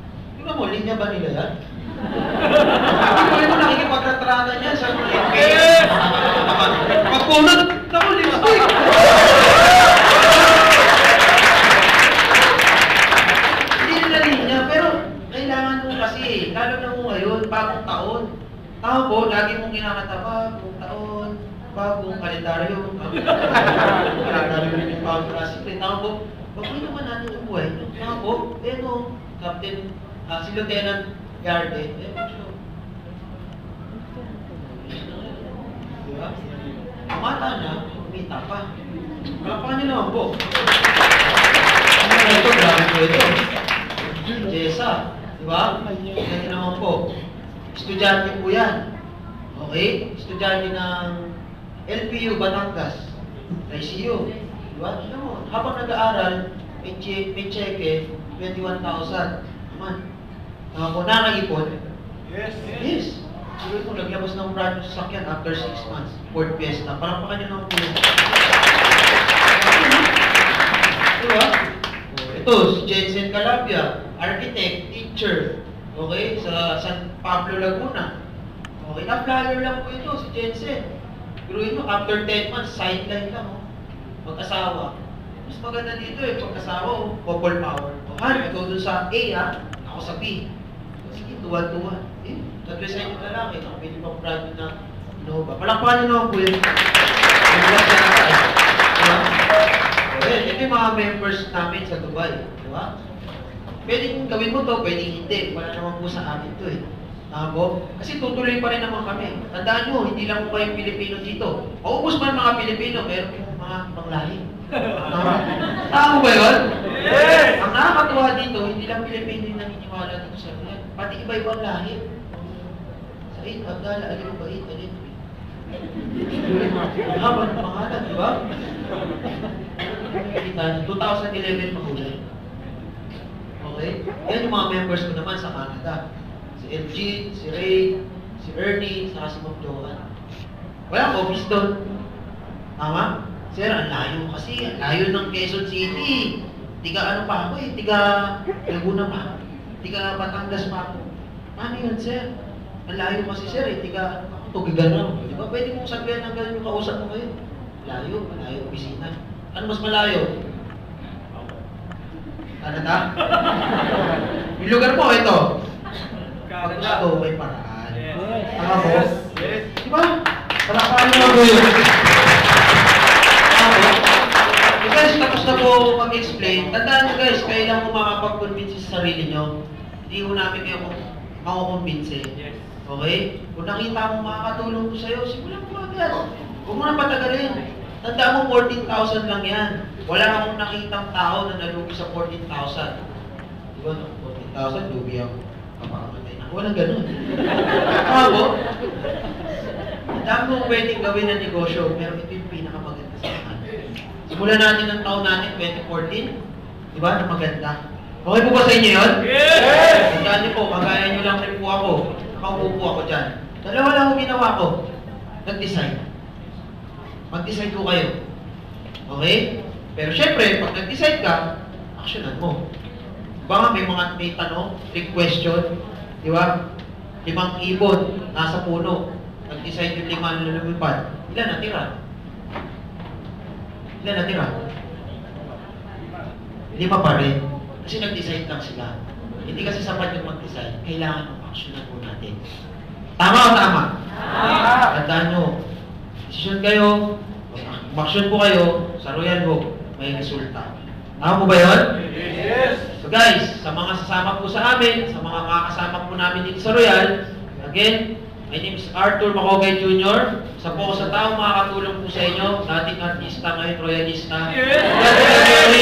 Tingnan mo, linya ba nila yan? Hindi mo nakikipagkatratan yan sa mga pagpunod, naku, lipstick! Hindi nila linya, pero kailangan mo kasi, lalo na mo ngayon, bagong taon. Tama po, lagi mong kinakanta, bagong taon, bagong kalendaryo. Kalendaryo rin yung bagong klase. Tama po, bagoy naman natin yung buhay. Tama po, Captain, si Lieutenant Garde, diba? Mata na, kumita pa. Kalapakan niyo naman po. Ano ito, grabe po ito. Jessa, diba? Ganyan naman po. Estudyante po yan. Okay? Estudyante ng LPU Batangas. ICU. Diba? Tignan mo, habang nag-aaral, may cheque, 21,000. Naman. Kung nakaipon, yes. Siguro kung naglabas ng brand sa sakyan after 6 months, Ford Fiesta, parang pa kanya ng pulo. Diba? Ito, si Jensen Calabia, architect, teacher, okay, sa San Pablo, Laguna. Okay, na-flyer lang po ito, si Jensen. Pero ito, after 10 months, sideline lang, mag-asawa. Mas maganda dito pag-asawa, couple power. Ikaw dun sa A, ako sa B. Sige, tuwa-tuwa. Nag-resign yung lalaki, nakapili pang brand na Innova. Palakpakan nyo naman po yun. Ito yung mga members namin sa Dubai. Diba? Pwede kung gawin mo to, pwede hindi. Wala naman po sa amin to Tama? Kasi tutuloy pa rin naman kami. Tandaan nyo, hindi lang po kayong Pilipino dito. Maubos man mga Pilipino, meron yung mga ibang lahi. Tama ba yun? Yes! Ang nakakatuwa dito, hindi lang Pilipino yung naniniwala dito sa mga. Pati iba-ibang lahi. Said, Abdala, Alin, Bait, Alin. Habang pangalan, di ba? 2011 makulay. Okay? Yan yung mga members ko naman sa Canada. Si Elgin, si Ray, si Ernie, saka si Ma'am Johan. Walang office doon. Tama? Sir, ang layo kasi. Ang layo ng Quezon City. Tiga ano pa ako tiga Laguna pa. Tiga Batangas pa ako. Paano yun, sir? Ang layo kasi, sir, tiga ano pa ako, Tugigaraw. Di ba? Pwede mong sabihan ng ganun yung kausap mo ngayon. Malayo, opisina. Ano mas malayo? Canada? Yung lugar mo, ito. Pag gusto, may paraan. Tama po? Di ba? Palakpakan mo ako yun. Guys, tapos na po mag-explain. Tandaan nyo guys, kailan mo makapag-convince sa sarili nyo. Hindi ko namin kayo makukonvince. Okay? Kung nakita mo makakatulong ko sa'yo, simulan mo agad. Huwag mo na patagalin. Tandaan mo, 14,000 lang yan. Wala akong nakitang tao na nalugi sa 14,000. Diba, 14,000, lugi ako. Kapakamatay na. Walang ganun. Tama po? Ang dami mong pwedeng gawin na negosyo, pero ito yung pinakamaganda sa akin. Simulan natin ang taon natin, 2014. Diba, na maganda. Okay po ba sa inyo yun? Yes! Tandaan niyo po, kagaya niyo lang rin po ako. Nakaupo po ako dyan. Dalawa lang ang ginawa ko. Nag-decide. Mag-decide po kayo. Okay? Pero syempre, pag nag-decide ka, actionan mo. Baka may tanong, may question, di ba? 5 ibon, nasa puno. Nag-decide yung 5 na lumipad. Ilan natira? Ilan natira? 5 pa rin. Kasi nag-decide lang sila. Hindi kasi sapat yung mag-decide. Kailangan ng actionan po natin. Tama o tama? Tama! Tandaan nyo, desisyon kayo, mag-action po kayo, sa Royal Hope, may resulta. Tama po ba yun? Yes! So guys, sa mga sasama po sa amin, sa mga makakasama po namin dito sa Royal, again, my name is Arthur Macogay Jr. Isa po ako sa taong makakatulong po sa inyo, dating artista, ngayon royalista. Yes!